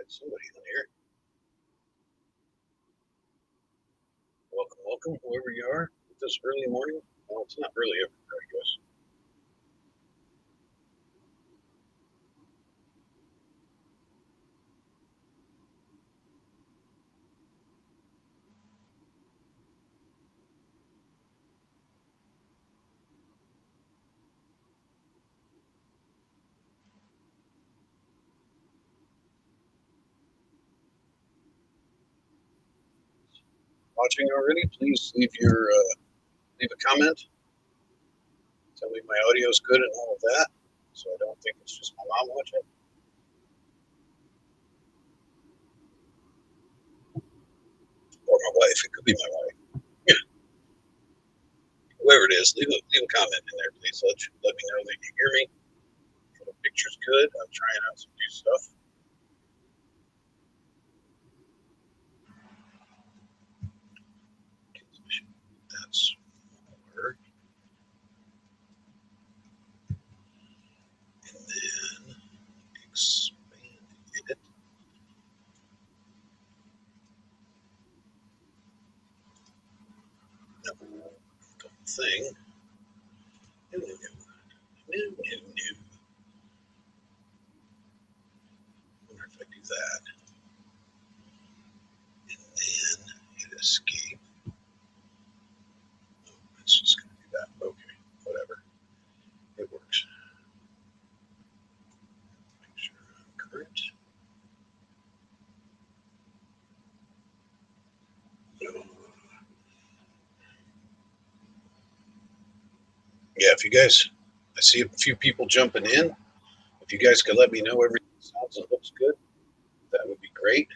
Had somebody in here. Welcome, whoever you are. This early morning. Well, it's not early everywhere, I guess. Watching already? Please leave a comment. Tell me my audio's good and all of that, so I don't think it's just my mom watching. Or my wife. It could be my wife. Whoever it is, leave a comment in there, please. Let me know that you hear me. If the picture's good, I'm trying out some new stuff. That's smaller. And then expand it. No, thing. No. I wonder if I do that. And then hit escape. Oh, it's just going to do that. Okay, whatever. It works. Make sure I'm current. Yeah, if you guys, I see a few people jumping in. If you guys could let me know everything sounds and looks good, that would be great.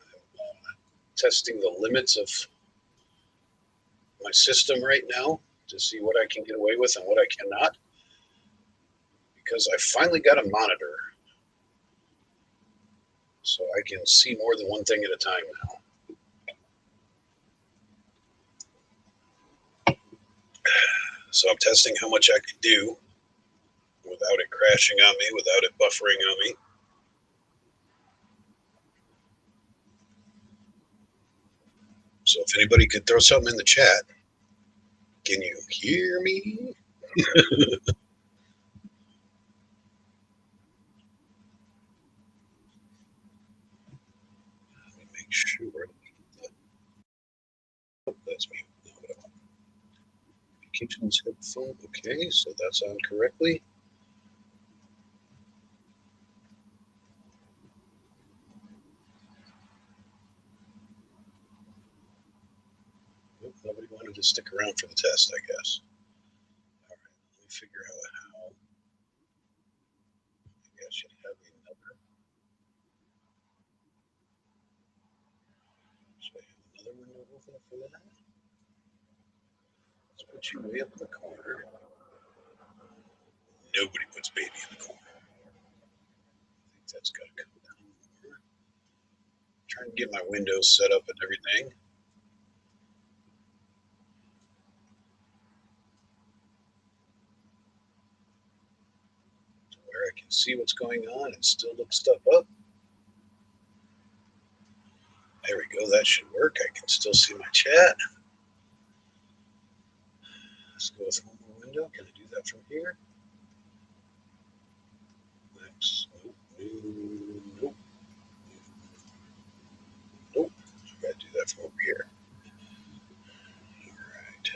I'm testing the limits of my system right now to see what I can get away with and what I cannot, because I finally got a monitor, so I can see more than one thing at a time now. So I'm testing how much I can do without it crashing on me, without it buffering on me. So if anybody could throw something in the chat, can you hear me? Let me make sure. Oh, that's me. Kitchen's headphone. Okay, so that's on correctly. Nope, nobody wanted to stick around for the test, I guess. All right, let me figure out how. Maybe I should have another. Should I have another window open for that? Let's put you way up in the corner. Nobody puts baby in the corner. I think that's got to come down more. Trying to get my windows set up and everything. Where I can see what's going on and still look stuff up. There we go. That should work. I can still see my chat. Let's go with one more window. Can I do that from here? Next. Nope. Nope. Nope. I gotta do that from over here. All right.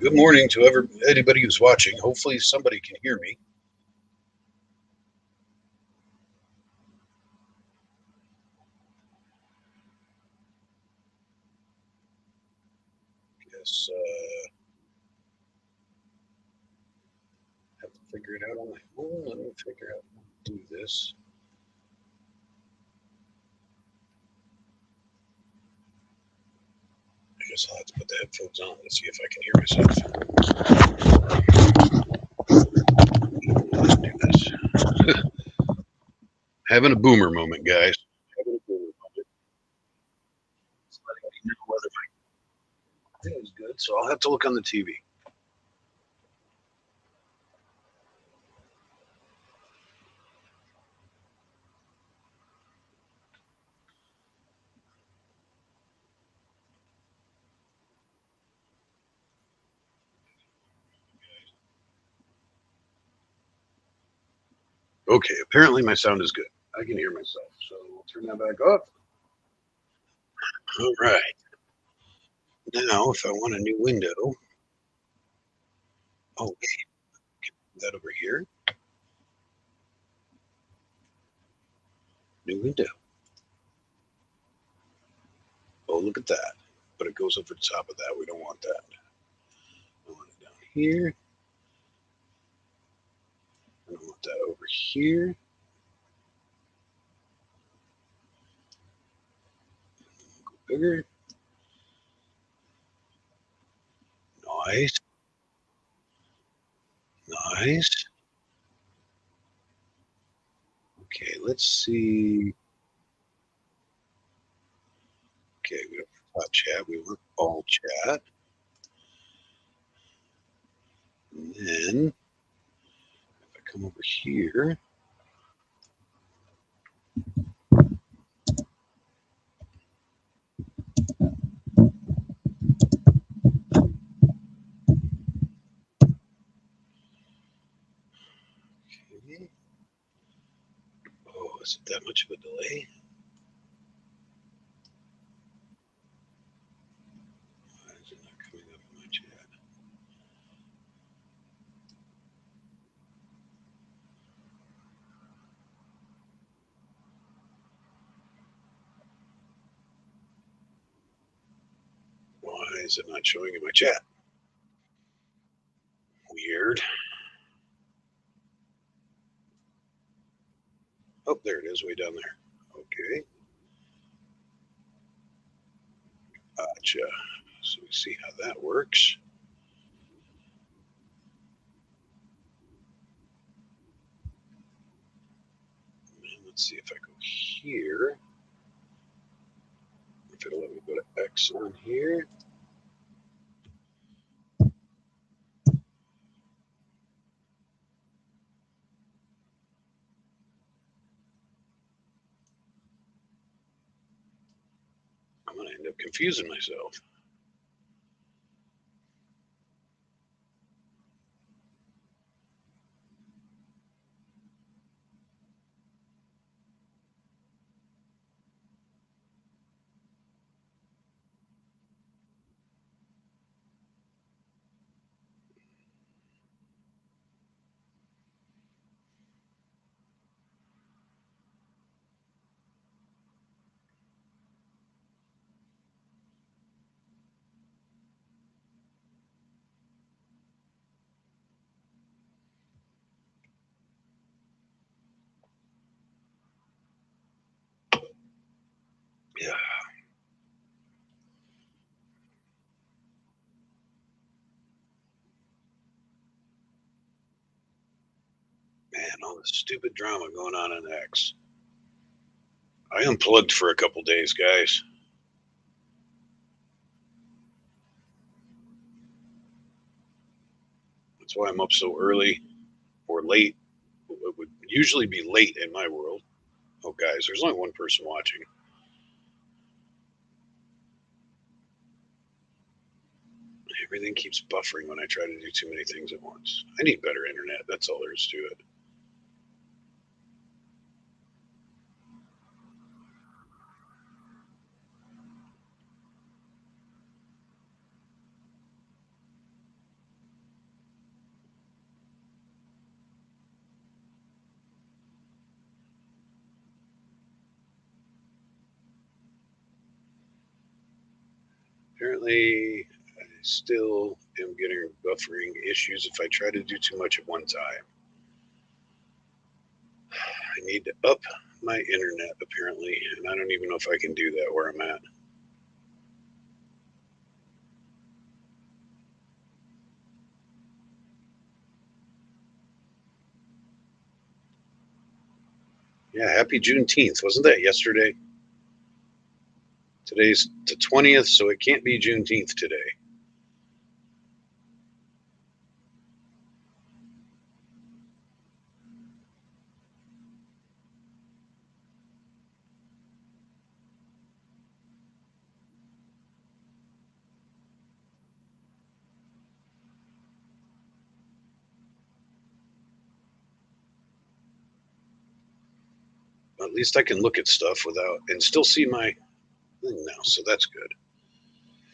Good morning to anybody who's watching. Hopefully somebody can hear me. Guess have to figure it out on my own. Let me figure out how to do this. I guess I'll have to put the headphones on to see if I can hear myself. Let's do this. Having a boomer moment, guys. Having a boomer moment. It's letting me know whether my thing is good, so I'll have to look on the TV. Okay, apparently my sound is good. I can hear myself, so we'll turn that back up. All right. Now, if I want a new window, oh, that over here, new window. Oh, look at that. But it goes over the top of that. We don't want that. I want it down here. I don't want that over here. Go bigger. Nice. Nice. Okay, let's see. Okay, we don't want chat. We want all chat. And then if I come over here, okay. Oh, is it that much of a delay? Why is it not coming up in my chat? Why is it not showing in my chat? Weird. Oh, there it is, way down there. Okay. Gotcha. So we see how that works. And let's see if I go here. If it'll let me go to X on here. I'm going to end up confusing myself. Yeah. Man, all this stupid drama going on in X. I unplugged for a couple days, guys. That's why I'm up so early or late. It would usually be late in my world. Oh, guys, there's only one person watching. Everything keeps buffering when I try to do too many things at once. I need better internet. That's all there is to it. Apparently, I still am getting buffering issues if I try to do too much at one time. I need to up my internet, apparently, and I don't even know if I can do that where I'm at. Yeah, happy Juneteenth. Wasn't that yesterday? Today's the 20th, so it can't be Juneteenth today. least I can look at stuff without and still see my thing now, so that's good.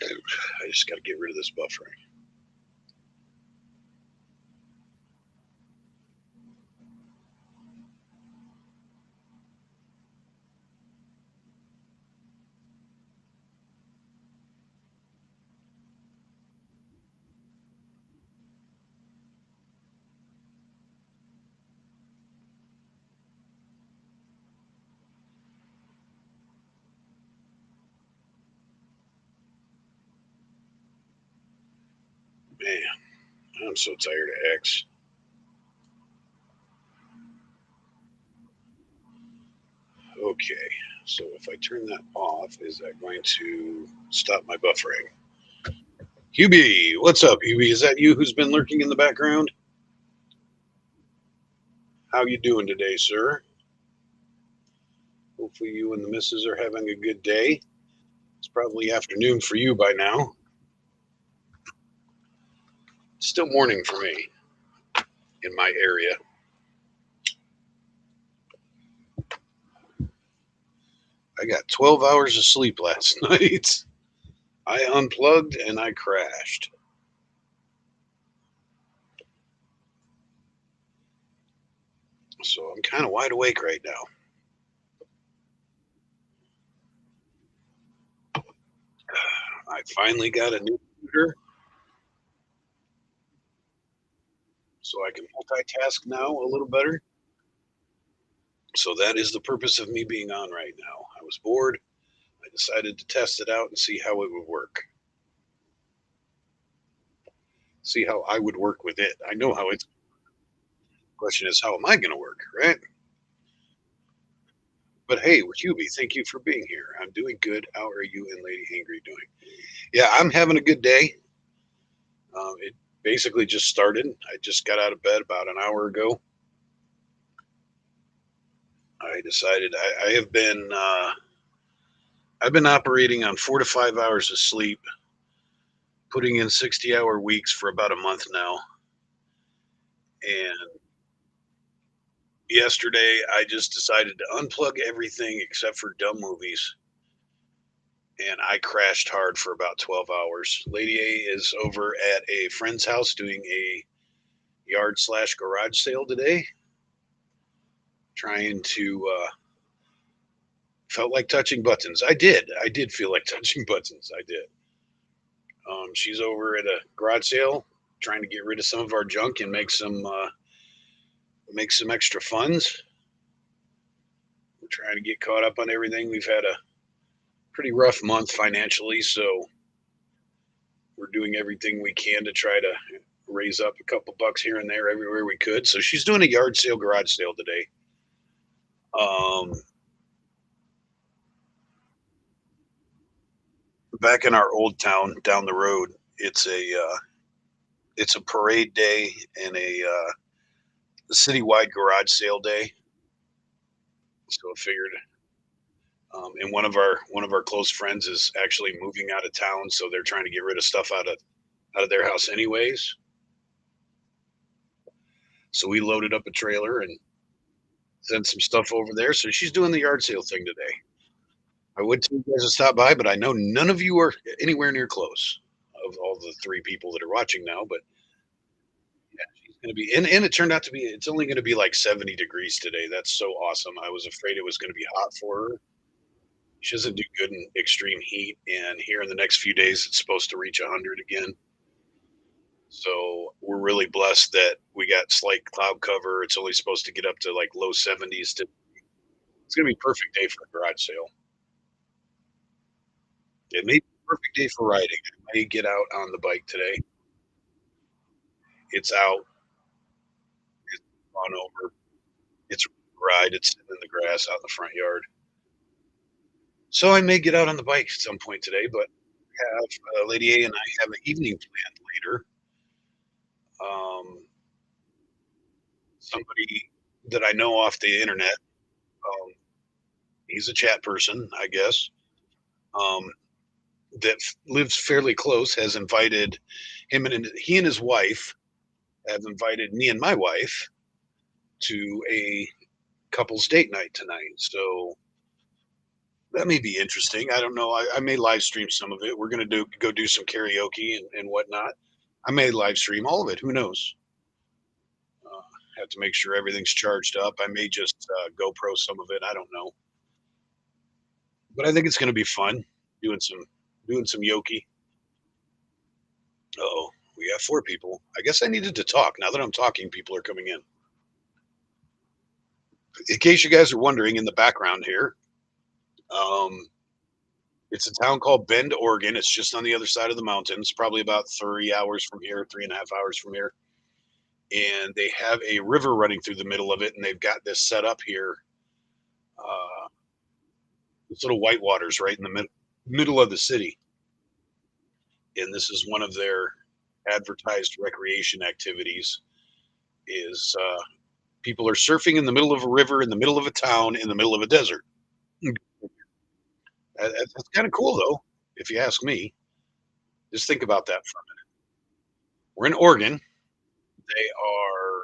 I just got to get rid of this buffering. Man, I'm so tired of X. Okay, so if I turn that off, is that going to stop my buffering? Hubie, what's up, Hubie? Is that you who's been lurking in the background? How you doing today, sir? Hopefully you and the missus are having a good day. It's probably afternoon for you by now. It's still morning for me in my area. I got 12 hours of sleep last night. I unplugged and I crashed. So I'm kind of wide awake right now. I finally got a new computer, so I can multitask now a little better. So that is the purpose of me being on right now. I was bored. I decided to test it out and see how it would work. See how I would work with it. I know how it's. Question is, how am I going to work, right? But hey, with Hubie, thank you for being here. I'm doing good. How are you and Lady Angry doing? Yeah, I'm having a good day. It basically just started. I just got out of bed about an hour ago. I decided I have been I've been operating on 4 to 5 hours of sleep, putting in 60-hour weeks for about a month now. And yesterday, I just decided to unplug everything except for dumb movies. And I crashed hard for about 12 hours. Lady A is over at a friend's house doing a yard/garage sale today. Trying to, felt like touching buttons. I did. I did feel like touching buttons. I did. She's over at a garage sale trying to get rid of some of our junk and make some extra funds. We're trying to get caught up on everything. We've had a pretty rough month financially, so we're doing everything we can to try to raise up a couple bucks here and there everywhere we could. So she's doing a yard sale, garage sale today. Um, Back in our old town down the road, it's a parade day and a citywide garage sale day. So I figured, and one of our close friends is actually moving out of town, so they're trying to get rid of stuff out of their house anyways. So we loaded up a trailer and sent some stuff over there. So she's doing the yard sale thing today. I would tell you guys to stop by, but I know none of you are anywhere near close of all the three people that are watching now. But yeah, she's going to be, and it turned out to be, it's only going to be like 70 degrees today. That's so awesome. I was afraid it was going to be hot for her. She doesn't do good in extreme heat. And here in the next few days, it's supposed to reach 100 again. So we're really blessed that we got slight cloud cover. It's only supposed to get up to like low 70s. It's going to be a perfect day for a garage sale. It may be a perfect day for riding. I may get out on the bike today. It's out. It's gone over. It's a ride. It's sitting in the grass out in the front yard. So I may get out on the bike at some point today, but have Lady A and I have an evening planned later. Um, Somebody that I know off the internet. Um, he's a chat person, I guess. Um, that lives fairly close has invited he and his wife have invited me and my wife to a couples date night tonight. So that may be interesting. I don't know. I may live stream some of it. We're gonna go do some karaoke and whatnot. I may live stream all of it. Who knows? Uh, have to make sure everything's charged up. I may just GoPro some of it. I don't know, but I think it's gonna be fun doing some yoki. Oh, we have four people. I guess I needed to talk. Now that I'm talking, people are coming in. In case you guys are wondering, in the background here, um, it's a town called Bend, Oregon. It's just on the other side of the mountains, probably about 3 hours from here, 3.5 hours from here. And they have a river running through the middle of it, and they've got this set up here. Uh, this little whitewaters right in the middle of the city, and this is one of their advertised recreation activities. Is people are surfing in the middle of a river, in the middle of a town, in the middle of a desert. That's kind of cool, though, if you ask me. Just think about that for a minute. We're in Oregon. They are,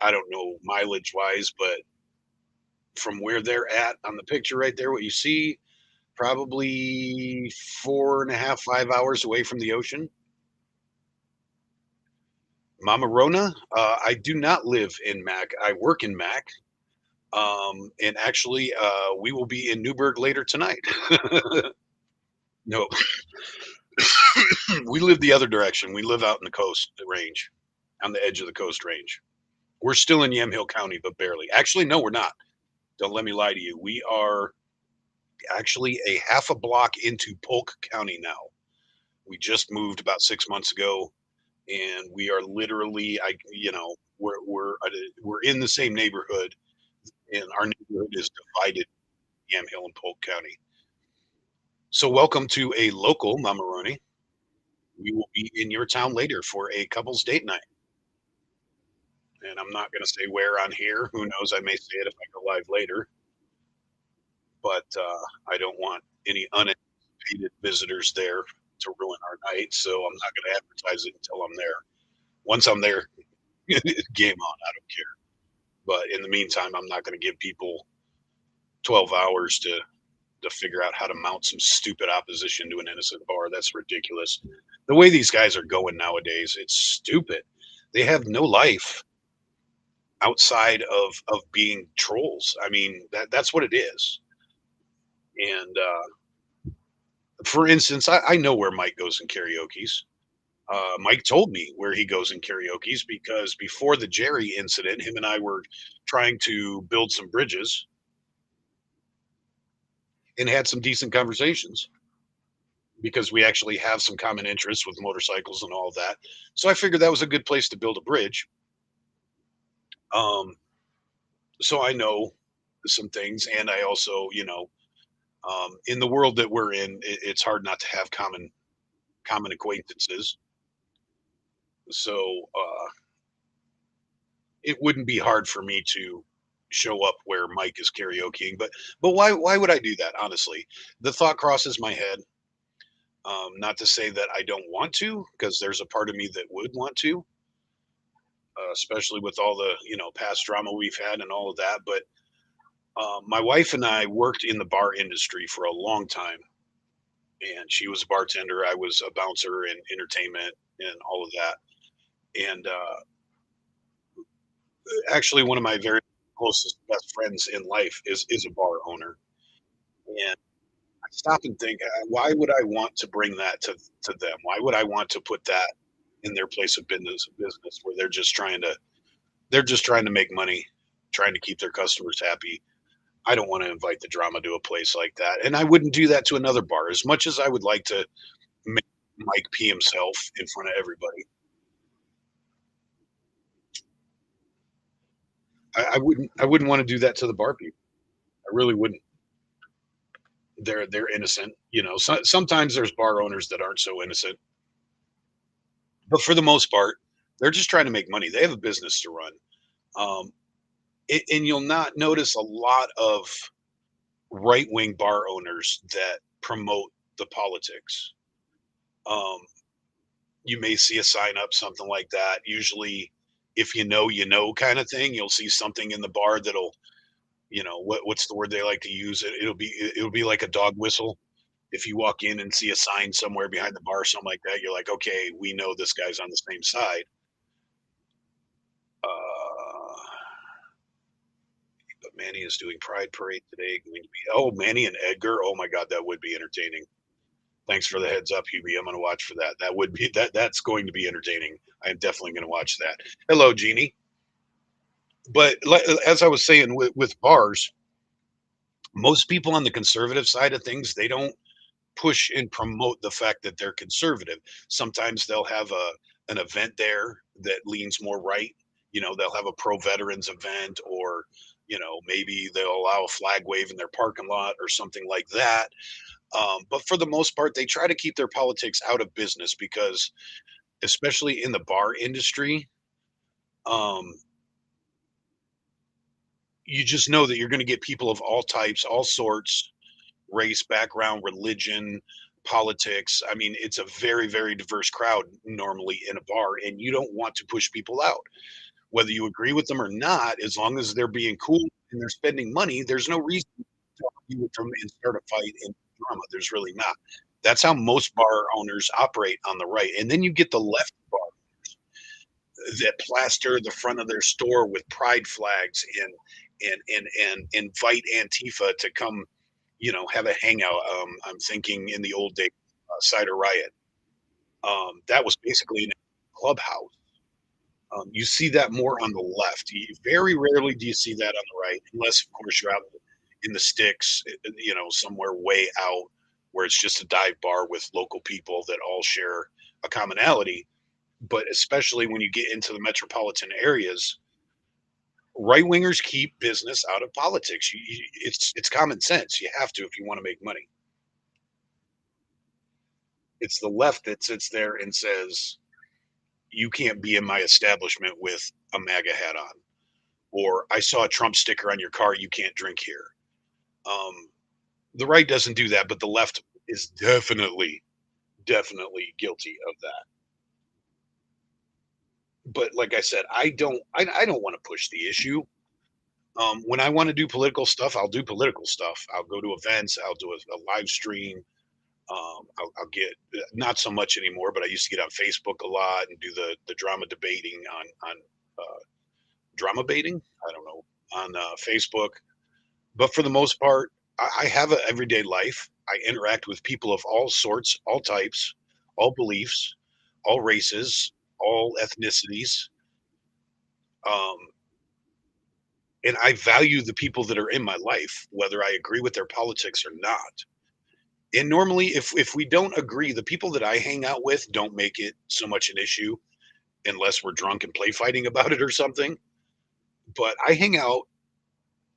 I don't know mileage wise, but from where they're at on the picture right there, what you see, probably 4.5, 5 hours away from the ocean. Mama Rona, I do not live in Mac. I work in Mac. And actually, we will be in Newburgh later tonight. No, we live the other direction. We live out in the coast range, on the edge of the coast range. We're still in Yamhill County, but barely. Actually, no, we're not. Don't let me lie to you. We are actually a half a block into Polk County now. We just moved about 6 months ago, and we are literally, we're in the same neighborhood, and our neighborhood is divided, Yamhill and Polk County. So welcome to a local Mamaroni. We will be in your town later for a couple's date night. And I'm not going to say where on here. Who knows? I may say it if I go live later. But I don't want any unanticipated visitors there to ruin our night. So I'm not going to advertise it until I'm there. Once I'm there, game on. I don't care. But in the meantime, I'm not going to give people 12 hours to figure out how to mount some stupid opposition to an innocent bar. That's ridiculous. The way these guys are going nowadays, it's stupid. They have no life outside of being trolls. I mean, that's what it is. And for instance, I know where Mike goes in karaoke's. Mike told me where he goes in karaoke's because before the Jerry incident, him and I were trying to build some bridges and had some decent conversations because we actually have some common interests with motorcycles and all of that. So I figured that was a good place to build a bridge. Um, so I know some things, and I also, in the world that we're in, it's hard not to have common acquaintances. So it wouldn't be hard for me to show up where Mike is karaokeing. But why would I do that? Honestly, the thought crosses my head. Not to say that I don't want to, because there's a part of me that would want to, especially with all the past drama we've had and all of that. But my wife and I worked in the bar industry for a long time, and she was a bartender. I was a bouncer in entertainment and all of that. And actually, one of my very closest best friends in life is a bar owner. And I stop and think, why would I want to bring that to them? Why would I want to put that in their place of business where they're just trying to make money, trying to keep their customers happy. I don't want to invite the drama to a place like that. And I wouldn't do that to another bar as much as I would like to make Mike pee himself in front of everybody. I wouldn't want to do that to the bar people. I really wouldn't. They're innocent. Sometimes there's bar owners that aren't so innocent, but for the most part, they're just trying to make money. They have a business to run. Um, and you'll not notice a lot of right wing bar owners that promote the politics. Um, you may see a sign up, something like that. Usually, if you know kind of thing. You'll see something in the bar that'll, what's the word they like to use? It'll be like a dog whistle. If you walk in and see a sign somewhere behind the bar or something like that, you're like, okay, we know this guy's on the same side. Uh, but Manny is doing Pride Parade today. Going to be, oh, Manny and Edgar. Oh my God, that would be entertaining. Thanks for the heads up, Hubie. I'm going to watch for that. That would be That's going to be entertaining. I am definitely going to watch that. Hello, Jeannie. But as I was saying with bars, most people on the conservative side of things, they don't push and promote the fact that they're conservative. Sometimes they'll have an event there that leans more right. They'll have a pro veterans event, or maybe they'll allow a flag wave in their parking lot or something like that. But for the most part, they try to keep their politics out of business because, especially in the bar industry, um, you just know that you're going to get people of all types, all sorts, race, background, religion, politics. I mean, it's a very, very diverse crowd normally in a bar, and you don't want to push people out. Whether you agree with them or not, as long as they're being cool and they're spending money, there's no reason to argue with them and start a fight and drama. There's really not. That's how most bar owners operate on the right. And then you get the left bar that plaster the front of their store with pride flags and invite Antifa to come, have a hangout. I'm thinking in the old days, Cider Riot. That was basically in a clubhouse. You see that more on the left. Very rarely do you see that on the right, unless of course you're out in the sticks, somewhere way out where it's just a dive bar with local people that all share a commonality. But especially when you get into the metropolitan areas, right wingers keep business out of politics. It's common sense. You have to if you want to make money. It's the left that sits there and says, you can't be in my establishment with a MAGA hat on, or I saw a Trump sticker on your car, you can't drink here. Um, the right doesn't do that, but the left is definitely guilty of that. But like I said, I don't want to push the issue. When I want to do political stuff, I'll do political stuff. I'll go to events. I'll do a live stream. I'll get, not so much anymore, but I used to get on Facebook a lot and do the drama debating on drama baiting. I don't know, on Facebook. But for the most part, I have an everyday life. I interact with people of all sorts, all types, all beliefs, all races, all ethnicities. Um, and I value the people that are in my life, whether I agree with their politics or not. And normally, if we don't agree, the people that I hang out with don't make it so much an issue unless we're drunk and play fighting about it or something. But I hang out.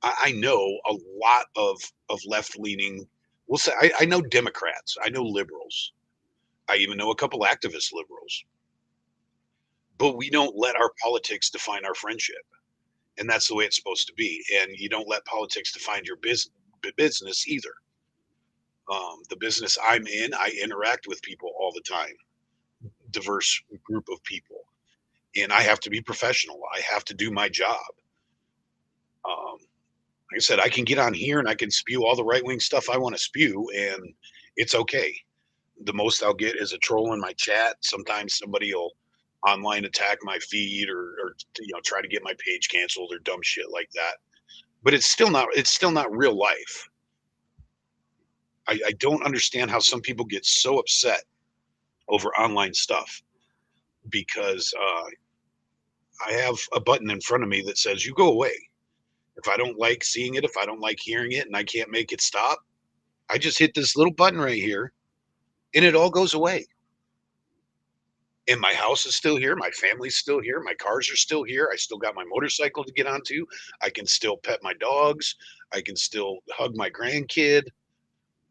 I know a lot of left leaning. We'll say I know Democrats. I know liberals. I even know a couple activist liberals. But we don't let our politics define our friendship, and that's the way it's supposed to be. And you don't let politics define your business either. The business I'm in, I interact with people all the time, diverse group of people, and I have to be professional. I have to do my job. Um, like I said, I can get on here and I can spew all the right wing stuff I want to spew, and it's okay. The most I'll get is a troll in my chat. Sometimes somebody will online attack my feed, or try to get my page canceled or dumb shit like that. But it's still not real life. I don't understand how some people get so upset over online stuff because I have a button in front of me that says, you go away. If I don't like seeing it, if I don't like hearing it, and I can't make it stop, I just hit this little button right here and it all goes away. And my house is still here. My family's still here. My cars are still here. I still got my motorcycle to get onto. I can still pet my dogs. I can still hug my grandkid.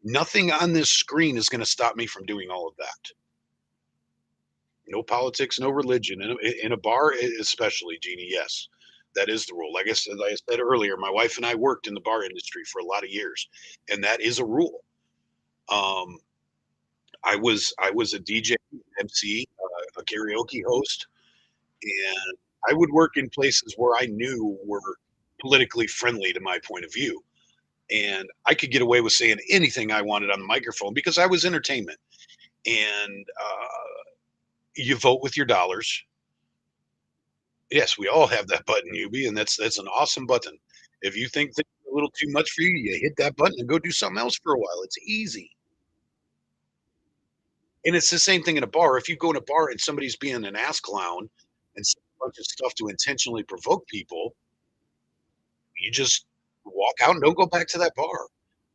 Nothing on this screen is going to stop me from doing all of that. No politics, no religion. In a bar, especially, Jeannie, yes, that is the rule. Like I said earlier, my wife and I worked in the bar industry for a lot of years, and that is a rule. Um, I was a DJ, MC, a karaoke host, and I would work in places where I knew were politically friendly to my point of view, and I could get away with saying anything I wanted on the microphone because I was entertainment. And you vote with your dollars. Yes, we all have that button, UB, and that's an awesome button. If you think things are a little too much for you, you hit that button and go do something else for a while. It's easy. And it's the same thing in a bar. If you go in a bar and somebody's being an ass clown and say a bunch of stuff to intentionally provoke people, you just walk out and don't go back to that bar.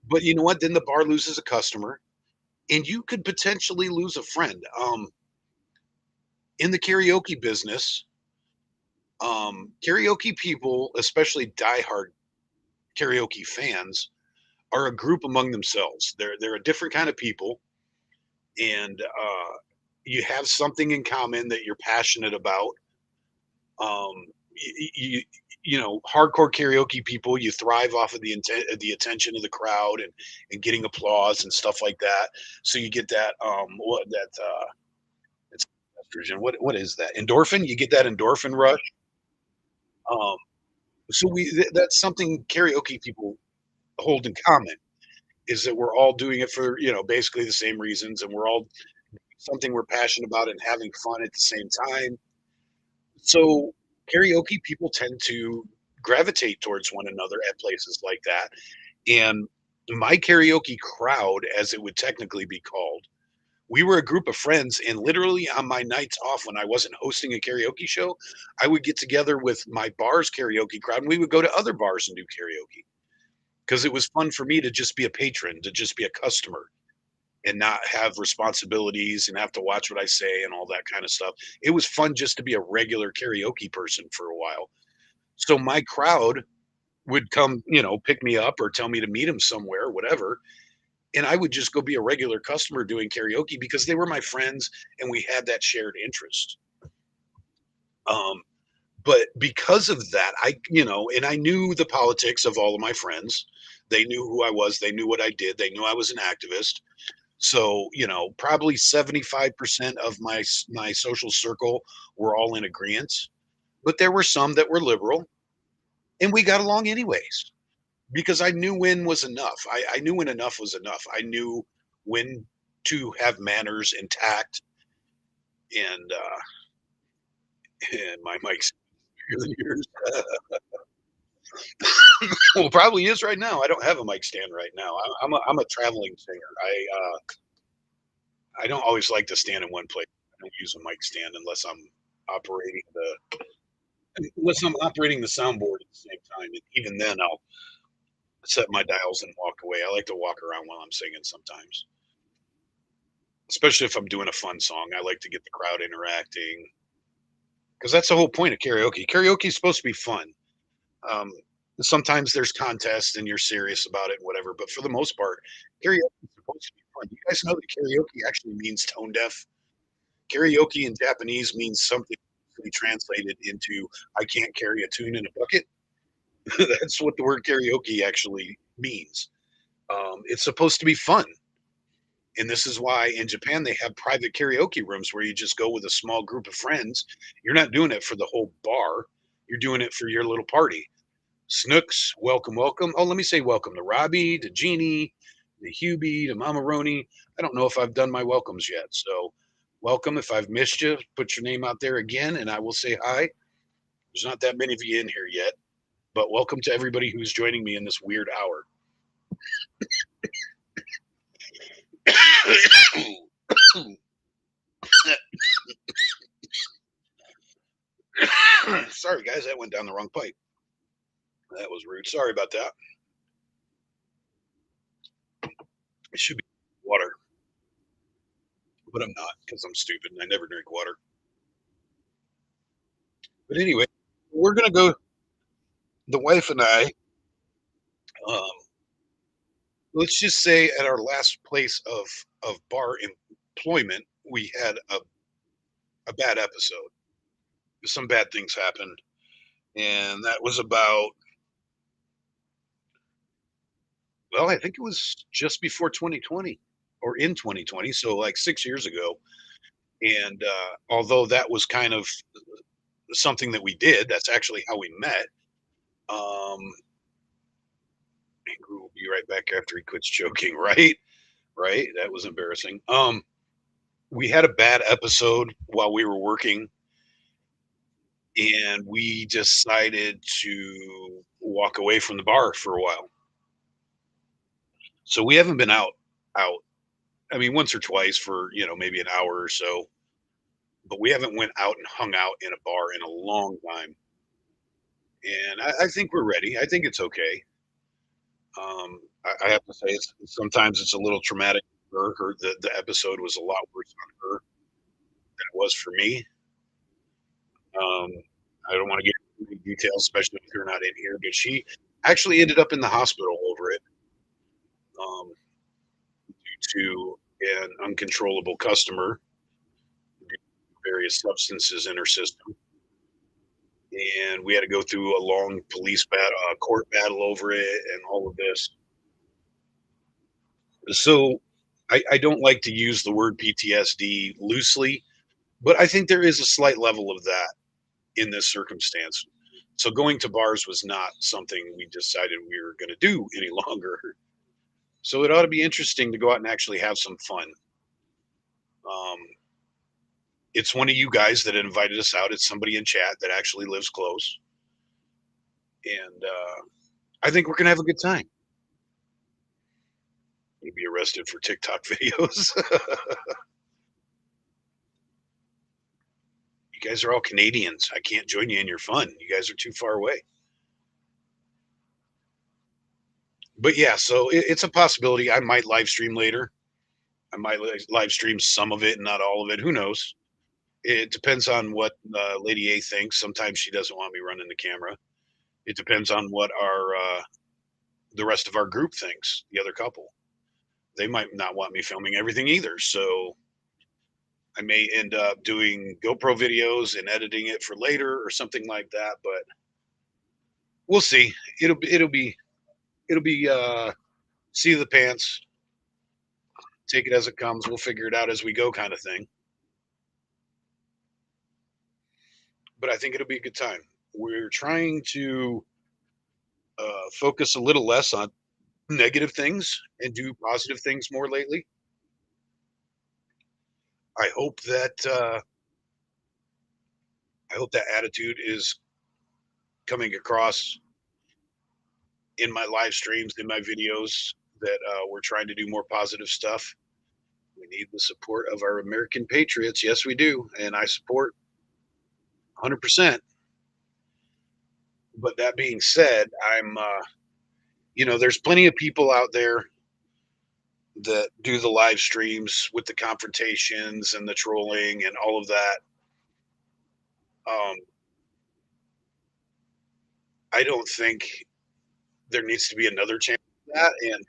But you know what? Then the bar loses a customer and you could potentially lose a friend. In the karaoke business, karaoke people, especially diehard karaoke fans, are a group among themselves. They're a different kind of people, and you have something in common that you're passionate about. You, you know, hardcore karaoke people, you thrive off of the attention of the crowd and getting applause and stuff like that. So you get that what that it's estrogen. What is that? Endorphin. You get that endorphin rush. Um, so that's something karaoke people hold in common is that we're all doing it for basically the same reasons, and we're all something we're passionate about and having fun at the same time. So karaoke people tend to gravitate towards one another at places like that. And my karaoke crowd, as it would technically be called, we were a group of friends, and literally on my nights off when I wasn't hosting a karaoke show, I would get together with my bar's karaoke crowd and we would go to other bars and do karaoke because it was fun for me to just be a patron, to just be a customer and not have responsibilities and have to watch what I say and all that kind of stuff. It was fun just to be a regular karaoke person for a while. So my crowd would come, pick me up or tell me to meet him somewhere, whatever. And I would just go be a regular customer doing karaoke because they were my friends and we had that shared interest. Um, but because of that, and I knew the politics of all of my friends. They knew who I was. They knew what I did. They knew I was an activist. So, probably 75% of my social circle were all in agreement, but there were some that were liberal, and we got along anyways because I knew when was enough. I knew when enough was enough. I knew when to have manners and tact, and and my mic's bigger than yours. Well, probably is right now. I don't have a mic stand right now. I'm a traveling singer. I don't always like to stand in one place. I don't use a mic stand operating the unless I'm operating the soundboard at the same time. And even then, I'll set my dials and walk away. I like to walk around while I'm singing sometimes, especially if I'm doing a fun song. I like to get the crowd interacting because that's the whole point of karaoke. Karaoke is supposed to be fun. Um, Sometimes there's contests and you're serious about it, whatever. But for the most part, karaoke is supposed to be fun. You guys know that karaoke actually means tone deaf. Karaoke in Japanese means something to be translated into "I can't carry a tune in a bucket." That's what the word karaoke actually means. It's supposed to be fun. And this is why in Japan they have private karaoke rooms where you just go with a small group of friends. You're not doing it for the whole bar, you're doing it for your little party. Snooks, welcome, welcome. Oh, let me say welcome to Robbie, to Jeannie, to Hubie, to Mama Roni. I don't know if I've done my welcomes yet. So, welcome. If I've missed you, put your name out there again and I will say hi. There's not that many of you in here yet, but welcome to everybody who's joining me in this weird hour. Sorry, guys, that went down the wrong pipe. That was rude. Sorry about that. It should be water, but I'm not because I'm stupid and I never drink water. But anyway, we're gonna go. The wife and I, um, let's just say, at our last place of bar employment, we had a bad episode. Some bad things happened, and that was about I think it was just before 2020 or in 2020, so like 6 years ago. And although that was kind of something that we did. That's actually how we met. Um, Andrew will be right back after he quits joking, right? Right? That was embarrassing. We had a bad episode while we were working, and we decided to walk away from the bar for a while. So we haven't been out. I mean, once or twice for, maybe an hour or so, but we haven't went out and hung out in a bar in a long time. And I think we're ready. I think it's okay. I have to say, sometimes it's a little traumatic for her. The episode was a lot worse on her than it was for me. Um, I don't want to get into any details, especially if you're not in here, but she actually ended up in the hospital over it, um, due to an uncontrollable customer, various substances in her system. And we had to go through a long police battle, court battle over it, and all of this. So I don't like to use the word PTSD loosely, but I think there is a slight level of that in this circumstance. So going to bars was not something we decided we were going to do any longer. So it ought to be interesting to go out and actually have some fun. Um, it's one of you guys that invited us out. It's somebody in chat that actually lives close, and I think we're going to have a good time. You'll be arrested for TikTok videos. You guys are all Canadians. I can't join you in your fun. You guys are too far away. But yeah, so it's a possibility. I might live stream later. I might live stream some of it, not all of it. Who knows? It depends on what Lady A thinks. Sometimes she doesn't want me running the camera. It depends on what our the rest of our group thinks. The other couple, they might not want me filming everything either. So I may end up doing GoPro videos and editing it for later or something like that. But we'll see. It'll be see the pants, take it as it comes. We'll figure it out as we go, kind of thing. But I think it'll be a good time. We're trying to focus a little less on negative things and do positive things more lately. I hope that attitude is coming across in my live streams, in my videos. That we're trying to do more positive stuff. We need the support of our American patriots. Yes, we do, and I support 100%. But that being said, there's plenty of people out there that do the live streams with the confrontations and the trolling and all of that. Um, I don't think there needs to be another chance for that, and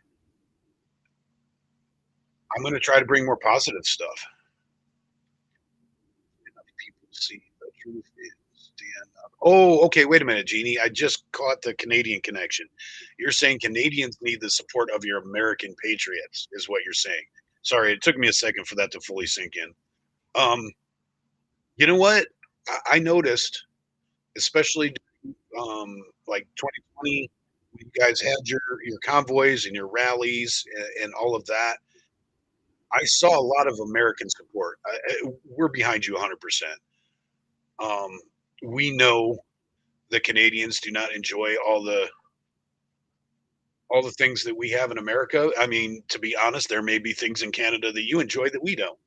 I'm going to try to bring more positive stuff. Enough people see the truth is stand up. Oh, okay. Wait a minute, Jeannie. I just caught the Canadian connection. You're saying Canadians need the support of your American patriots, is what you're saying. Sorry, it took me a second for that to fully sink in. Um, you know what? I noticed, especially like 2020, when you guys had your convoys and your rallies and all of that. I saw a lot of American support. We're behind you 100%. Um, we know the Canadians do not enjoy all the things that we have in America. I mean, to be honest, there may be things in Canada that you enjoy that we don't.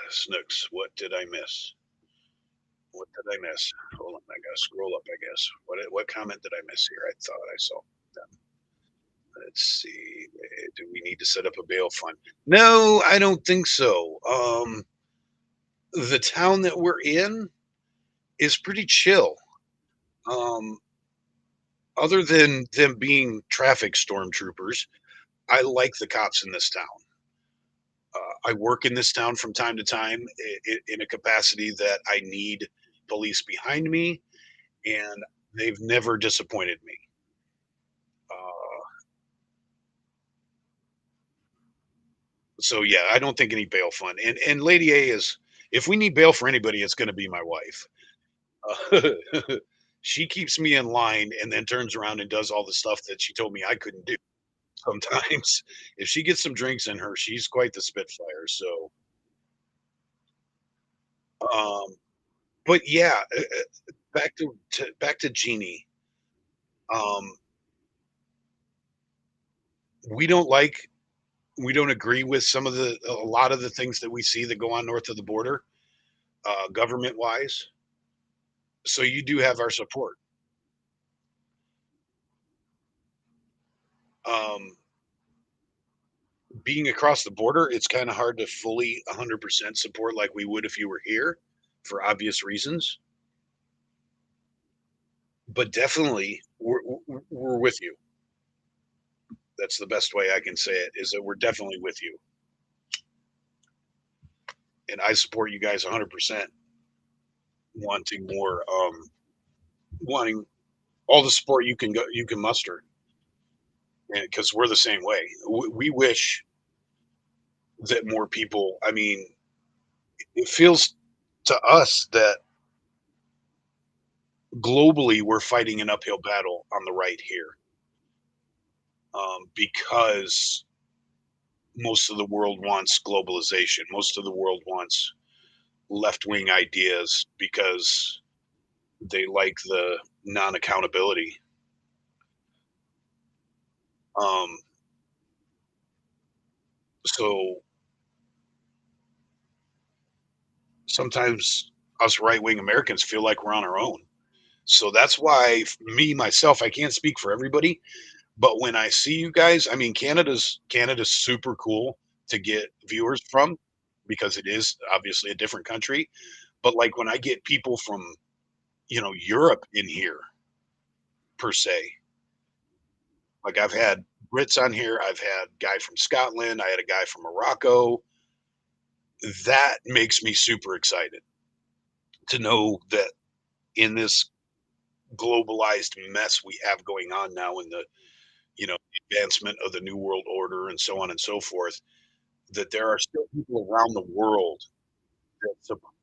Snooks, what did I miss? What did I miss? Hold on, I gotta scroll up. I guess. What comment did I miss here? I thought I saw them. Let's see. Do we need to set up a bail fund? No, I don't think so. The town that we're in is pretty chill. Um, other than them being traffic stormtroopers, I like the cops in this town. I work in this town from time to time in a capacity that I need police behind me, and they've never disappointed me. Uh, so yeah, I don't think any bail fund. And Lady A is If we need bail for anybody, it's going to be my wife. Uh, she keeps me in line and then turns around and does all the stuff that she told me I couldn't do. Sometimes, if she gets some drinks in her, she's quite the spitfire. So, um, but yeah, back to Jeannie. Um, we don't like we don't agree with some of a lot of the things that we see that go on north of the border, government wise. So you do have our support. Um, being across the border, it's kind of hard to fully 100% support like we would if you were here, for obvious reasons. But definitely, we're with you. That's the best way I can say it. Is that we're definitely with you, and I support you guys 100%. Wanting more, wanting all the support you can muster, and because we're the same way. We wish that more people. I mean, it feels to us that globally we're fighting an uphill battle on the right here, because most of the world wants globalization. Most of the world wants left wing ideas because they like the non accountability. Um, so sometimes us right wing Americans feel like we're on our own. So that's why me myself, I can't speak for everybody, but when I see you guys, I mean Canada's super cool to get viewers from because it is obviously a different country. But like when I get people from, Europe in here per se, like I've had Brits on here, I've had guy from Scotland, I had a guy from Morocco. That makes me super excited to know that in this globalized mess we have going on now in the, advancement of the new world order and so on and so forth, that there are still people around the world that support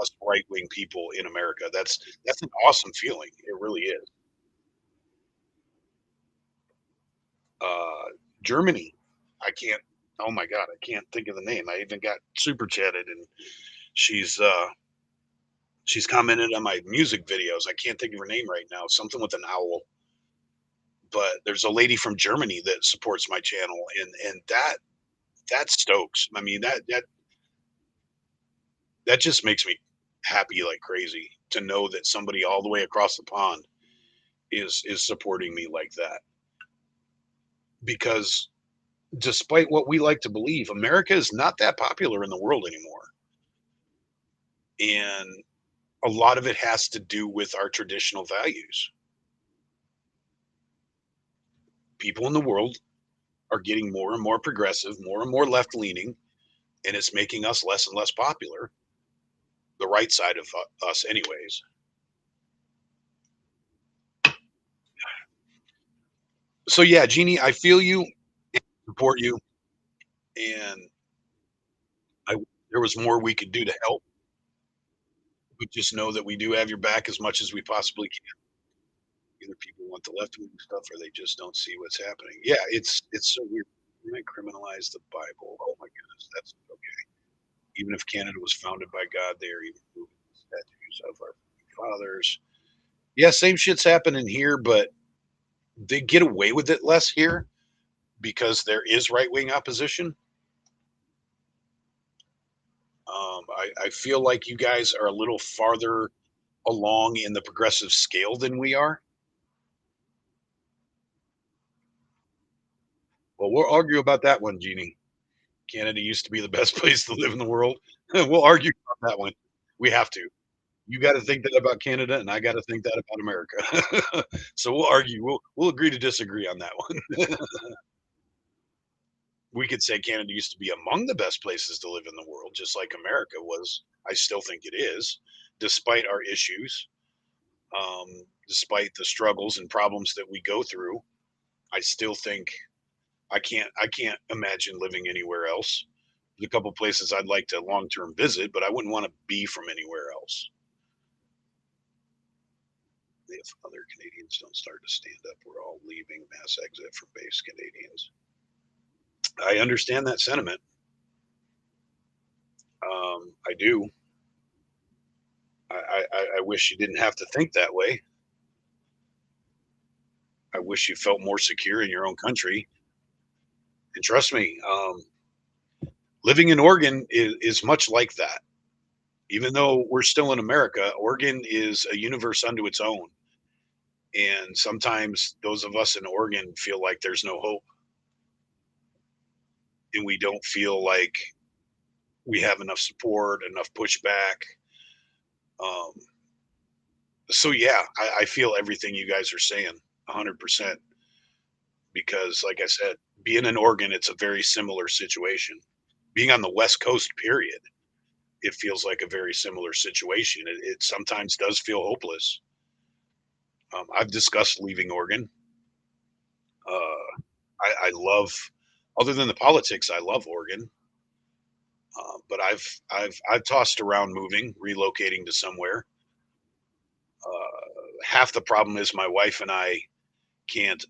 us right wing people in America. That's an awesome feeling. It really is. Uh, Germany, I can't. Oh my god, I can't think of the name. I even got super chatted, and she's uh, she's commented on my music videos. I can't think of her name right now. Something with an owl. But there's a lady from Germany that supports my channel, and that stokes. I mean that just makes me happy like crazy to know that somebody all the way across the pond is supporting me like that. Because despite what we like to believe, America is not that popular in the world anymore. And a lot of it has to do with our traditional values. People in the world are getting more and more progressive, more and more left leaning, and it's making us less and less popular. The right side of us, anyways. So yeah, Jeannie, I feel you, support you, and I there was more we could do to help. We just know that we do have your back as much as we possibly can. Either people want the left wing stuff or they just don't see what's happening. Yeah, it's so weird. We might criminalize the Bible. Oh my goodness, that's okay. Even if Canada was founded by God, they are even moving the statues of our fathers. Yeah, same shit's happening here, but they get away with it less here because there is right wing opposition. I feel like you guys are a little farther along in the progressive scale than we are. Well, we'll argue about that one, Jeannie. Canada used to be the best place to live in the world. We'll argue about that one. We have to. You got to think that about Canada, and I got to think that about America. So we'll argue. We'll agree to disagree on that one. We could say Canada used to be among the best places to live in the world, just like America was. I still think it is, despite our issues, despite the struggles and problems that we go through. I still think I can't imagine living anywhere else. There's a couple places I'd like to long term visit, but I wouldn't want to be from anywhere else. If other Canadians don't start to stand up, we're all leaving. Mass exit from base Canadians. I understand that sentiment. I do. I wish you didn't have to think that way. I wish you felt more secure in your own country. And trust me, living in Oregon is much like that. Even though we're still in America, Oregon is a universe unto its own. And sometimes those of us in Oregon feel like there's no hope, and we don't feel like we have enough support, enough pushback. Um, so yeah, I feel everything you guys are saying 100% because, like I said, being in Oregon, it's a very similar situation. Being on the West Coast, period, it feels like a very similar situation. It sometimes does feel hopeless. I've discussed leaving Oregon. I love, other than the politics, I love Oregon. But I've tossed around moving, relocating to somewhere. Half the problem is my wife and I can't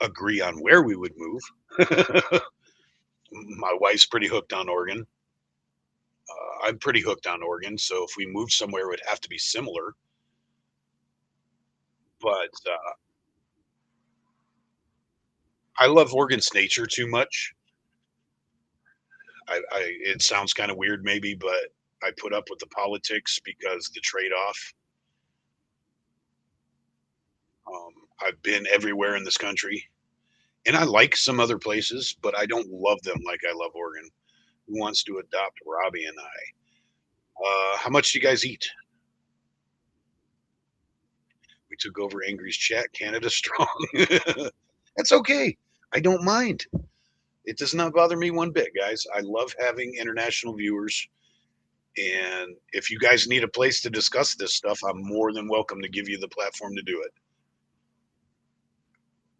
agree on where we would move. My wife's pretty hooked on Oregon. I'm pretty hooked on Oregon, so if we moved somewhere, it would have to be similar. But I love Oregon's nature too much. It sounds kind of weird, maybe, but I put up with the politics because the trade-off. I've been everywhere in this country, and I like some other places, but I don't love them like I love Oregon. Who wants to adopt Robbie and I? How much do you guys eat? We took over Angry's chat. Canada strong. That's okay. I don't mind. It does not bother me one bit, guys. I love having international viewers. And if you guys need a place to discuss this stuff, I'm more than welcome to give you the platform to do it.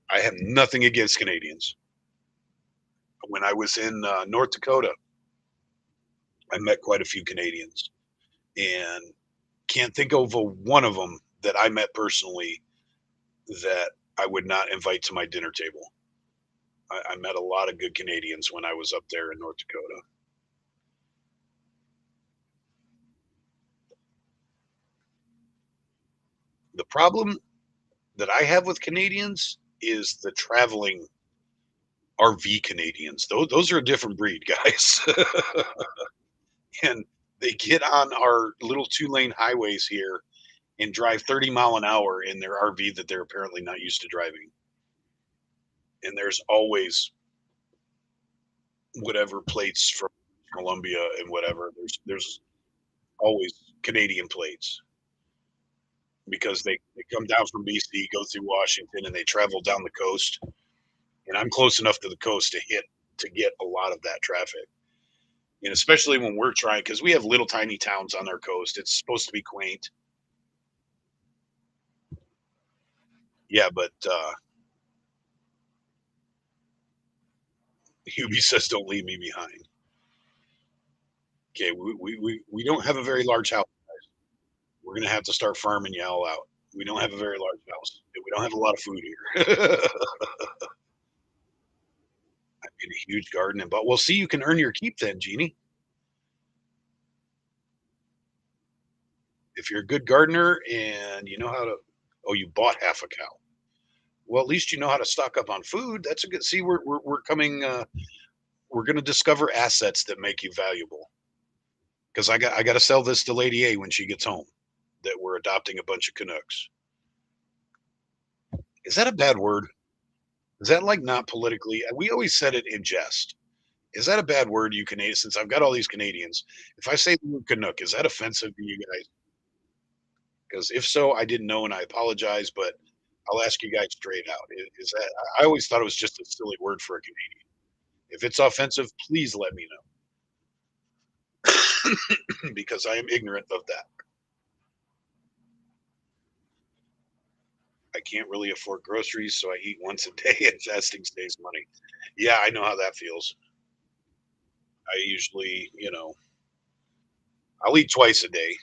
I have nothing against Canadians. When I was in North Dakota, I met quite a few Canadians and can't think of one of them that I met personally that I would not invite to my dinner table. I met a lot of good Canadians when I was up there in North Dakota. The problem that I have with Canadians is the traveling RV Canadians. Those are a different breed, guys. And they get on our little 2-lane highways here and drive 30 mile an hour in their RV that they're apparently not used to driving. And there's always whatever plates from Colombia and whatever. There's always Canadian plates because they come down from BC, go through Washington, and they travel down the coast. And I'm close enough to the coast to get a lot of that traffic. And especially when we're trying, because we have little tiny towns on our coast. It's supposed to be quaint. Yeah, but Hubie says, "Don't leave me behind." Okay, we don't have a very large house. We're gonna have to start farming you all out. We don't have a very large house. We don't have a lot of food here. I made a huge garden, but we'll see. You can earn your keep then, Jeannie. If you're a good gardener and you know how to. Oh, you bought half a cow. Well, at least you know how to stock up on food. That's a good. See, we're coming. We're going to discover assets that make you valuable. Because I got to sell this to Lady A when she gets home. That we're adopting a bunch of Canucks. Is that a bad word? Is that like not politically? We always said it in jest. Is that a bad word, you Canadians? Since I've got all these Canadians, if I say the word Canuck, is that offensive to you guys? Because if so, I didn't know and I apologize, but I'll ask you guys straight out. Is that, I always thought it was just a silly word for a Canadian. If it's offensive, please let me know because I am ignorant of that. I can't really afford groceries, so I eat once a day and fasting saves money. Yeah, I know how that feels. I usually, I'll eat twice a day.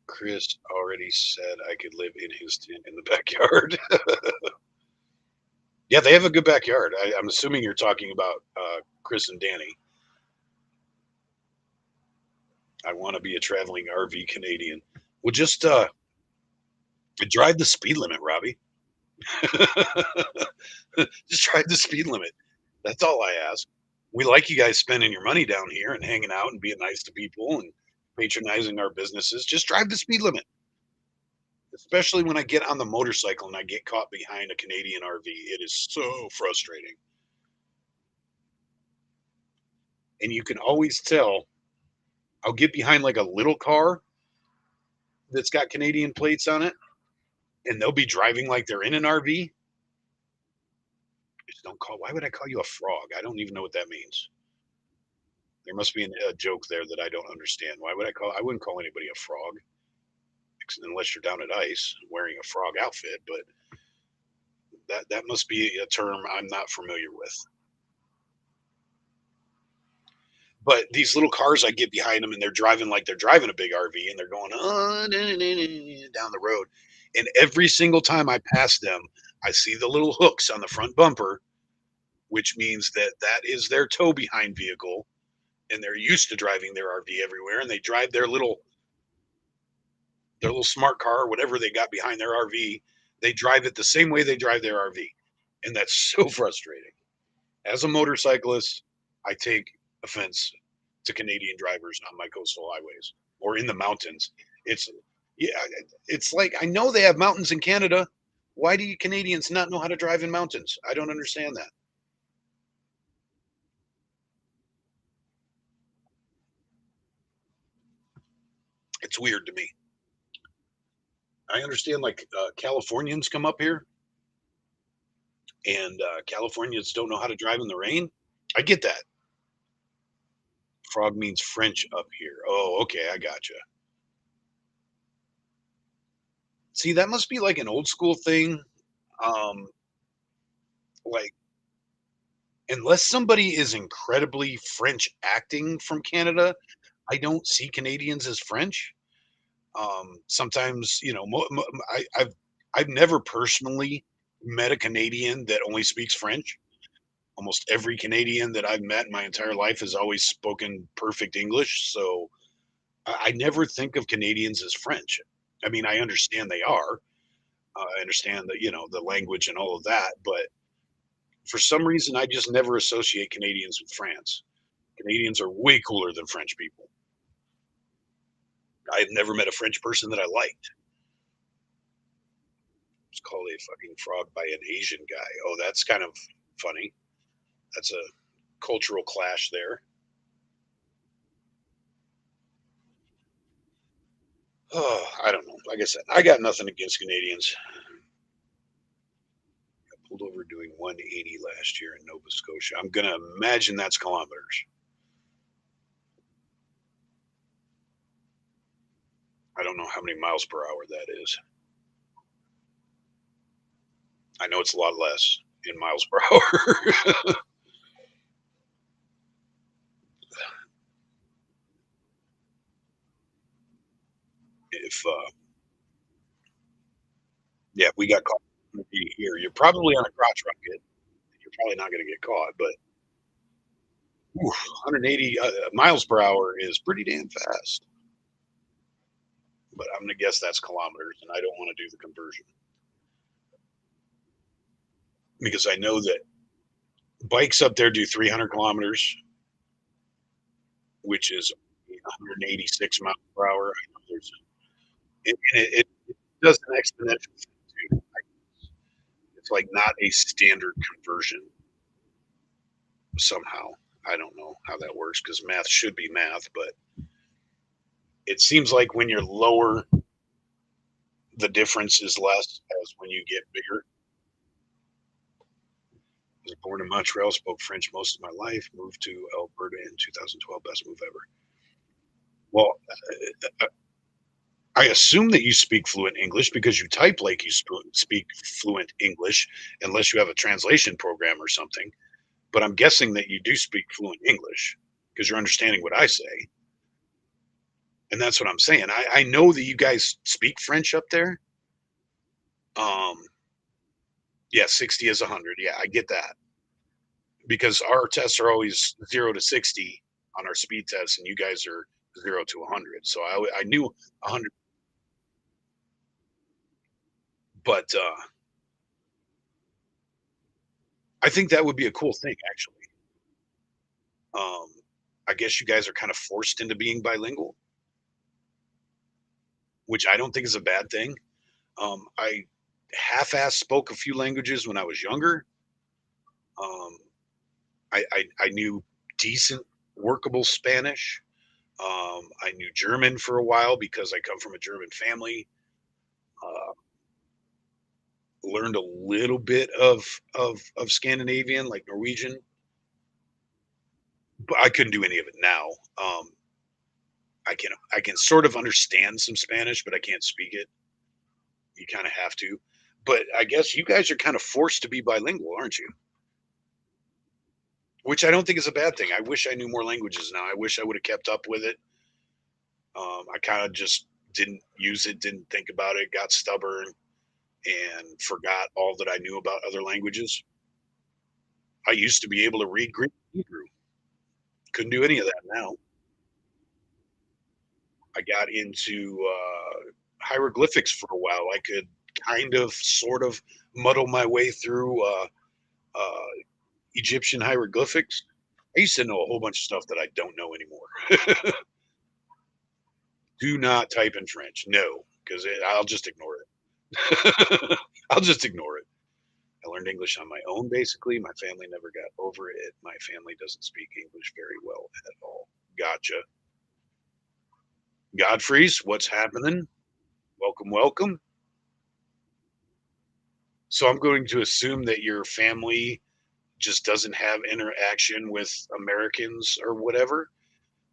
Chris already said I could live in his tent in the backyard. Yeah, they have a good backyard. I'm assuming you're talking about Chris and Danny. I want to be a traveling RV Canadian. Well, just drive the speed limit, Robbie. Just drive the speed limit. That's all I ask. We like you guys spending your money down here and hanging out and being nice to people and patronizing our businesses. Just drive the speed limit. Especially when I get on the motorcycle and I get caught behind a Canadian RV. It is so frustrating. And you can always tell I'll get behind like a little car that's got Canadian plates on it, and they'll be driving like they're in an RV. Just don't call. Why would I call you a frog? I don't even know what that means. There must be a joke there that I don't understand. Why would I call? I wouldn't call anybody a frog unless you're down at ice wearing a frog outfit. But that must be a term I'm not familiar with. But these little cars, I get behind them and they're driving like they're driving a big RV and they're going down the road. And every single time I pass them, I see the little hooks on the front bumper, which means that that is their tow behind vehicle. And they're used to driving their RV everywhere. And they drive their little smart car or whatever they got behind their RV. They drive it the same way they drive their RV. And that's so frustrating. As a motorcyclist, I take offense to Canadian drivers on my coastal highways or in the mountains. It's yeah, it's like I know they have mountains in Canada. Why do you Canadians not know how to drive in mountains? I don't understand that. It's weird to me. I understand like Californians come up here and Californians don't know how to drive in the rain. I get that. Frog means French up here. Oh, okay, I gotcha. See, that must be like an old school thing. Um, like unless somebody is incredibly French acting from Canada, I don't see Canadians as French. Sometimes, I've never personally met a Canadian that only speaks French. Almost every Canadian that I've met in my entire life has always spoken perfect English. So I never think of Canadians as French. I mean, I understand they are. I understand that the language and all of that, but for some reason, I just never associate Canadians with France. Canadians are way cooler than French people. I've never met a French person that I liked. It's called a fucking frog by an Asian guy. Oh, that's kind of funny. That's a cultural clash there. Oh, I don't know. Like I said, I got nothing against Canadians. I pulled over doing 180 last year in Nova Scotia. I'm gonna imagine that's kilometers. I don't know how many miles per hour that is. I know it's a lot less in miles per hour. if Yeah, we got caught here. You're probably on a crotch rocket. You're probably not going to get caught, but 180 miles per hour is pretty damn fast. But I'm going to guess that's kilometers, and I don't want to do the conversion because I know that bikes up there do 300 kilometers, which is 186 miles per hour. It does an exponential thing too. It's like not a standard conversion somehow. I don't know how that works because math should be math, but it seems like when you're lower, the difference is less as when you get bigger. I was born in Montreal, spoke French most of my life, moved to Alberta in 2012, best move ever. Well, I assume that you speak fluent English because you type like you speak fluent English, unless you have a translation program or something. but I'm guessing that you do speak fluent English because you're understanding what I say. And that's what I'm saying. I know that you guys speak French up there. Um, yeah, 60 is 100. Yeah, I get that because our tests are always 0 to 60 on our speed tests, and you guys are 0 to 100. So I knew 100, but I think that would be a cool thing, actually. Um, I guess you guys are kind of forced into being bilingual, which I don't think is a bad thing. I half-ass spoke a few languages when I was younger. Um, I knew decent, workable Spanish. I knew German for a while because I come from a German family. Uh, Learned a little bit of Scandinavian, like Norwegian, but I couldn't do any of it now. Um, I can sort of understand some Spanish, but I can't speak it. You kind of have to. But I guess you guys are kind of forced to be bilingual, aren't you? Which I don't think is a bad thing. I wish I knew more languages now. I wish I would have kept up with it. I kind of just didn't use it, didn't think about it, got stubborn, and forgot all that I knew about other languages. I used to be able to read Greek and Hebrew. Couldn't do any of that now. I got into hieroglyphics for a while. I could kind of, sort of muddle my way through uh, Egyptian hieroglyphics. I used to know a whole bunch of stuff that I don't know anymore. Do not type in French. No, because I'll just ignore it. I'll just ignore it. I learned English on my own, basically. My family never got over it. My family doesn't speak English very well at all. Gotcha. Godfrey's, what's happening? Welcome, welcome. So I'm going to assume that your family just doesn't have interaction with Americans or whatever,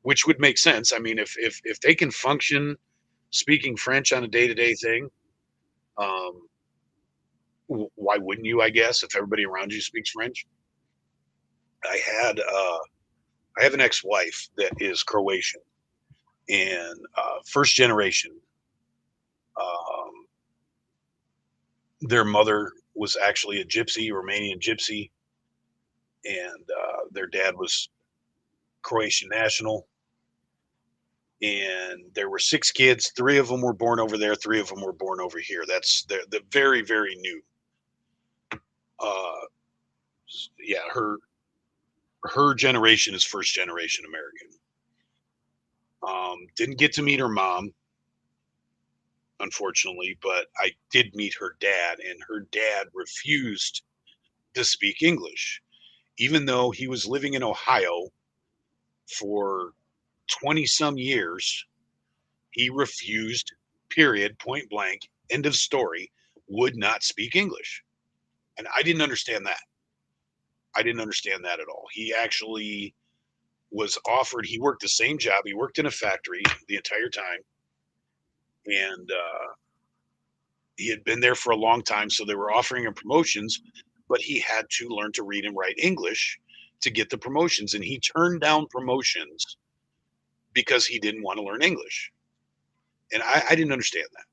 which would make sense. I mean, if they can function speaking French on a day to day thing, um, why wouldn't you? I guess if everybody around you speaks French. I had I have an ex wife that is Croatian and first generation. Um, their mother was actually a gypsy, Romanian gypsy, and their dad was Croatian national. And there were 6 kids. 3 of them were born over there. 3 of them were born over here. That's the very very new. Uh, yeah, her generation is first generation American. Didn't get to meet her mom, unfortunately, but I did meet her dad, and her dad refused to speak English, even though he was living in Ohio for 20 some years. He refused, period, point blank, end of story, would not speak English. And I didn't understand that. I didn't understand that at all. He actually was offered, he worked the same job. He worked in a factory the entire time. And he had been there for a long time. So they were offering him promotions, but he had to learn to read and write English to get the promotions. And he turned down promotions because he didn't want to learn English. And I didn't understand that.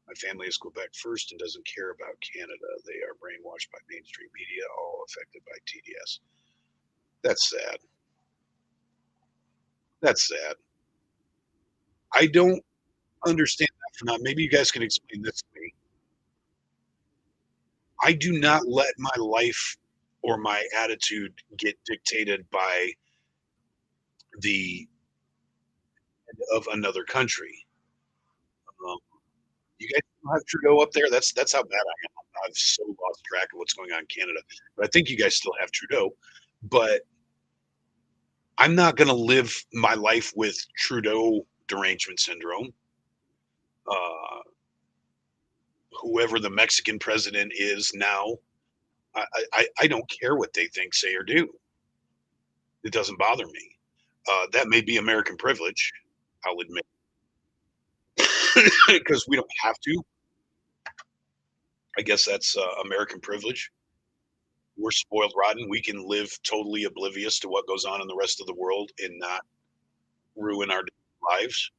My family is Quebec first and doesn't care about Canada. They are brainwashed by mainstream media, all affected by TDS. That's sad. That's sad. I don't understand that for now. Maybe you guys can explain this to me. I do not let my life or my attitude get dictated by the of another country. Um, you guys don't have Trudeau up there. That's how bad I am. I've so lost track of what's going on in Canada. But I think you guys still have Trudeau. But I'm not going to live my life with Trudeau derangement syndrome. Uh, Whoever the Mexican president is now, I don't care what they think, say, or do. It doesn't bother me. That may be American privilege, I'll admit, because we don't have to. I guess that's American privilege. we're spoiled rotten. We can live totally oblivious to what goes on in the rest of the world and not ruin our lives.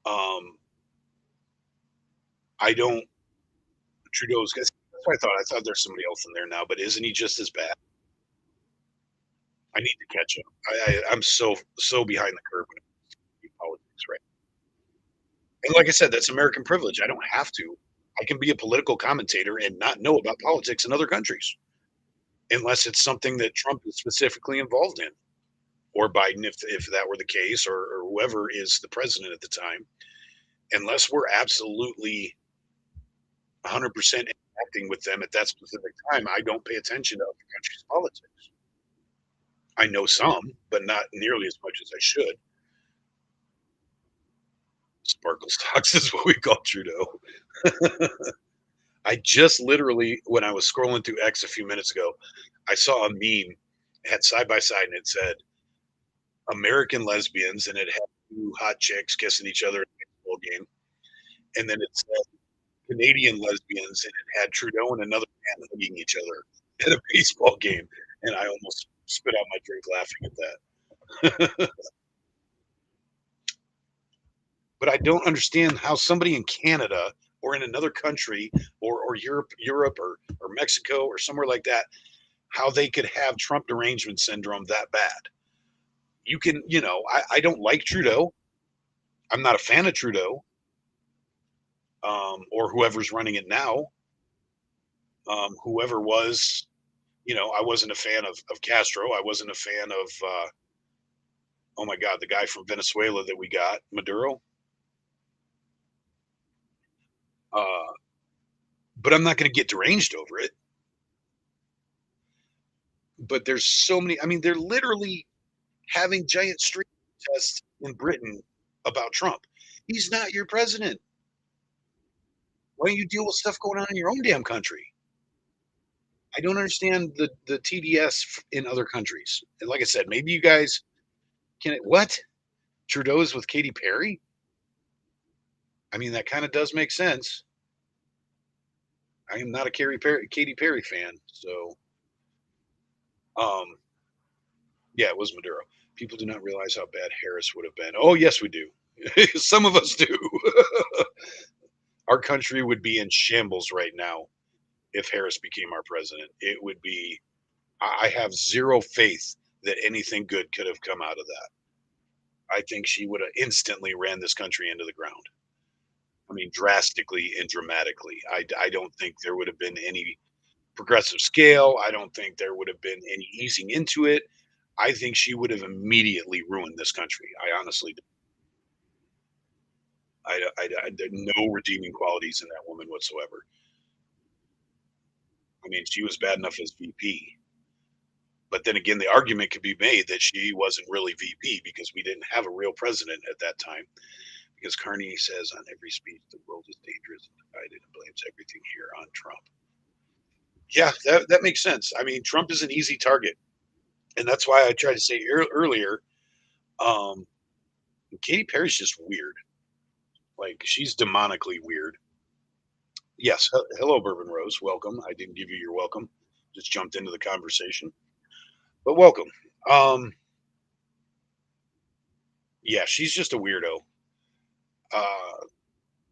Um, I don't Trudeau's that's what I thought. I thought there's somebody else in there now, but isn't he just as bad? I need to catch up. I'm so behind the curve when it comes to politics, right? And like I said, that's American privilege. I don't have to. I can be a political commentator and not know about politics in other countries unless it's something that Trump is specifically involved in, or Biden, if that were the case, or whoever is the president at the time. Unless we're absolutely 100% interacting with them at that specific time, I don't pay attention to other countries' politics. I know some, but not nearly as much as I should. Sparkle stocks is what we call Trudeau. I just literally, when I was scrolling through X a few minutes ago, I saw a meme, it had side by side, and it said American lesbians, and it had two hot chicks kissing each other at a baseball game. And then it said Canadian lesbians, and it had Trudeau and another man hugging each other at a baseball game. And I almost spit out my drink laughing at that. But I don't understand how somebody in Canada or in another country or Europe or Mexico or somewhere like that, how they could have Trump derangement syndrome that bad. You can, I don't like Trudeau. I'm not a fan of Trudeau, or whoever's running it now. Whoever was, I wasn't a fan of Castro. I wasn't a fan of, oh my God, the guy from Venezuela that we got, Maduro. Uh, but I'm not going to get deranged over it. But there's so many. I mean, they're literally having giant street protests in Britain about Trump. He's not your president. Why don't you deal with stuff going on in your own damn country? I don't understand the TDS in other countries. And like I said, maybe you guys can. What Trudeau's with Katy Perry? I mean, that kind of does make sense. I am not a Katy Perry fan, so um, yeah, it was Maduro. People do not realize how bad Harris would have been. Oh, yes, we do. Some of us do. Our country would be in shambles right now if Harris became our president. It would be. I have zero faith that anything good could have come out of that. I think she would have instantly ran this country into the ground. I mean, drastically and dramatically. I don't think there would have been any progressive scale. I don't think there would have been any easing into it. I think she would have immediately ruined this country. I honestly do. There are no redeeming qualities in that woman whatsoever. I mean, she was bad enough as VP. But then again, the argument could be made that she wasn't really VP because we didn't have a real president at that time. Because Carney says on every speech, the world is dangerous and divided and blames everything here on Trump. Yeah, that makes sense. I mean, Trump is an easy target. And that's why I tried to say earlier, um, Katy Perry's just weird. Like, she's demonically weird. Yes. Hello, Bourbon Rose. Welcome. I didn't give you your welcome. Just jumped into the conversation, but welcome. Um, yeah, she's just a weirdo. Uh,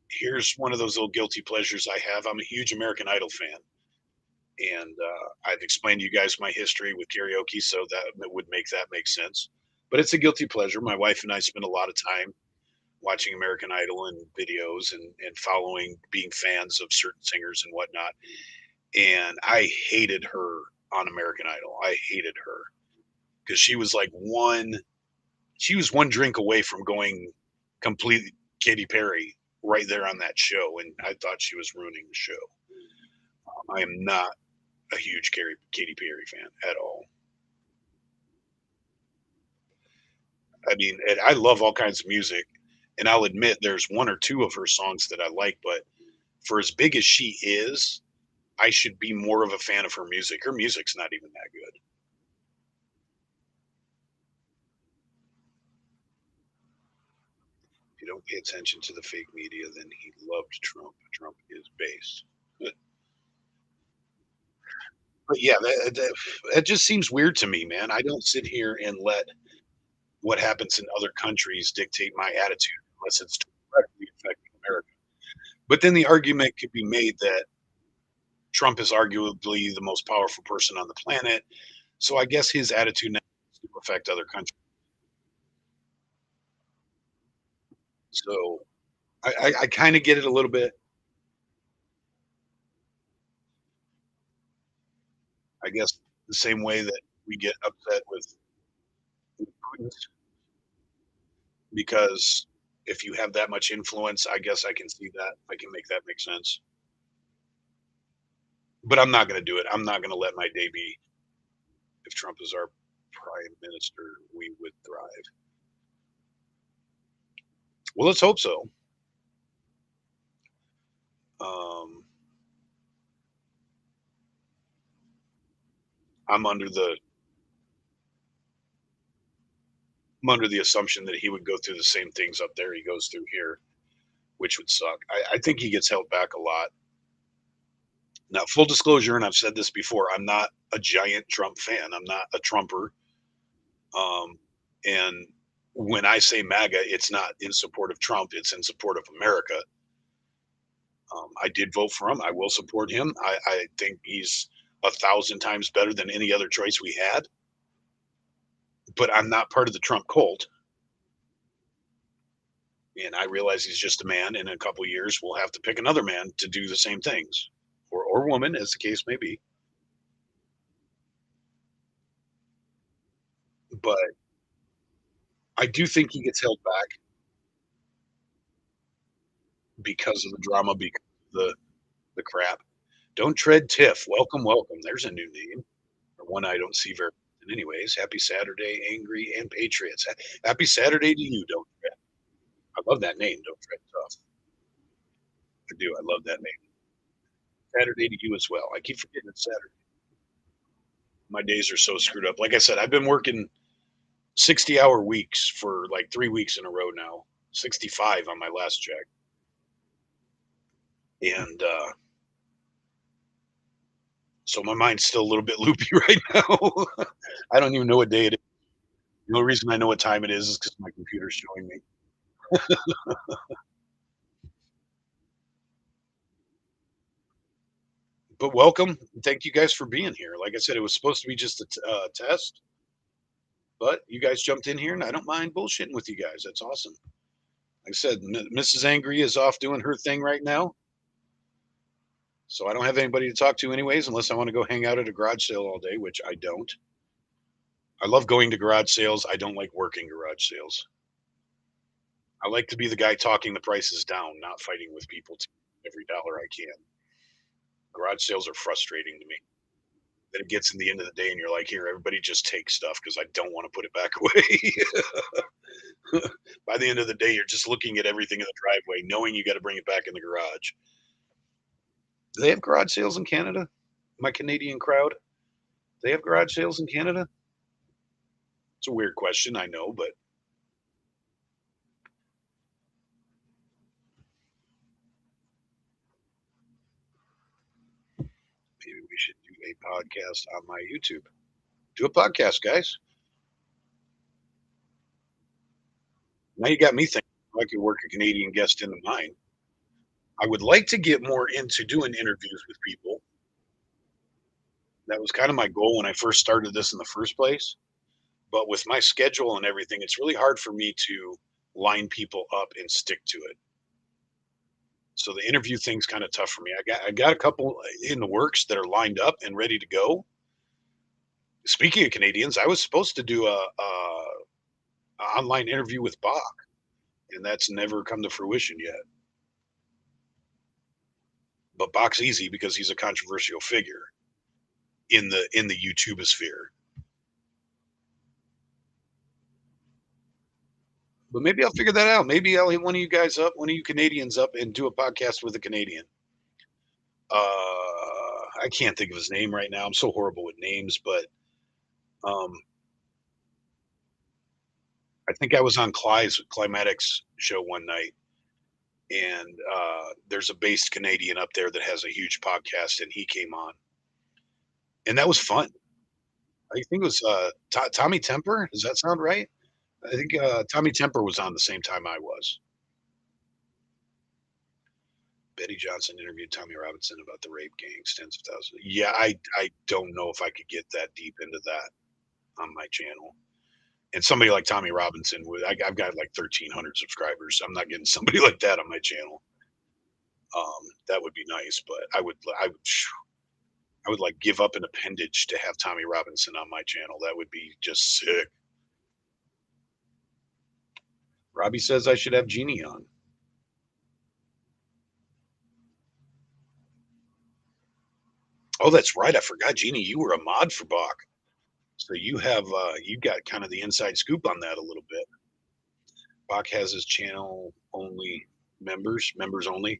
Here's one of those little guilty pleasures I have. I'm a huge American Idol fan, and I've explained to you guys my history with karaoke, so that would make that make sense. But it's a guilty pleasure. My wife and I spend a lot of time watching American Idol and videos and following, being fans of certain singers and whatnot. And I hated her on American Idol. I hated her because she was one drink away from going complete Katy Perry right there on that show, and I thought she was ruining the show. I am not a huge Katy Perry fan at all. I mean, and I love all kinds of music, and I'll admit there's one or two of her songs that I like, but for as big as she is, I should be more of a fan of her music. Her music's not even that good. If you don't pay attention to the fake media, then he loved Trump. Trump is base. But yeah, that just seems weird to me, man. I don't sit here and let what happens in other countries dictate my attitude unless it's directly affecting America. But then the argument could be made that Trump is arguably the most powerful person on the planet. So I guess his attitude now needs to affect other countries. So I kind of get it a little bit. I guess the same way that we get upset with Putin, because if you have that much influence, I guess I can see that. I can make that make sense. But I'm not going to do it. I'm not going to let my day be. If Trump is our prime minister, we would thrive. Well, let's hope so. Um, I'm under the I'm under the assumption that he would go through the same things up there he goes through here, which would suck. I think he gets held back a lot. Now, full disclosure, and I've said this before, I'm not a giant Trump fan. I'm not a Trumper. Um, and when I say MAGA, it's not in support of Trump, it's in support of America. I did vote for him. I will support him. I think he's a thousand times better than any other choice we had, but I'm not part of the Trump cult. And I realize he's just a man. In a couple of years, we'll have to pick another man to do the same things, or woman, as the case may be. But I do think he gets held back because of the drama, because of the crap. Don't tread tiff. Welcome, welcome. There's a new name, or one I don't see very often anyways. Happy Saturday, Angry and Patriots. Happy Saturday to you, Don't Tread. I love that name, Don't Tread Tough. I do. I love that name. Saturday to you as well. I keep forgetting it's Saturday. My days are so screwed up. Like I said, I've been working 60-hour weeks for like 3 weeks in a row now. 65 on my last check. And so my mind's still a little bit loopy right now. I don't even know what day it is. The only reason I know what time it is because my computer's showing me. But welcome. Thank you guys for being here. Like I said, it was supposed to be just a test, but you guys jumped in here, and I don't mind bullshitting with you guys. That's awesome. Like I said, Mrs. Angry is off doing her thing right now, so I don't have anybody to talk to, anyways, unless I want to go hang out at a garage sale all day, which I don't. I love going to garage sales. I don't like working garage sales. I like to be the guy talking the prices down, not fighting with people to every dollar I can. Garage sales are frustrating to me. Then it gets in the end of the day and you're like, here, everybody just take stuff because I don't want to put it back away. By the end of the day, you're just looking at everything in the driveway, knowing you got to bring it back in the garage. Do they have garage sales in Canada? My Canadian crowd, they have garage sales in Canada? It's a weird question, I know, but maybe we should do a podcast on my YouTube. Do a podcast, guys. Now you got me thinking I could work a Canadian guest into mine. I would like to get more into doing interviews with people. That was kind of my goal when I first started this in the first place. But with my schedule and everything, it's really hard for me to line people up and stick to it. So the interview thing's kind of tough for me. I got a couple in the works that are lined up and ready to go. Speaking of Canadians, I was supposed to do a online interview with Bach, and that's never come to fruition yet. But Bach's easy because he's a controversial figure in the YouTube sphere. But maybe I'll figure that out. Maybe I'll hit one of you guys up, one of you Canadians up, and do a podcast with a Canadian. I can't think of his name right now. I'm so horrible with names, but um, I think I was on Clyde's Climatics show one night, and there's a based Canadian up there that has a huge podcast, and he came on, and that was fun. I think it was, Tommy Temper. Does that sound right? I think, Tommy Temper was on the same time I was. Betty Johnson interviewed Tommy Robinson about the rape gangs, tens of thousands. Yeah, I don't know if I could get that deep into that on my channel. And somebody like Tommy Robinson would I've got like 1,300 subscribers. I'm not getting somebody like that on my channel. That would be nice, but I would like give up an appendage to have Tommy Robinson on my channel. That would be just sick. Robbie says I should have Jeannie on. Oh, that's right. I forgot, Jeannie. You were a mod for Bach, so you got kind of the inside scoop on that a little bit. Bach has his channel only members only.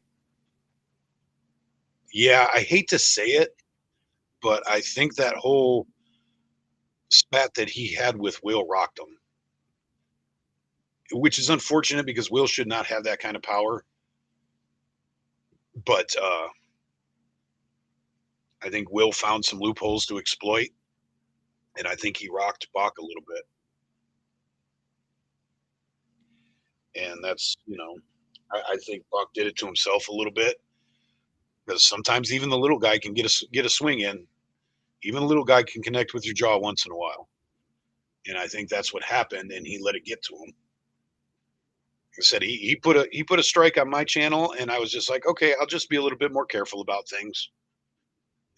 Yeah, I hate to say it, but I think that whole spat that he had with Will rocked him, which is unfortunate because Will should not have that kind of power. But I think Will found some loopholes to exploit, and I think he rocked Bach a little bit. And that's, I think Bach did it to himself a little bit because sometimes even the little guy can get a swing in. Even a little guy can connect with your jaw once in a while, and I think that's what happened, and he let it get to him. I said he put a strike on my channel, and I was just like, okay, I'll just be a little bit more careful about things.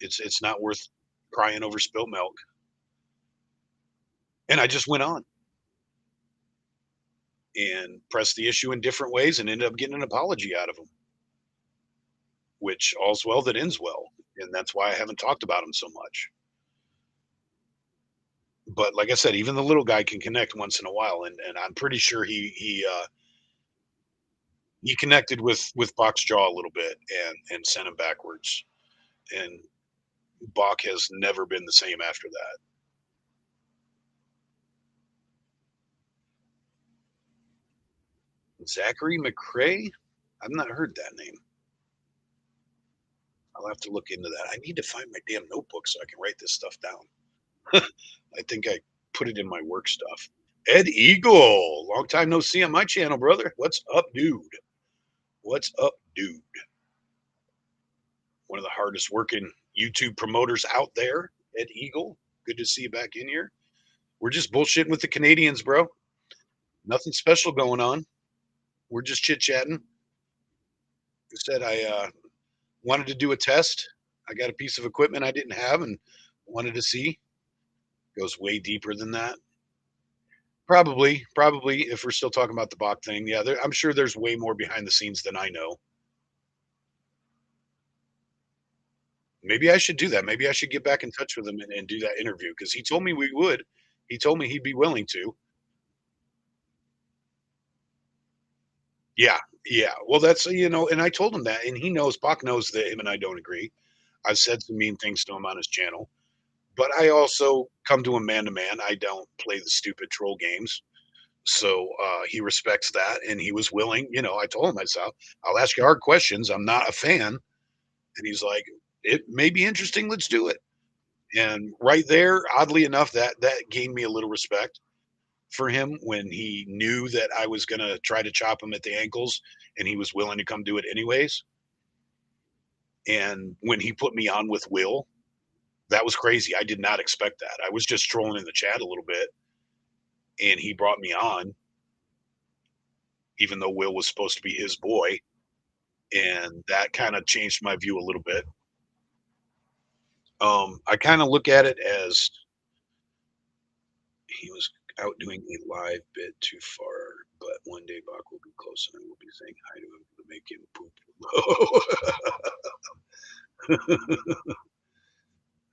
It's not worth crying over spilt milk, and I just went on and pressed the issue in different ways, and ended up getting an apology out of him, which all's well that ends well, and that's why I haven't talked about him so much. But like I said, even the little guy can connect once in a while, and I'm pretty sure he connected with Bach's jaw a little bit and sent him backwards. And Bach has never been the same after that. Zachary McCrae? I've not heard that name. I'll have to look into that. I need to find my damn notebook so I can write this stuff down. I think I put it in my work stuff. Ed Eagle, long time no see on my channel, brother. What's up, dude? What's up, dude? One of the hardest working YouTube promoters out there, Ed Eagle. Good to see you back in here. We're just bullshitting with the Canadians, bro. Nothing special going on. We're just chit chatting. I said I wanted to do a test. I got a piece of equipment I didn't have and wanted to see. Goes way deeper than that. Probably, if we're still talking about the Bach thing, yeah, I'm sure there's way more behind the scenes than I know. Maybe I should do that. Maybe I should get back in touch with him and do that interview because he told me we would. He told me he'd be willing to. Yeah, yeah. Well, that's and I told him that, and he knows. Bach knows that him and I don't agree. I've said some mean things to him on his channel, but I also come to him man to man. I don't play the stupid troll games. So he respects that, and he was willing. I told him myself, I'll ask you hard questions. I'm not a fan, and he's like, it may be interesting. Let's do it. And right there, oddly enough, that gained me a little respect for him when he knew that I was going to try to chop him at the ankles, and he was willing to come do it anyways. And when he put me on with Will, that was crazy. I did not expect that. I was just trolling in the chat a little bit, and he brought me on, even though Will was supposed to be his boy. And that kind of changed my view a little bit. I kind of look at it as he was out doing a live bit too far, but one day Bach will be close and I will be saying hi to him to make him poop.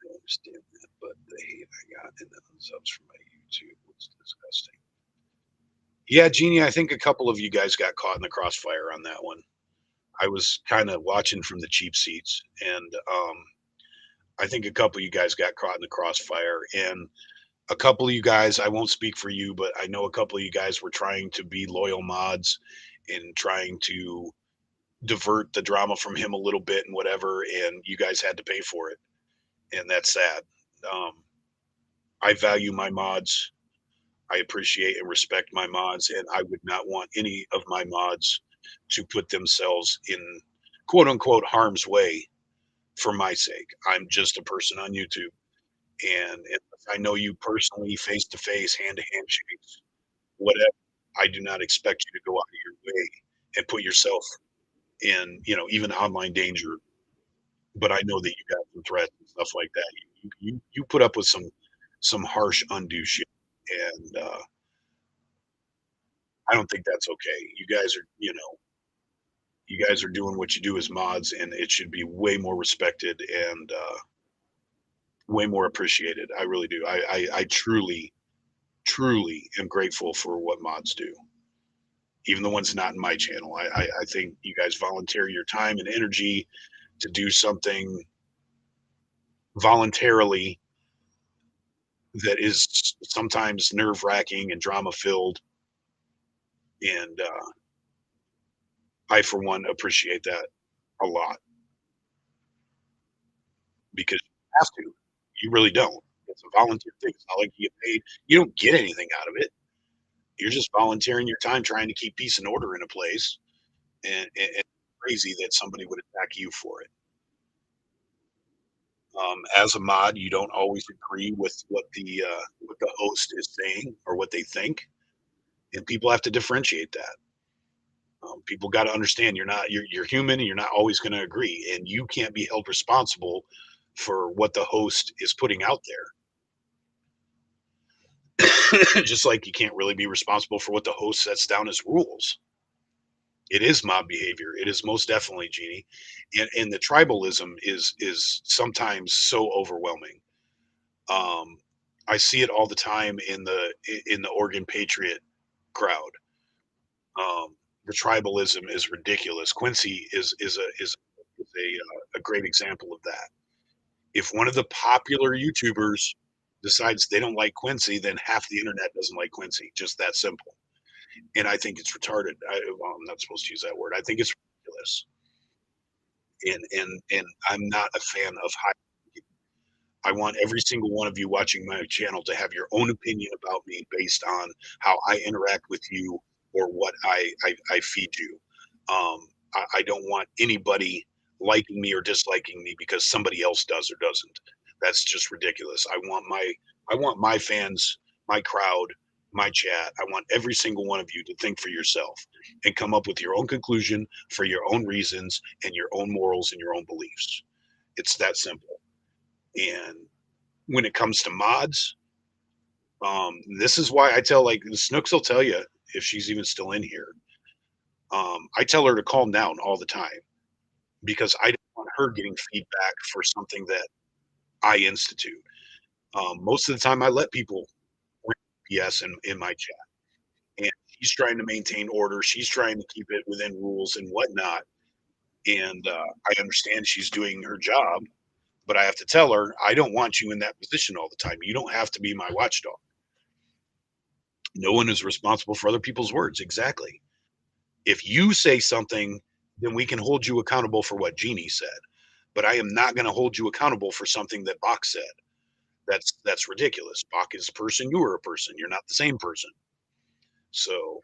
I understand that, but the hate I got and the subs from my YouTube was disgusting. Yeah, Jeannie, I think a couple of you guys got caught in the crossfire on that one. I was kind of watching from the cheap seats, and I think a couple of you guys got caught in the crossfire, and a couple of you guys, I won't speak for you, but I know a couple of you guys were trying to be loyal mods and trying to divert the drama from him a little bit and whatever, and you guys had to pay for it. And that's sad. Um, I value my mods. I appreciate and respect my mods, and I would not want any of my mods to put themselves in quote unquote harm's way for my sake. I'm just a person on YouTube. And if I know you personally, face to face, hand to hand shakes, whatever, I do not expect you to go out of your way and put yourself in, even online danger. But I know that you got some threats and stuff like that. You put up with some harsh, undue shit, and I don't think that's okay. You guys are doing what you do as mods, and it should be way more respected and way more appreciated. I really do. I truly, truly am grateful for what mods do, even the ones not in my channel. I think you guys volunteer your time and energy to do something voluntarily that is sometimes nerve wracking and drama filled. And I, for one, appreciate that a lot because you have to. You really don't. It's a volunteer thing. It's not like you get paid. You don't get anything out of it. You're just volunteering your time trying to keep peace and order in a place. And it's crazy that somebody would attack you for it. As a mod, you don't always agree with what the host is saying or what they think, and people have to differentiate that. People got to understand you're human and you're not always going to agree, and you can't be held responsible for what the host is putting out there. Just like you can't really be responsible for what the host sets down as rules. It is mob behavior. It is most definitely, Genie, and the tribalism is sometimes so overwhelming. Um, I see it all the time in the Oregon Patriot crowd. The tribalism is ridiculous. Quincy is a great example of that. If one of the popular YouTubers decides they don't like Quincy, then half the internet doesn't like Quincy. Just that simple. And I think it's retarded. Well, I'm not supposed to use that word. I think it's ridiculous. And I'm not a fan of high. I want every single one of you watching my channel to have your own opinion about me based on how I interact with you or what I feed you. I don't want anybody liking me or disliking me because somebody else does or doesn't. That's just ridiculous. I want my fans, my crowd, my chat. I want every single one of you to think for yourself and come up with your own conclusion for your own reasons and your own morals and your own beliefs. It's that simple. And when it comes to mods, this is why I tell like Snooks will tell you if she's even still in here. I tell her to calm down all the time because I don't want her getting feedback for something that I institute. Most of the time, I let people BS in my chat, and she's trying to maintain order. She's trying to keep it within rules and whatnot. And I understand she's doing her job, but I have to tell her I don't want you in that position all the time. You don't have to be my watchdog. No one is responsible for other people's words. Exactly. If you say something, then we can hold you accountable for what Jeannie said. But I am not going to hold you accountable for something that Bach said. That's ridiculous. Bach is a person. You are a person. You're not the same person. So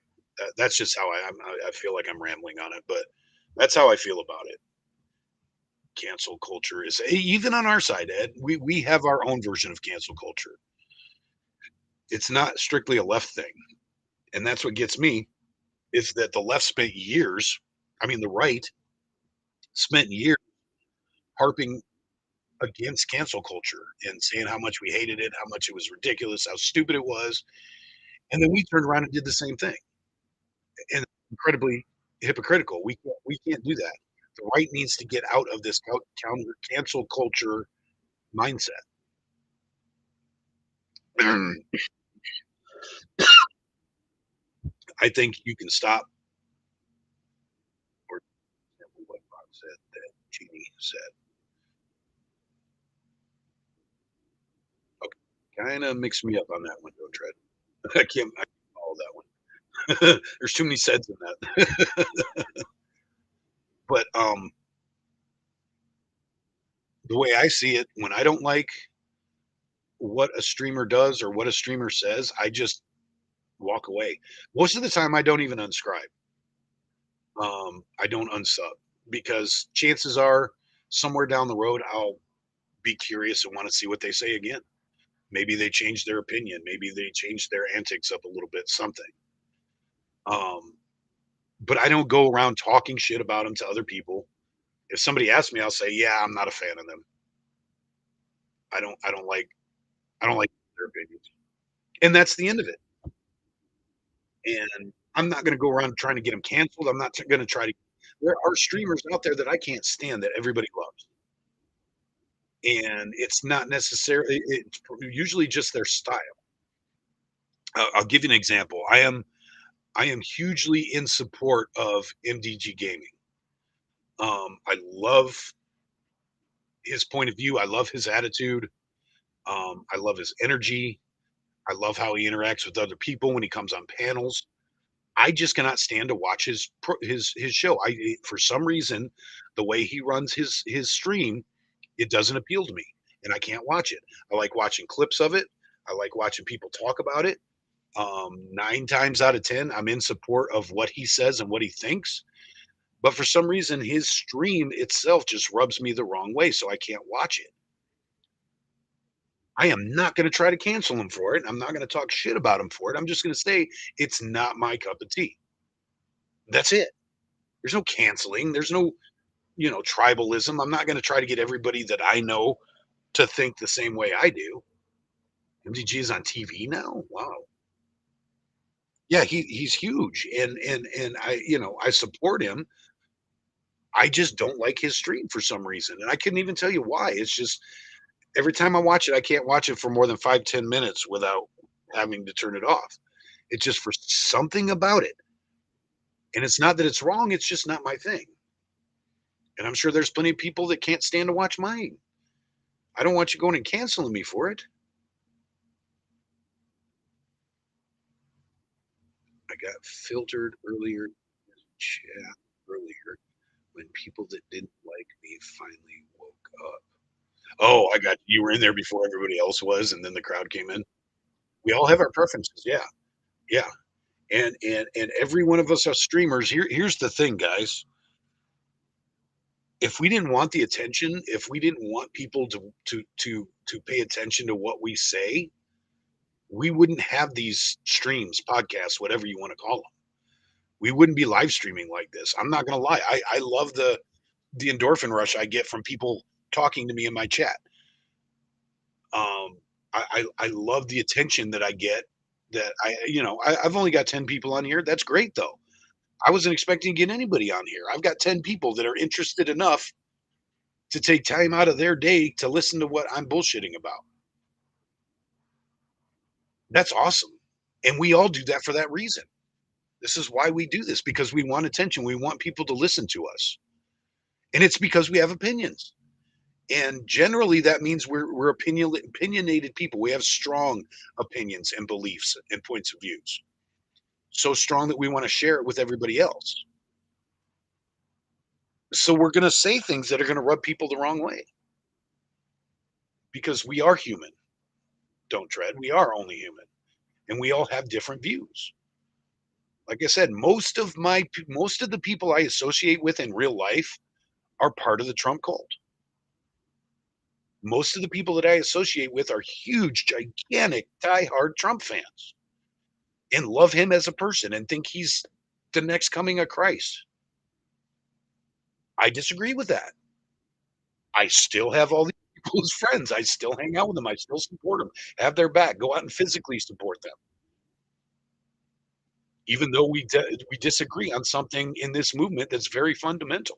that's just how I feel like I'm rambling on it, but that's how I feel about it. Cancel culture is even on our side, Ed. We have our own version of cancel culture. It's not strictly a left thing, and that's what gets me is that the left spent years. I mean, the right spent years harping against cancel culture and saying how much we hated it, how much it was ridiculous, how stupid it was, and then we turned around and did the same thing, and incredibly hypocritical. We can't do that. The right needs to get out of this counter cancel culture mindset. I think you can stop, or what Bob said that Jeannie said. Okay, kind of mixed me up on that one, don't tread. I can't follow that one. There's too many sets in that. But the way I see it, when I don't like what a streamer does or what a streamer says, I just walk away. Most of the time, I don't even unscribe. I don't unsub because chances are somewhere down the road, I'll be curious and want to see what they say again. Maybe they change their opinion. Maybe they change their antics up a little bit, something. Um, but I don't go around talking shit about them to other people. If somebody asks me, I'll say, "Yeah, I'm not a fan of them. I don't like their opinions." And that's the end of it. And I'm not gonna go around trying to get them canceled. I'm not gonna try to there are streamers out there that I can't stand that everybody loves, and it's not necessarily it's usually just their style. I'll give you an example. I am hugely in support of MDG Gaming. I love his point of view. I love his attitude. I love his energy. I love how he interacts with other people when he comes on panels. I just cannot stand to watch his show. For some reason, the way he runs his stream, it doesn't appeal to me, and I can't watch it. I like watching clips of it. I like watching people talk about it. 9 times out of 10, I'm in support of what he says and what he thinks. But for some reason, his stream itself just rubs me the wrong way, so I can't watch it. I am not going to try to cancel him for it. I'm not going to talk shit about him for it. I'm just going to say it's not my cup of tea. That's it. There's no canceling. There's no, tribalism. I'm not going to try to get everybody that I know to think the same way I do. MDG is on TV now. Wow. Yeah, he's huge, and I support him. I just don't like his stream for some reason, and I couldn't even tell you why. It's just every time I watch it, I can't watch it for more than 5-10 minutes without having to turn it off. It's just for something about it, and it's not that it's wrong. It's just not my thing. And I'm sure there's plenty of people that can't stand to watch mine. I don't want you going and canceling me for it. I got filtered earlier in the chat earlier when people that didn't like me finally woke up. Oh, I got you were in there before everybody else was, and then the crowd came in. We all have our preferences. Yeah, yeah, and every one of us are streamers. Here's the thing, guys. If we didn't want the attention, if we didn't want people to pay attention to what we say, we wouldn't have these streams, podcasts, whatever you want to call them. We wouldn't be live streaming like this. I'm not gonna lie. I love the endorphin rush I get from people talking to me in my chat. Um, I love the attention that I get. That I've only got 10 people on here. That's great though. I wasn't expecting to get anybody on here. I've got 10 people that are interested enough to take time out of their day to listen to what I'm bullshitting about. That's awesome, and we all do that for that reason. This is why we do this because we want attention. We want people to listen to us, and it's because we have opinions. And generally, that means we're opinionated people. We have strong opinions and beliefs and points of views. So strong that we want to share it with everybody else. So we're going to say things that are going to rub people the wrong way because we are human. Don't dread. We are only human, and we all have different views. Like I said, most of the people I associate with in real life are part of the Trump cult. Most of the people that I associate with are huge, gigantic, diehard Trump fans and love him as a person and think he's the next coming of Christ. I disagree with that. I still have all these people as friends. I still hang out with them. I still support them, have their back, go out and physically support them. Even though we disagree on something in this movement that's very fundamental.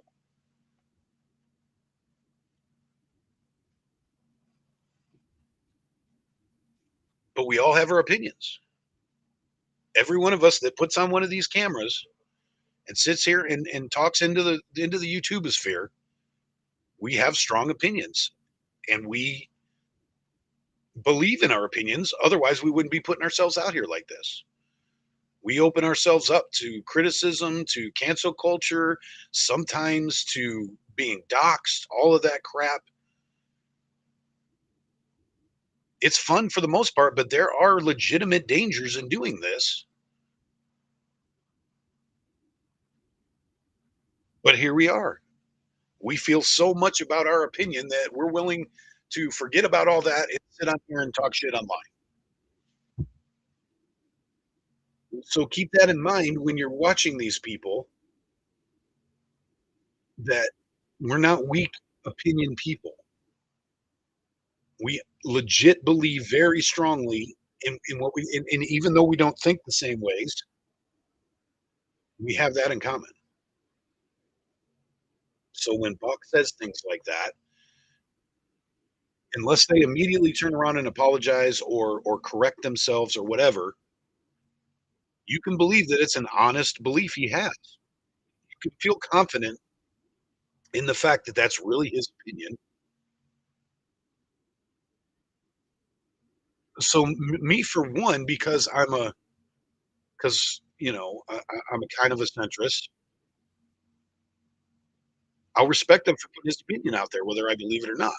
But we all have our opinions. Every one of us that puts on one of these cameras and sits here and talks into the YouTube sphere, we have strong opinions and we believe in our opinions. Otherwise, we wouldn't be putting ourselves out here like this. We open ourselves up to criticism, to cancel culture, sometimes to being doxxed, all of that crap. It's fun for the most part, but there are legitimate dangers in doing this. But here we are. We feel so much about our opinion that we're willing to forget about all that and sit on here and talk shit online. So keep that in mind when you're watching these people, that we're not weak opinion people. We legit believe very strongly in what we and even though we don't think the same ways, we have that in common. So when Buck says things like that, unless they immediately turn around and apologize or correct themselves or whatever, you can believe that it's an honest belief he has. You can feel confident in the fact that that's really his opinion. So me for one, because I'm a kind of a centrist. I'll respect him for putting his opinion out there, whether I believe it or not.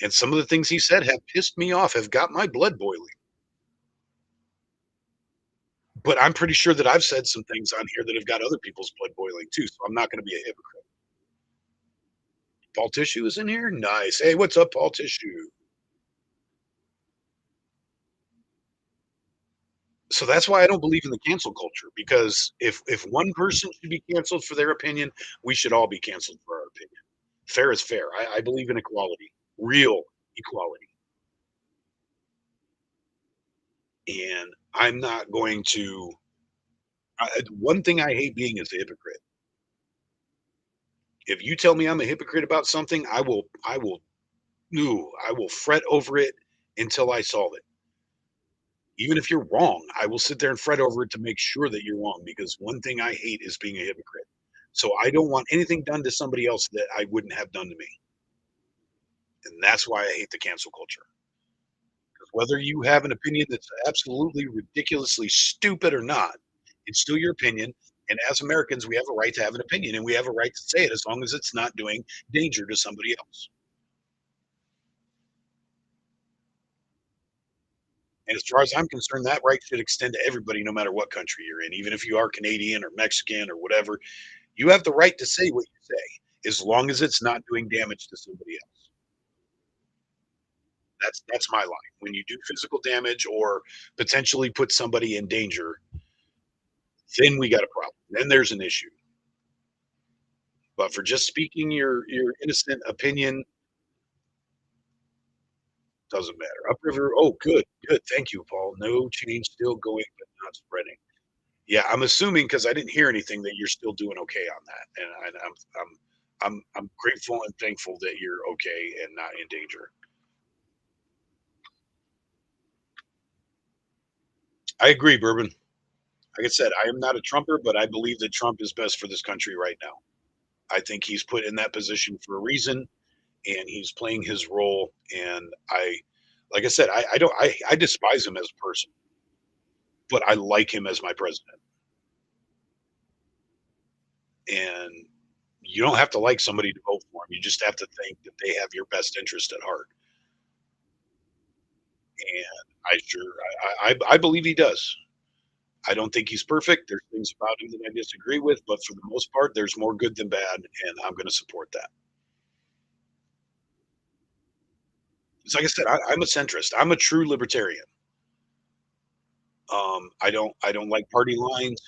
And some of the things he said have pissed me off, have got my blood boiling. But I'm pretty sure that I've said some things on here that have got other people's blood boiling too. So I'm not going to be a hypocrite. Paul Tissue is in here. Nice. Hey, what's up, Paul Tissue? So that's why I don't believe in the cancel culture, because if one person should be canceled for their opinion, we should all be canceled for our opinion. Fair is fair. I believe in equality, real equality. And I'm not going to. One thing I hate being is a hypocrite. If you tell me I'm a hypocrite about something, I will fret over it until I solve it. Even if you're wrong, I will sit there and fret over it to make sure that you're wrong, because one thing I hate is being a hypocrite. So I don't want anything done to somebody else that I wouldn't have done to me. And that's why I hate the cancel culture. Because whether you have an opinion that's absolutely ridiculously stupid or not, it's still your opinion. And as Americans, we have a right to have an opinion, and we have a right to say it as long as it's not doing danger to somebody else. And as far as I'm concerned, that right should extend to everybody, no matter what country you're in. Even if you are Canadian or Mexican or whatever, you have the right to say what you say, as long as it's not doing damage to somebody else. That's my line. When you do physical damage or potentially put somebody in danger, then we got a problem. Then there's an issue. But for just speaking your innocent opinion, doesn't matter. Upriver, oh, good, good. Thank you, Paul. No change, still going, but not spreading. Yeah, I'm assuming because I didn't hear anything that you're still doing okay on that, and I'm grateful and thankful that you're okay and not in danger. I agree, Bourbon. Like I said, I am not a Trumper, but I believe that Trump is best for this country right now. I think he's put in that position for a reason, and he's playing his role. And like I said, I don't, I despise him as a person, but I like him as my president. And you don't have to like somebody to vote for him. You just have to think that they have your best interest at heart. And I believe he does. I don't think he's perfect. There's things about him that I disagree with, but for the most part, there's more good than bad, and I'm going to support that. It's like I said, I'm a centrist. I'm a true libertarian. I don't like party lines.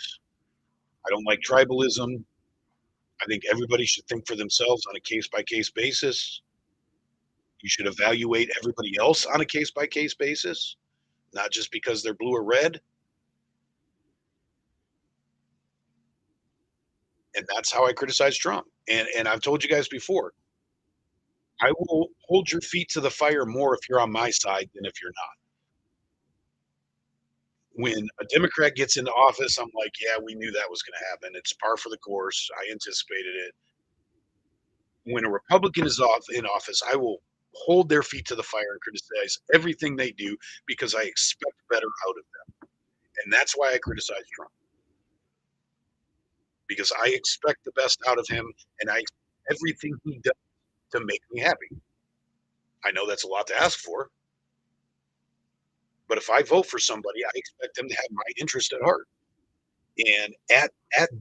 I don't like tribalism. I think everybody should think for themselves on a case by case basis. You should evaluate everybody else on a case by case basis, not just because they're blue or red. And that's how I criticize Trump. And I've told you guys before, I will hold your feet to the fire more if you're on my side than if you're not. When a Democrat gets into office, I'm like, yeah, we knew that was going to happen. It's par for the course. I anticipated it. When a Republican is in office, I will hold their feet to the fire and criticize everything they do because I expect better out of them. And that's why I criticize Trump, because I expect the best out of him, and I everything he does to make me happy. I know that's a lot to ask for. But if I vote for somebody, I expect them to have my interest at heart. And at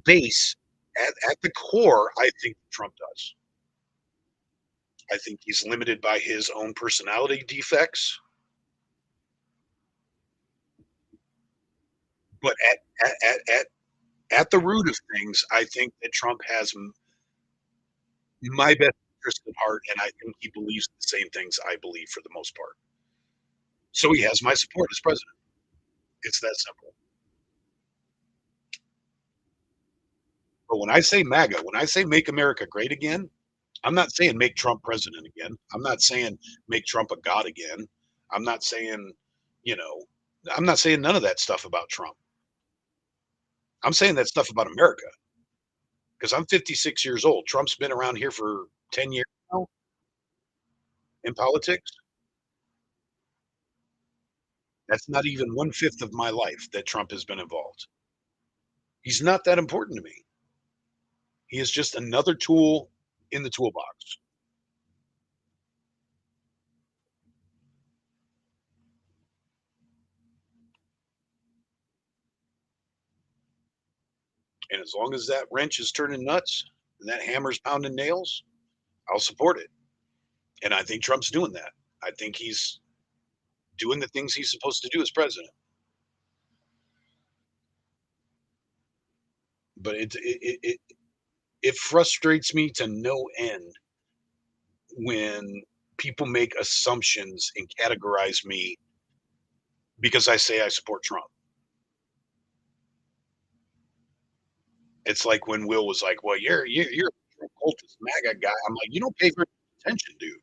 base, at the core, I think Trump does. I think he's limited by his own personality defects, but at the root of things, I think that Trump has my best interest at heart, and I think he believes the same things I believe for the most part. So he has my support as president. It's that simple. But when I say MAGA, when I say make America great again, I'm not saying make Trump president again. I'm not saying make Trump a god again. I'm not saying, you know, I'm not saying none of that stuff about Trump. I'm saying that stuff about America because I'm 56 years old. Trump's been around here for 10 years now in politics. That's not even one fifth of my life that Trump has been involved. He's not that important to me. He is just another tool in the toolbox. And as long as that wrench is turning nuts and that hammer's pounding nails, I'll support it. And I think Trump's doing that. I think he's doing the things he's supposed to do as president. But it frustrates me to no end when people make assumptions and categorize me because I say I support Trump. It's like when Will was like, "Well, you're a Trump cultist MAGA guy." I'm like, "You don't pay very much attention, dude.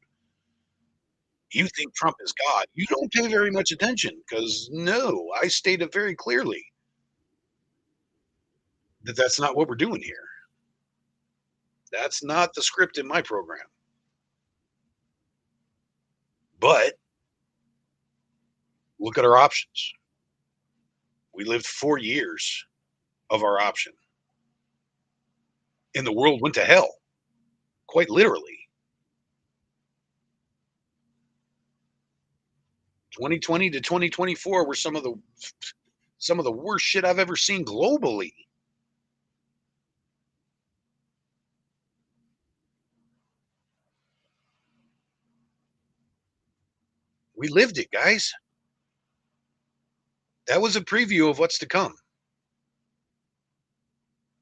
You think Trump is God. You don't pay very much attention because no, I stated very clearly that that's not what we're doing here. That's not the script in my program. But look at our options. We lived 4 years of our option, and the world went to hell, quite literally. 2020 to 2024 were some of the worst shit I've ever seen globally. We lived it, guys. That was a preview of what's to come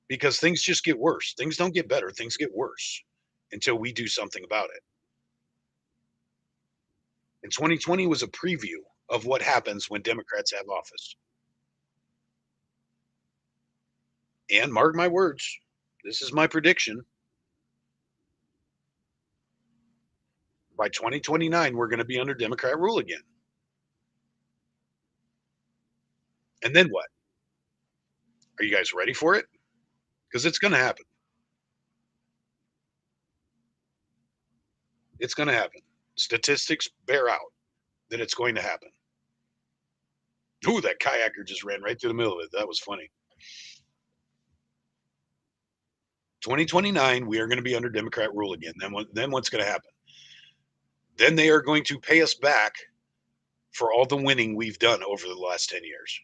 because things just get worse. Things don't get better. Things get worse until we do something about it. And 2020 was a preview of what happens when Democrats have office. And mark my words, this is my prediction. By 2029, we're going to be under Democrat rule again. And then what? Are you guys ready for it? Because it's going to happen. It's going to happen. Statistics bear out that it's going to happen. Ooh, that kayaker just ran right through the middle of it. That was funny. 2029, we are going to be under Democrat rule again. Then what's going to happen? Then they are going to pay us back for all the winning we've done over the last 10 years.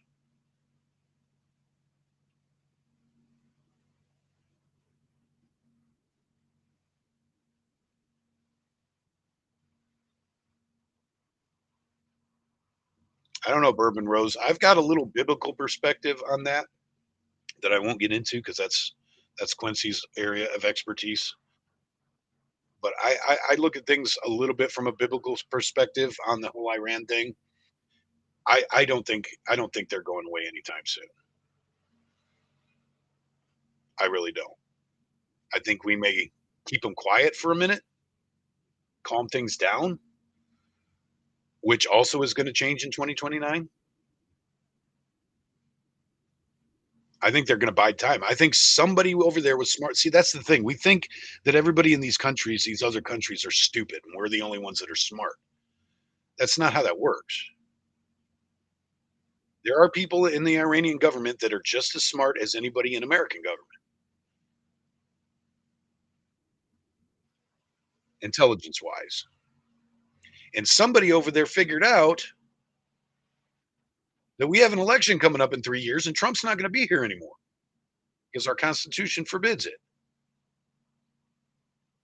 I don't know, Bourbon Rose. I've got a little biblical perspective on that I won't get into because that's Quincy's area of expertise. But I look at things a little bit from a biblical perspective on the whole Iran thing. I don't think they're going away anytime soon. I really don't. I think we may keep them quiet for a minute, calm things down, which also is going to change in 2029. I think they're going to bide time. I think somebody over there was smart. See, that's the thing. We think that everybody in these countries, these other countries, are stupid, and we're the only ones that are smart. That's not how that works. There are people in the Iranian government that are just as smart as anybody in American government, intelligence wise. And somebody over there figured out that we have an election coming up in 3 years and Trump's not gonna be here anymore because our Constitution forbids it.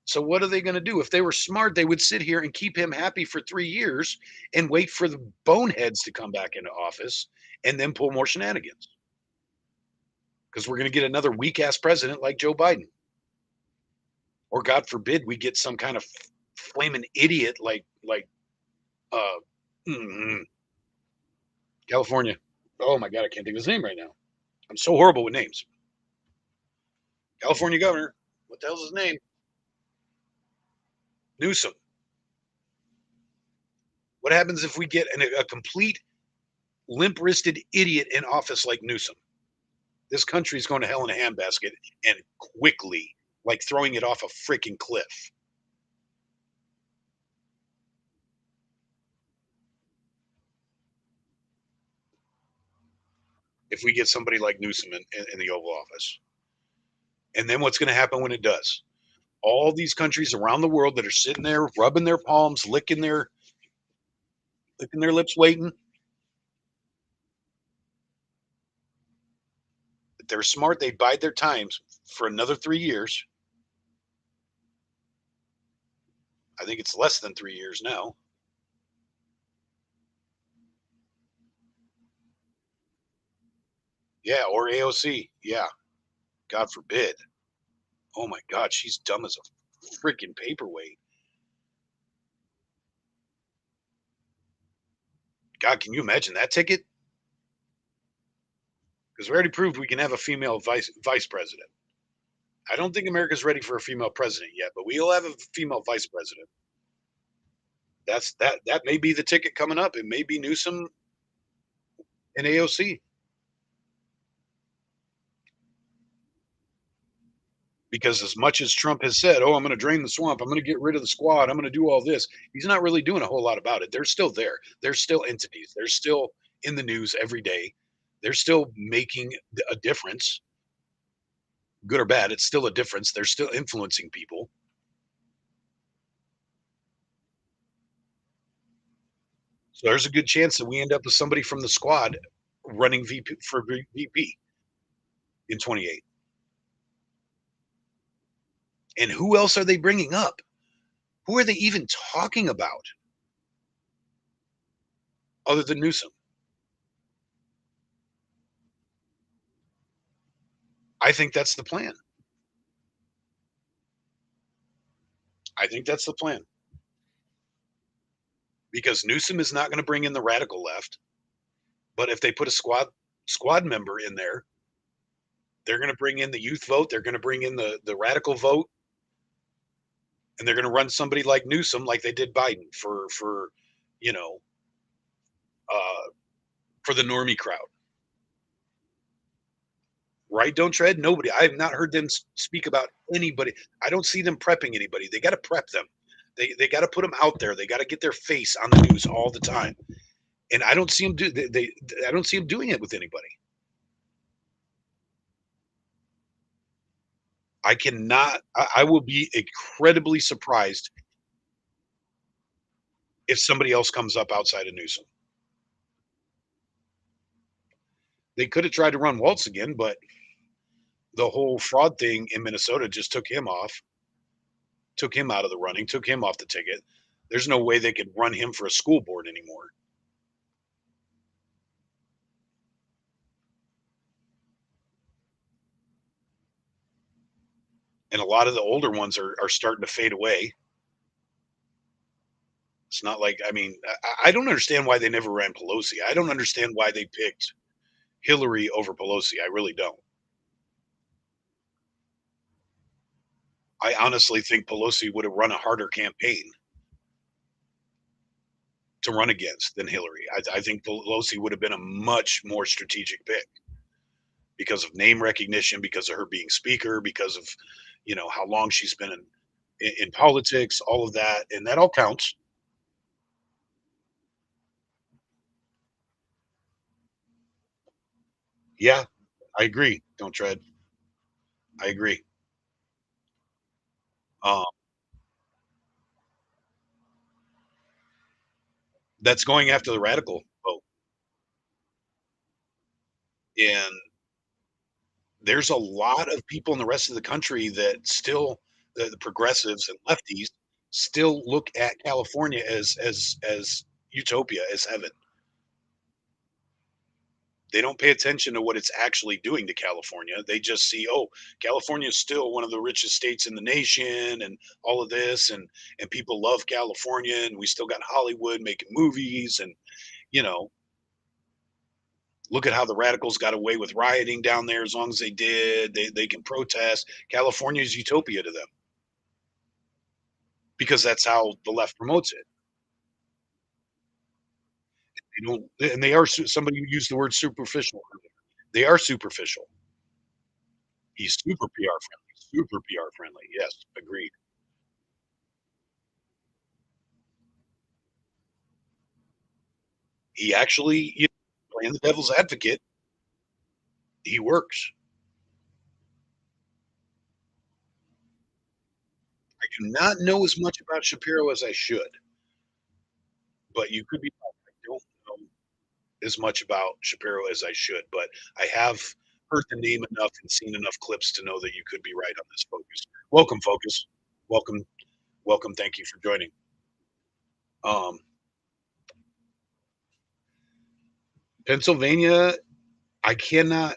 So what are they gonna do? If they were smart, they would sit here and keep him happy for 3 years and wait for the boneheads to come back into office and then pull more shenanigans. Because we're gonna get another weak ass president like Joe Biden. Or God forbid we get some kind of flaming idiot like uh mm, California. Oh my god, I can't think of his name right now. I'm so horrible with names. California governor. What the hell's his name? Newsom. What happens if we get a complete limp-wristed idiot in office like Newsom? This country is going to hell in a handbasket and quickly, like throwing it off a freaking cliff. If we get somebody like Newsom in the Oval Office. And then what's going to happen when it does? All these countries around the world that are sitting there rubbing their palms, licking their lips, waiting. If they're smart, they bide their times for another 3 years. I think it's less than 3 years now. Yeah, or AOC. Yeah, God forbid. Oh my God, she's dumb as a freaking paperweight. God, can you imagine that ticket? Because we already proved we can have a female vice president. I don't think America's ready for a female president yet, but we'll have a female vice president. That may be the ticket coming up. It may be Newsom and AOC. Because as much as Trump has said, "Oh, I'm going to drain the swamp. I'm going to get rid of the squad. I'm going to do all this," he's not really doing a whole lot about it. They're still there. They're still entities. They're still in the news every day. They're still making a difference, good or bad. It's still a difference. They're still influencing people. So there's a good chance that we end up with somebody from the squad running VP for VP in 28. And who else are they bringing up? Who are they even talking about other than Newsom? I think that's the plan. I think that's the plan because Newsom is not going to bring in the radical left. But if they put a squad member in there, they're going to bring in the youth vote. They're going to bring in the radical vote, and they're going to run somebody like Newsom, like they did Biden for you know uh, for the normie crowd. Right? Don't tread. Nobody. I have not heard them speak about anybody. I don't see them prepping anybody. They got to prep them. They got to put them out there. They got to get their face on the news all the time. And I don't see them do. I don't see them doing it with anybody. I cannot. I will be incredibly surprised if somebody else comes up outside of Newsom. They could have tried to run Waltz again, but the whole fraud thing in Minnesota just took him out of the running, took him off the ticket. There's no way they could run him for a school board anymore. And a lot of the older ones are starting to fade away. It's not like, I mean, I don't understand why they never ran Pelosi. I don't understand why they picked Hillary over Pelosi. I really don't. I honestly think Pelosi would have run a harder campaign to run against than Hillary. I think Pelosi would have been a much more strategic pick because of name recognition, because of her being speaker, because of how long she's been in politics, all of that, and that all counts. Yeah, I agree. Don't tread. I agree. Um, that's going after the radical vote. And there's a lot of people in the rest of the country that still the progressives and lefties still look at California as utopia, as heaven. They don't pay attention to what it's actually doing to California. They just see, oh, California is still one of the richest states in the nation and all of this and people love California and we still got Hollywood making movies and you know, look at how the radicals got away with rioting down there as long as they did. They can protest. California is utopia to them because that's how the left promotes it. They don't, and they are somebody who used the word superficial. They are superficial. He's super PR friendly. Super PR friendly. Yes, agreed. He actually, you know, playing the devil's advocate, he works. I do not know as much about Shapiro as I should, but you could be right. I don't know as much about Shapiro as I should, but I have heard the name enough and seen enough clips to know that you could be right on this, Focus. Welcome, Focus. Welcome, welcome. Thank you for joining. Um, Pennsylvania, I cannot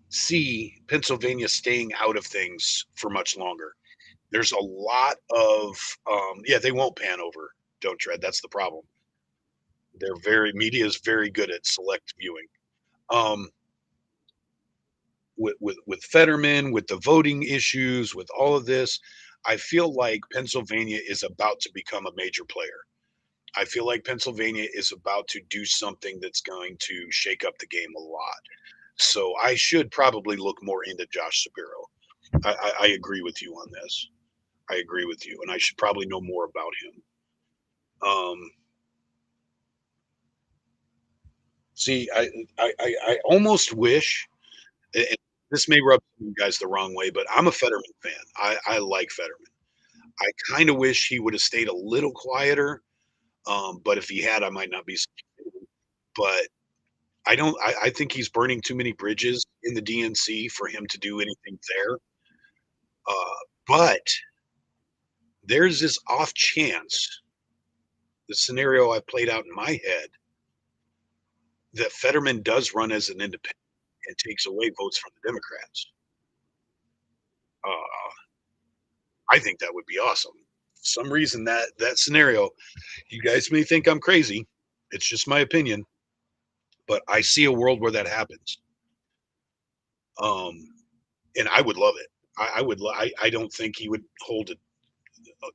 see Pennsylvania staying out of things for much longer. There's a lot of, yeah, they won't pan over Don't Tread. That's the problem. They're very media is very good at select viewing. Um, with Fetterman, with the voting issues, with all of this, I feel like Pennsylvania is about to become a major player. I feel like Pennsylvania is about to do something that's going to shake up the game a lot. So I should probably look more into Josh Shapiro. I agree with you on this. I agree with you, and I should probably know more about him. Um, see, I almost wish, and this may rub you guys the wrong way, but I'm a Fetterman fan. I like Fetterman. I kind of wish he would have stayed a little quieter. But if he had, I might not be. But I don't. I think he's burning too many bridges in the DNC for him to do anything there. But there's this off chance, the scenario I played out in my head, that Fetterman does run as an independent and takes away votes from the Democrats. Uh, I think that would be awesome. For some reason that scenario, you guys may think I'm crazy. It's just my opinion, but I see a world where that happens. Um, and I would love it. I would. I don't think he would hold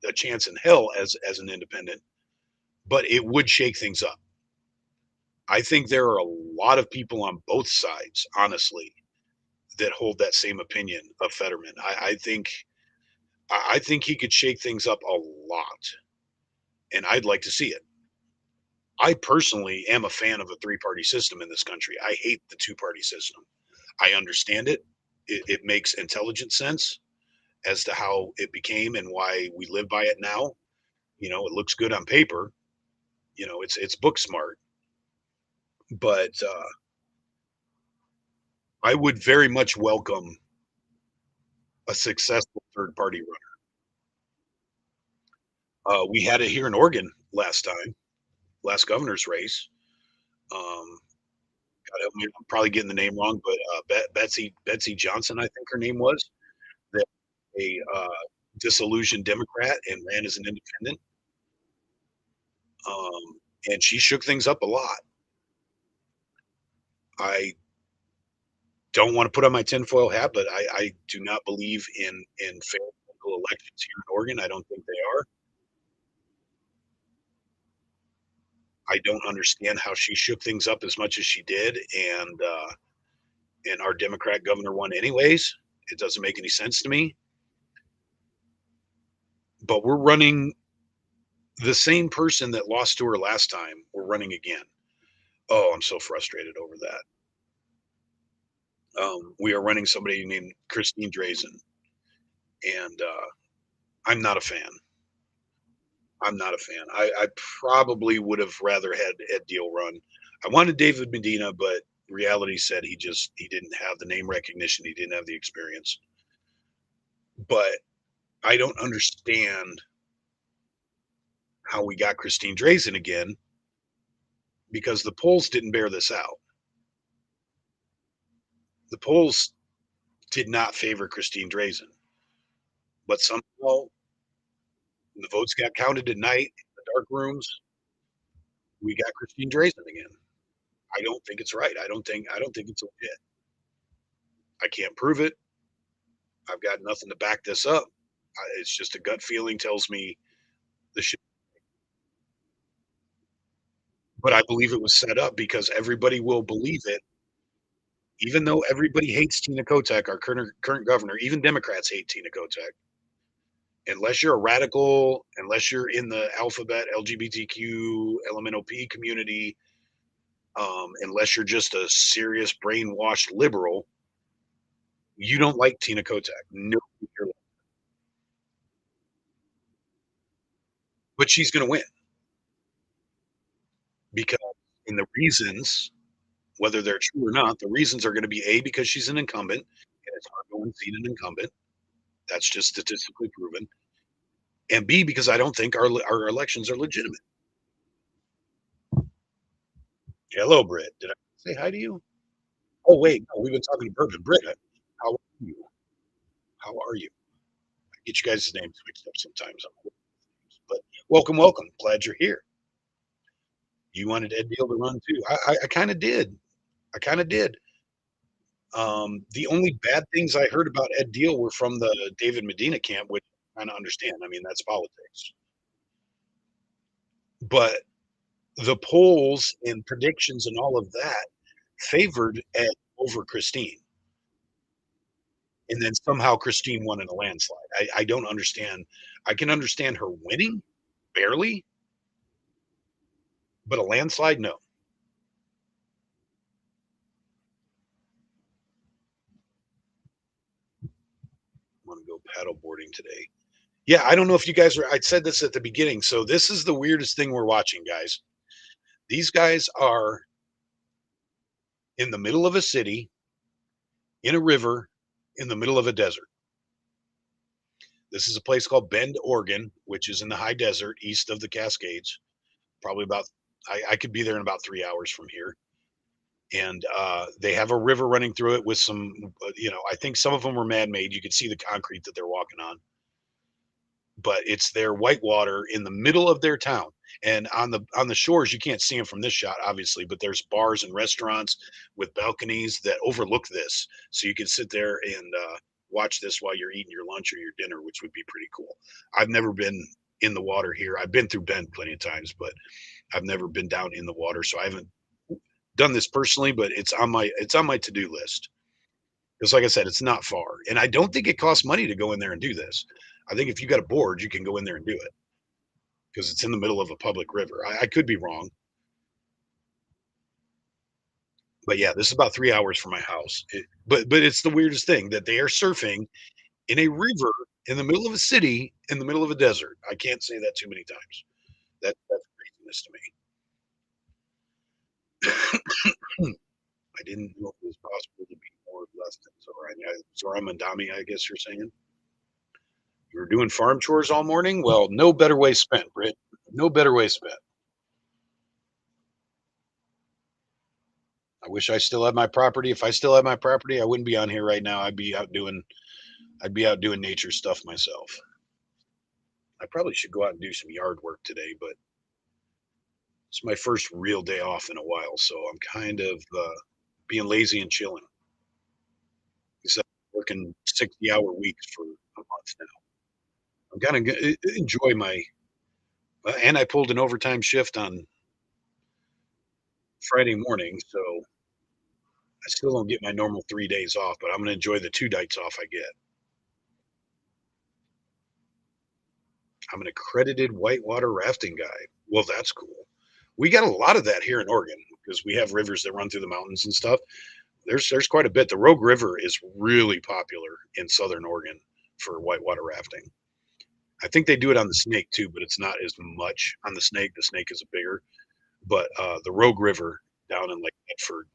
a chance in hell as an independent, but it would shake things up. I think there are a lot of people on both sides, honestly, that hold that same opinion of Fetterman. I think he could shake things up a lot, and I'd like to see it. I personally am a fan of a three-party system in this country. I hate the two-party system. I understand it. It makes intelligent sense as to how it became and why we live by it now. You know, it looks good on paper. You know, it's book smart, but I would very much welcome a successful third party runner. We had it here in Oregon last time, last governor's race. Um, God help me, I'm probably getting the name wrong, but Betsy Johnson, I think her name was, that a disillusioned Democrat and ran as an independent, and she shook things up a lot. I don't want to put on my tinfoil hat, but I do not believe in fair local elections here in Oregon. I don't think they are. I don't understand how she shook things up as much as she did, and our Democrat governor won anyways. It doesn't make any sense to me. But we're running the same person that lost to her last time. We're running again. Oh, I'm so frustrated over that. We are running somebody named Christine Drazen, and I'm not a fan. I'm not a fan. I probably would have rather had Ed Deal run. I wanted David Medina, but Reality said he didn't have the name recognition, he didn't have the experience. But I don't understand how we got Christine Drazen again because the polls didn't bear this out. The polls did not favor Christine Drazen, but somehow the votes got counted at night in the dark rooms. We got Christine Drazen again. I don't think it's right. I don't think it's legit. I can't prove it. I've got nothing to back this up. It's just a gut feeling tells me the shit. But I believe it was set up because everybody will believe it, even though everybody hates Tina Kotek, our current governor. Even Democrats hate Tina Kotek. Unless you're a radical, unless you're in the alphabet LGBTQ LMNOP community, unless you're just a serious brainwashed liberal, you don't like Tina Kotek. No, but she's going to win because in the reasons, whether they're true or not, the reasons are going to be A, because she's an incumbent, and it's hard to unseat an incumbent. That's just statistically proven. And B, because I don't think our elections are legitimate. Hello, Britt. Did I say hi to you? Oh, wait, no, we've been talking to Bourbon. Britt, how are you? How are you? I get you guys' names mixed up sometimes. But welcome, welcome. Glad you're here. You wanted Ed Deal to run too. I kind of did. I kind of did. The only bad things I heard about Ed Deal were from the David Medina camp, which I kind of understand. I mean, that's politics. But the polls and predictions and all of that favored Ed over Christine. And then somehow Christine won in a landslide. I don't understand. I can understand her winning, barely, but a landslide, no. I'm gonna go paddle boarding today. Yeah, I don't know if you guys were. I said this at the beginning. So this is the weirdest thing we're watching, guys. These guys are in the middle of a city, in a river, in the middle of a desert. This is a place called Bend, Oregon, which is in the high desert east of the Cascades. Probably about, I could be there in about 3 hours from here. And they have a river running through it with some, I think some of them were man made. You could see the concrete that they're walking on, but it's their whitewater in the middle of their town. And on the shores, you can't see them from this shot, obviously, but there's bars and restaurants with balconies that overlook this, so you can sit there and watch this while you're eating your lunch or your dinner, which would be pretty cool. I've never been in the water here. I've been through Bend plenty of times, but I've never been down in the water, so I haven't done this personally. But it's on my to do list because, like I said, it's not far, and I don't think it costs money to go in there and do this. I think if you got a board, you can go in there and do it because it's in the middle of a public river. I could be wrong, but yeah, this is about 3 hours from my house. But it's the weirdest thing that they are surfing in a river in the middle of a city in the middle of a desert. I can't say that too many times. That's craziness to me. I didn't know it was possible to be more or less than Zora Mandami. I guess you're saying you were doing farm chores all morning. Well, no better way spent, Britt. No better way spent. I wish I still had my property. If I still had my property, I wouldn't be on here right now. I'd be out doing nature stuff myself. I probably should go out and do some yard work today, but it's my first real day off in a while, so I'm kind of being lazy and chilling. Except working 60-hour weeks for a month now. I'm gonna enjoy my. And I pulled an overtime shift on Friday morning, so I still don't get my normal 3 days off, but I'm gonna enjoy the 2 nights off I get. I'm an accredited whitewater rafting guide. Well, that's cool. We got a lot of that here in Oregon because we have rivers that run through the mountains and stuff. There's quite a bit. The Rogue River is really popular in southern Oregon for whitewater rafting. I think they do it on the Snake too, but it's not as much on the Snake. The Snake is a bigger, but the Rogue River down in like Medford,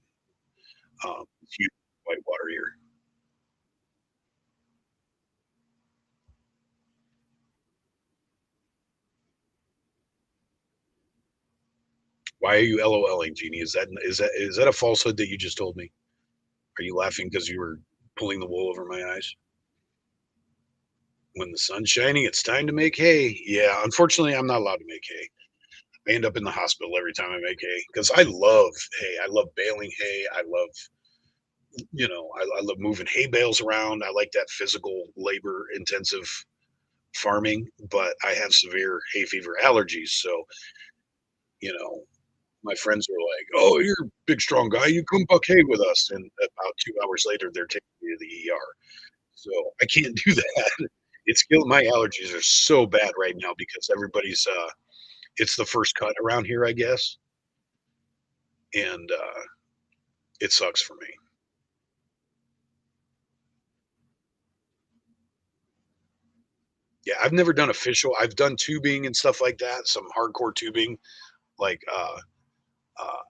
It's huge whitewater here. Why are you LOLing, Jeannie? Is that a falsehood that you just told me? Are you laughing because you were pulling the wool over my eyes? When the sun's shining, it's time to make hay. Yeah, unfortunately, I'm not allowed to make hay. I end up in the hospital every time I make hay because I love hay. I love baling hay. I love moving hay bales around. I like that physical labor intensive farming, but I have severe hay fever allergies. So, you know, my friends are like, "Oh, you're a big, strong guy. You come buck hay with us." And about 2 hours later, they're taking me to the ER. So I can't do that. It's killing my allergies are so bad right now because it's the first cut around here, I guess. And it sucks for me. Yeah, I've never done official. I've done tubing and stuff like that, some hardcore tubing, like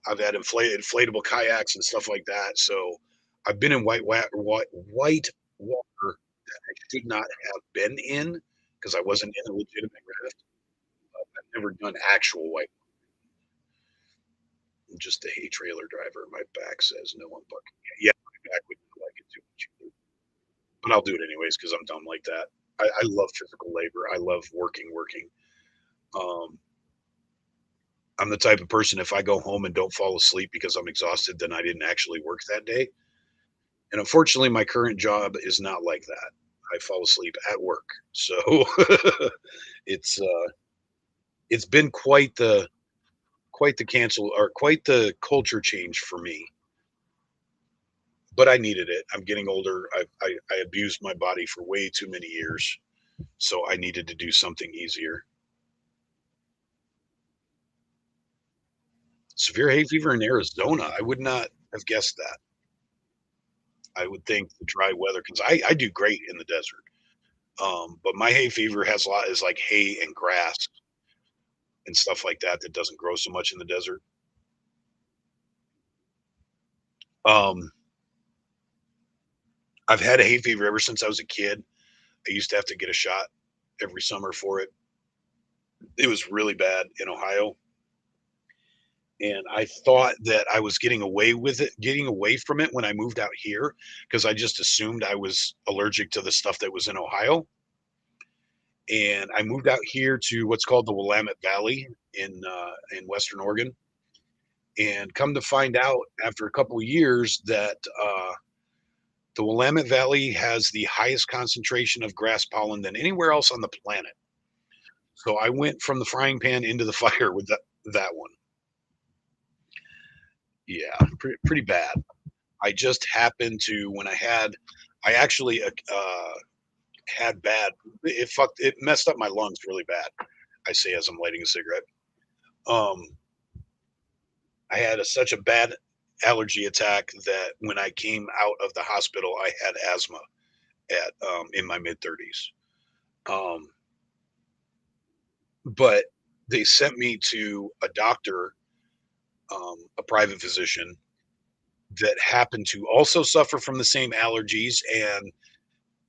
I've had inflatable kayaks and stuff like that. So I've been in white water that I should not have been in because I wasn't in a legitimate raft. I've never done actual white. I'm just a hay trailer driver. My back says no one but yeah, my back would not like it too much either. But I'll do it anyways because I'm dumb like that. I love physical labor. I love working. Um, I'm the type of person if I go home and don't fall asleep because I'm exhausted, then I didn't actually work that day. And unfortunately, my current job is not like that. I fall asleep at work. So it's it's been quite the cancel or quite the culture change for me. But I needed it. I'm getting older. I abused my body for way too many years. So I needed to do something easier. Severe hay fever in Arizona. I would not have guessed that. I would think the dry weather because I do great in the desert. But my hay fever has a lot is like hay and grass and stuff like that that doesn't grow so much in the desert. Um, I've had a hay fever ever since I was a kid. I used to have to get a shot every summer for it. It was really bad in Ohio, and I thought that I was getting away from it when I moved out here because I just assumed I was allergic to the stuff that was in Ohio. And I moved out here to what's called the Willamette Valley in Western Oregon, and come to find out after a couple of years that the Willamette Valley has the highest concentration of grass pollen than anywhere else on the planet. So I went from the frying pan into the fire with that one. Yeah, pretty bad. I just happened to when I actually had bad. It messed up my lungs really bad. I say as I'm lighting a cigarette. Um, I had such a bad allergy attack that when I came out of the hospital, I had asthma at in my mid 30s. Um, but they sent me to a doctor, a private physician that happened to also suffer from the same allergies, and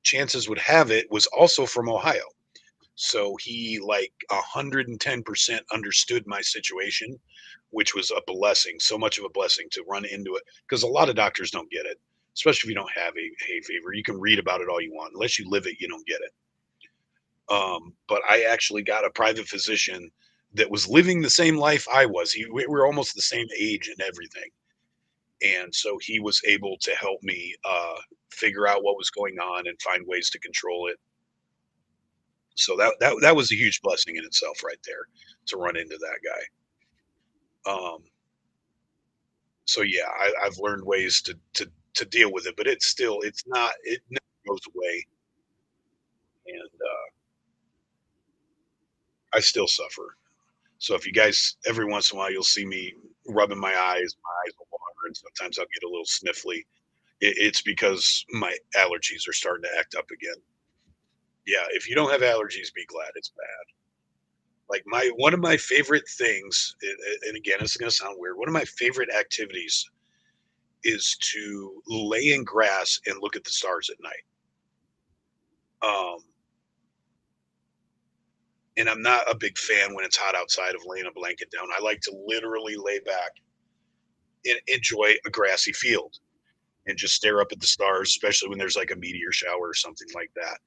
chances would have it was also from Ohio. So he like 110% understood my situation, which was a blessing, so much of a blessing to run into it because a lot of doctors don't get it, especially if you don't have a hay fever. You can read about it all you want. Unless you live it, you don't get it. But I actually got a private physician that was living the same life I was. We were almost the same age and everything. And so he was able to help me figure out what was going on and find ways to control it. So that was a huge blessing in itself right there to run into that guy. So yeah, I've learned ways to deal with it, but it never goes away, and I still suffer. So if you guys every once in a while you'll see me rubbing my eyes will water, and sometimes I'll get a little sniffly. It's because my allergies are starting to act up again. Yeah, if you don't have allergies, be glad it's bad. Like my one of my favorite things, and again, it's going to sound weird. One of my favorite activities is to lay in grass and look at the stars at night. Um, and I'm not a big fan when it's hot outside of laying a blanket down. I like to literally lay back and enjoy a grassy field and just stare up at the stars, especially when there's like a meteor shower or something like that.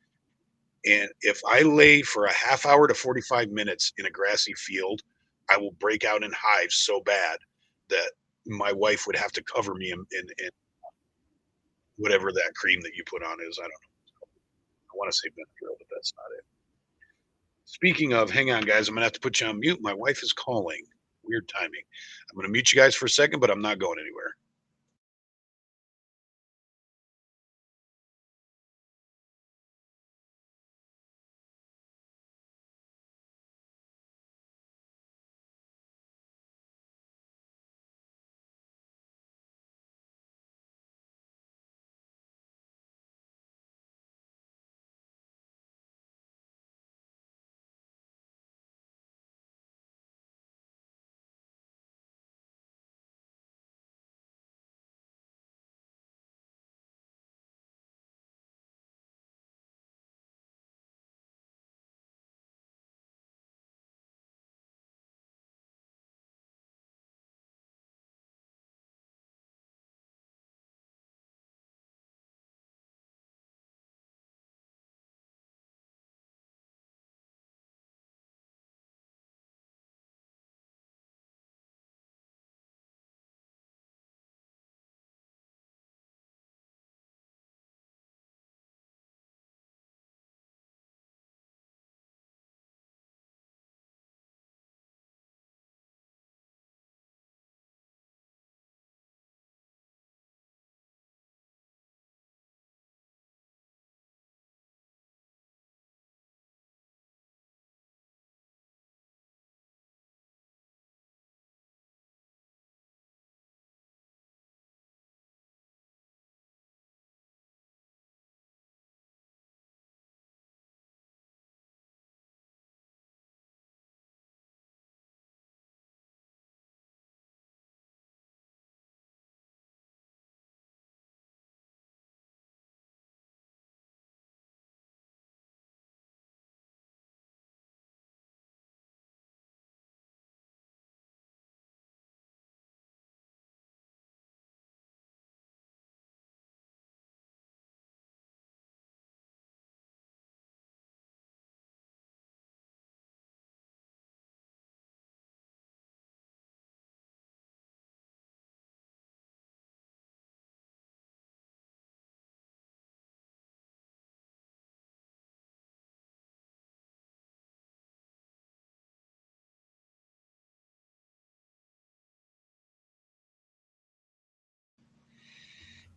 And if I lay for a half hour to 45 minutes in a grassy field, I will break out in hives so bad that my wife would have to cover me in whatever that cream that you put on is. I don't know. I want to say Benadryl, but that's not it. Speaking of, hang on, guys. I'm gonna have to put you on mute. My wife is calling. Weird timing. I'm gonna mute you guys for a second, but I'm not going anywhere.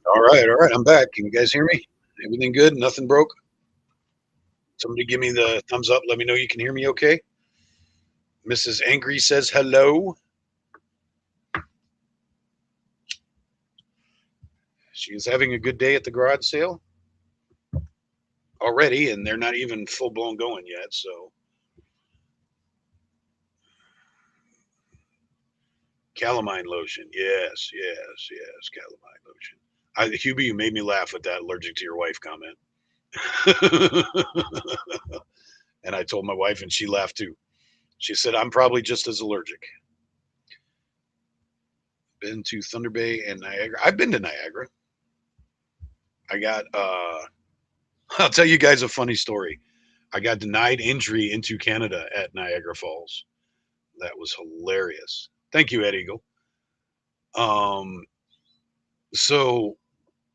All right, all right. I'm back. Can you guys hear me? Everything good? Nothing broke? Somebody give me the thumbs up. Let me know you can hear me okay. Mrs. Angry says hello. She is having a good day at the garage sale already, and they're not even full blown going yet. So, calamine lotion. Yes, yes, yes. Calamine lotion. Hubie, you made me laugh with that allergic to your wife comment. And I told my wife, and she laughed too. She said, I'm probably just as allergic. Been to Thunder Bay and Niagara. I've been to Niagara. I got, I'll tell you guys a funny story. I got denied entry into Canada at Niagara Falls. That was hilarious. Thank you, Ed Eagle. Um, so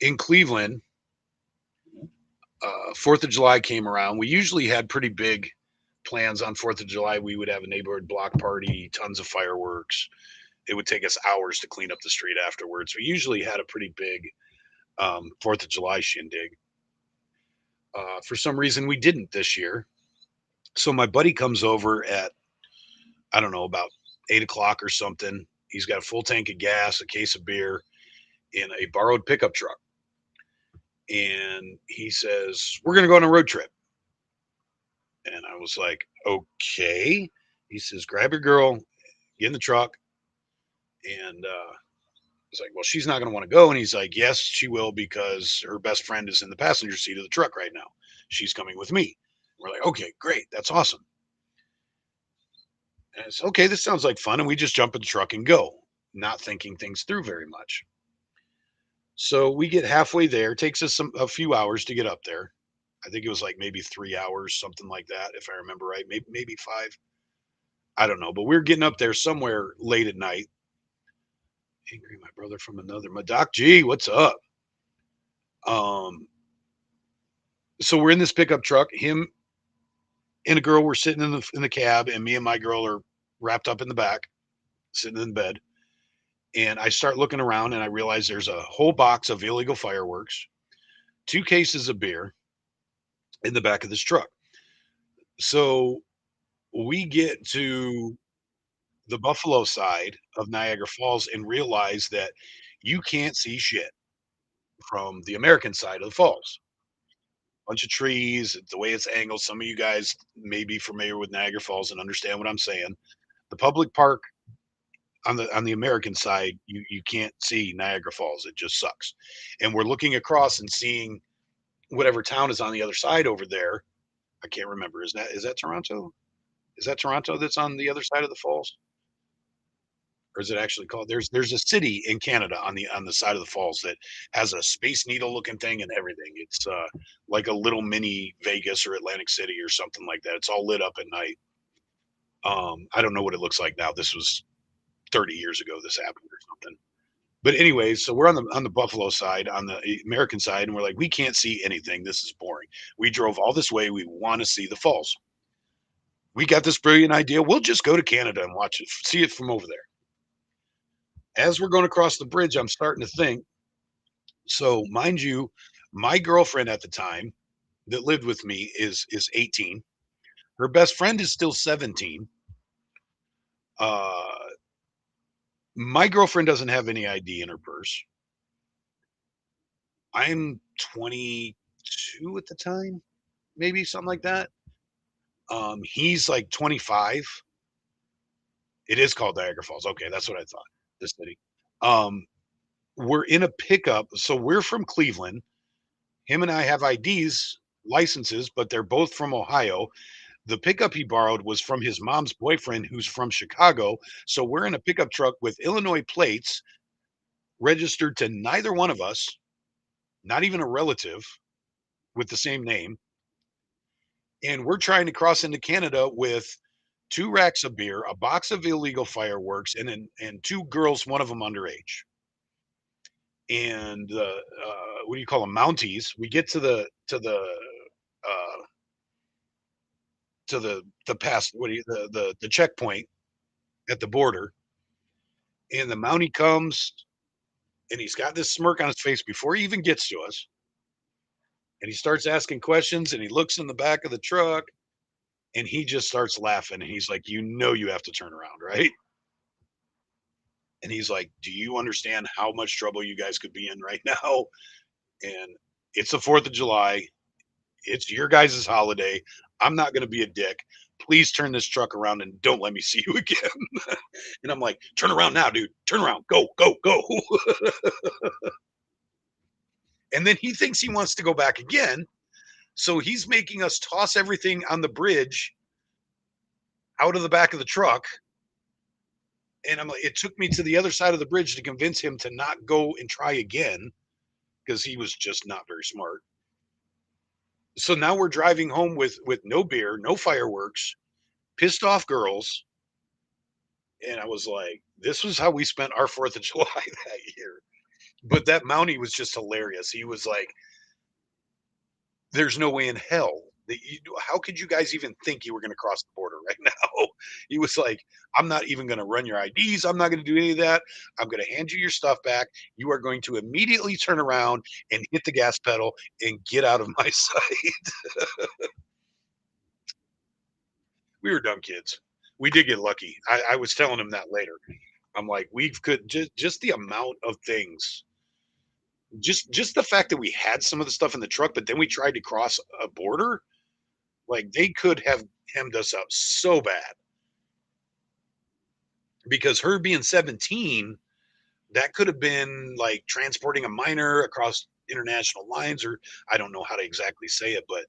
in Cleveland, 4th of July came around. We usually had pretty big plans on 4th of July. We would have a neighborhood block party, tons of fireworks. It would take us hours to clean up the street afterwards. We usually had a pretty big 4th of July shindig. For some reason, we didn't this year. So my buddy comes over at, I don't know, about 8 o'clock or something. He's got a full tank of gas, a case of beer, in a borrowed pickup truck. And he says, we're going to go on a road trip. And I was like, okay. He says, grab your girl, get in the truck, and It's like, well, she's not going to want to go. And he's like, yes, she will because her best friend is in the passenger seat of the truck right now. She's coming with me. We're like, okay, great. That's awesome. And it's okay. This sounds like fun. And we just jump in the truck and go, not thinking things through very much. So we get halfway there. It takes us a few hours to get up there. I think it was like maybe 3 hours, something like that, if I remember right. Maybe five. I don't know. But we are getting up there somewhere late at night. Angry, my brother from another. My Doc G, what's up? Um, so we're in this pickup truck. Him and a girl were sitting in the cab, and me and my girl are wrapped up in the back, sitting in bed. And I start looking around, and I realize there's a whole box of illegal fireworks, 2 cases of beer in the back of this truck. So we get to the Buffalo side of Niagara Falls and realize that you can't see shit from the American side of the falls. Bunch of trees, the way it's angled. Some of you guys may be familiar with Niagara Falls and understand what I'm saying. The public park on the American side, you can't see Niagara Falls. It just sucks. And we're looking across and seeing whatever town is on the other side over there. I can't remember. Is that Toronto? Is that Toronto that's on the other side of the falls? Or is it actually called there's a city in Canada on the side of the falls that has a Space Needle looking thing and everything. It's like a little mini Vegas or Atlantic City or something like that. It's all lit up at night. I don't know what it looks like now. This was 30 years ago this happened or something. But anyways, so we're on the Buffalo side, on the American side, and we're like, we can't see anything. This is boring. We drove all this way. We want to see the falls. We got this brilliant idea. We'll just go to Canada and watch it, see it from over there. As we're going across the bridge, I'm starting to think. So, mind you, my girlfriend at the time that lived with me is 18. Her best friend is still 17. Uh, my girlfriend doesn't have any ID in her purse. I'm 22 at the time, maybe something like that. He's like 25. It is called Niagara Falls. Okay, that's what I thought. The city. Um, we're in a pickup. So we're from Cleveland. Him and I have IDs, licenses, but they're both from Ohio. The pickup he borrowed was from his mom's boyfriend, who's from Chicago. So we're in a pickup truck with Illinois plates registered to neither one of us, not even a relative with the same name. And we're trying to cross into Canada with 2 racks of beer, a box of illegal fireworks, and 2 girls, one of them underage. And what do you call them? Mounties. We get uh, to the pass. What do you the checkpoint at the border, and the Mountie comes, and he's got this smirk on his face before he even gets to us, and he starts asking questions, and he looks in the back of the truck, and he just starts laughing, and he's like, you have to turn around, right? And he's like, do you understand how much trouble you guys could be in right now? And it's the 4th of July. It's your guys' holiday. I'm not going to be a dick. Please turn this truck around and don't let me see you again. And I'm like, turn around now, dude. Turn around. Go, go, go. And then he thinks he wants to go back again. So he's making us toss everything on the bridge out of the back of the truck. And I'm like, it took me to the other side of the bridge to convince him to not go and try again because he was just not very smart. So now we're driving home with no beer, no fireworks, pissed off girls. And I was like, this was how we spent our 4th of July that year. But that Mountie was just hilarious. He was like, there's no way in hell that how could you guys even think you were going to cross the border right now? He was like, I'm not even going to run your IDs. I'm not going to do any of that. I'm going to hand you your stuff back. You are going to immediately turn around and hit the gas pedal and get out of my sight. We were dumb kids. We did get lucky. I was telling him that later. I'm like, we've could just the amount of things, just the fact that we had some of the stuff in the truck, but then we tried to cross a border, like they could have hemmed us up so bad. Because her being 17 that could have been like transporting a minor across international lines, or I don't know how to exactly say it, but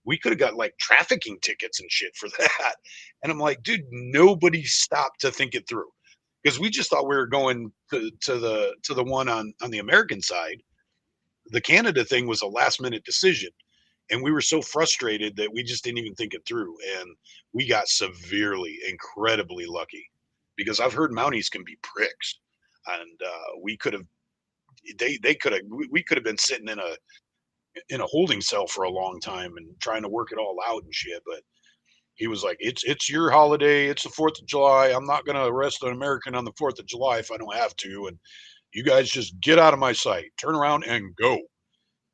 we could have got like trafficking tickets and shit for that. And I'm like, dude, nobody stopped to think it through because we just thought we were going to the one on the American side. The Canada thing was a last minute decision, and we were so frustrated that we just didn't even think it through, and we got severely, incredibly lucky because I've heard Mounties can be pricks, and we could have they could have we could have been sitting in a holding cell for a long time and trying to work it all out and shit. But he was like, it's your holiday, it's the 4th of July. I'm not gonna arrest an American on the 4th of July if I don't have to, and you guys just get out of my sight, turn around and go.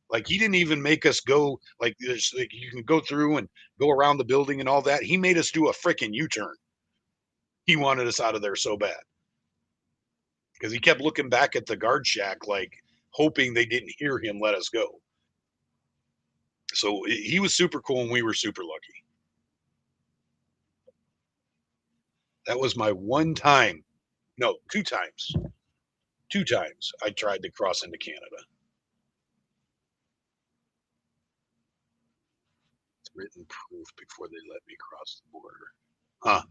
Like he didn't even make us go like this. Like you can go through and go around the building and all that. He made us do a freaking U-turn. He wanted us out of there so bad because he kept looking back at the guard shack, like hoping they didn't hear him let us go. So he was super cool, and we were super lucky. That was my one time. No, two times. Two times I tried to cross into Canada. It's written proof before they let me cross the border. Huh.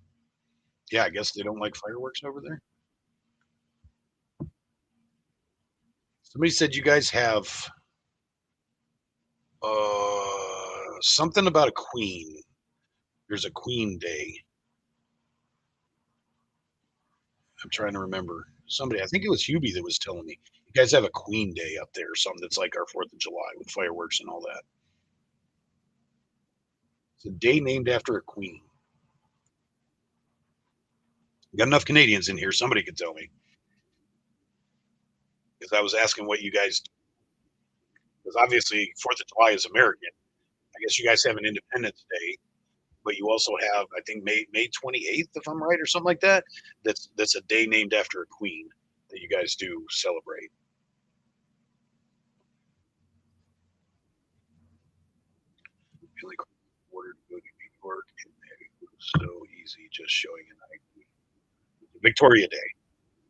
Yeah, I guess they don't like fireworks over there. Somebody said you guys have something about a queen. There's a Queen Day. I'm trying to remember. Somebody, I think it was Hubie that was telling me. You guys have a Queen Day up there or something that's like our 4th of July with fireworks and all that. It's a day named after a queen. Got enough Canadians in here. Somebody could tell me. Because I was asking what you guys, because obviously 4th of July is American. I guess you guys have an Independence Day, but you also have, I think, May 28th, if I'm right, or something like that. That's a day named after a queen that you guys do celebrate. Really order to go to New York, and it was so easy just showing an ID. Victoria Day.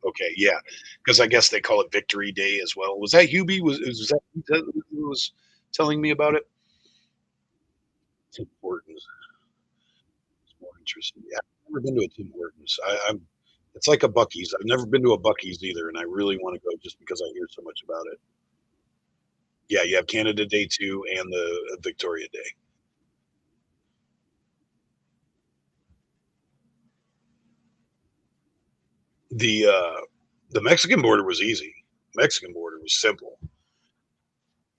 Okay, yeah, because I guess they call it Victory Day as well. Was that Hubie? Was that who was telling me about it? Tim Hortons. It's more interesting. Yeah, I've never been to a Tim Hortons. I'm. It's like a Bucky's. I've never been to a Bucky's either, and I really want to go just because I hear so much about it. Yeah, you have Canada Day too, and the Victoria Day. The uh, the Mexican border was easy. Mexican border was simple.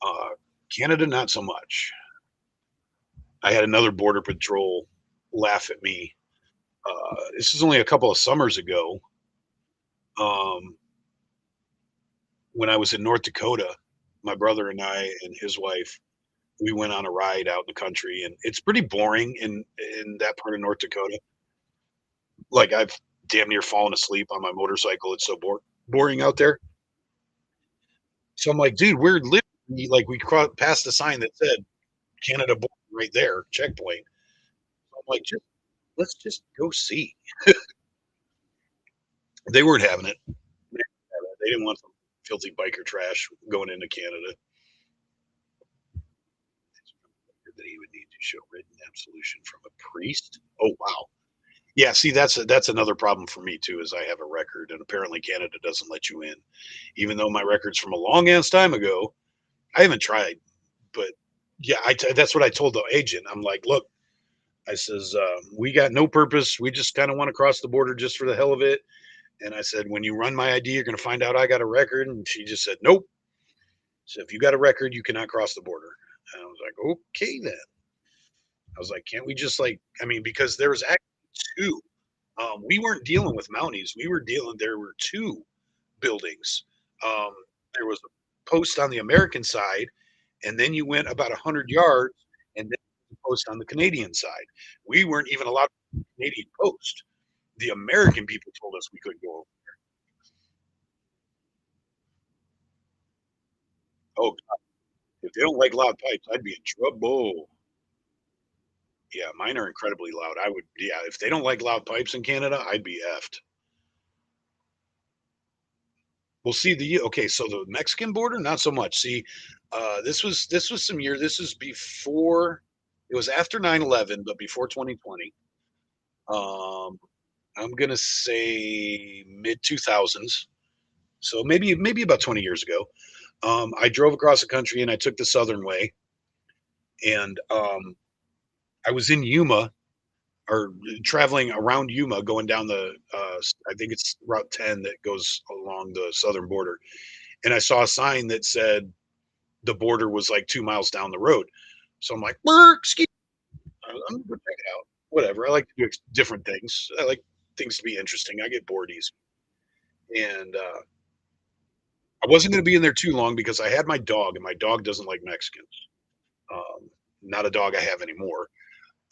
Uh, Canada, not so much. I had another border patrol laugh at me. This is only a couple of summers ago. Um, when I was in North Dakota, my brother and I and his wife, we went on a ride out in the country, and it's pretty boring in that part of North Dakota. Like I've damn near fallen asleep on my motorcycle. It's so boring out there. So I'm like, dude, we're literally like we passed a sign that said Canada border right there, checkpoint. So I'm like, let's just go see. They weren't having it. They didn't want some filthy biker trash going into Canada. That he would need to show written absolution from a priest. Oh wow. Yeah, see that's another problem for me too is I have a record and apparently Canada doesn't let you in. Even though my record's from a long ass time ago, I haven't tried. But yeah, that's what I told the agent. I'm like, look, I says we got no purpose. We just kind of want to cross the border just for the hell of it. And I said, when you run my ID, you're going to find out I got a record. And she just said, nope. So if you got a record, you cannot cross the border. And I was like, okay then. I was like, can't we just like, I mean, because there was actually two. We weren't dealing with Mounties. There were two buildings. Um, there was a post on the American side, and then you went about 100 yards, and then a post on the Canadian side. We weren't even allowed to Canadian post. The American people told us we couldn't go over. Oh, if they don't like loud pipes, I'd be in trouble. Yeah, mine are incredibly loud. Yeah, if they don't like loud pipes in Canada, I'd be effed. Well, see okay, so the Mexican border, not so much. See, this was some year. This is before. It was after 9/11, but before 2020. Um, I'm gonna say mid 2000s. So maybe about 20 years ago. I drove across the country and I took the southern way, and I was in Yuma or traveling around Yuma, going down I think it's Route 10 that goes along the southern border, and I saw a sign that said the border was like 2 miles down the road. So I'm like, excuse me, I'm gonna check it out. Whatever. I like to do different things. I like things to be interesting. I get bored easy, and I wasn't going to be in there too long because I had my dog, and my dog doesn't like Mexicans. Um, Not a dog I have anymore.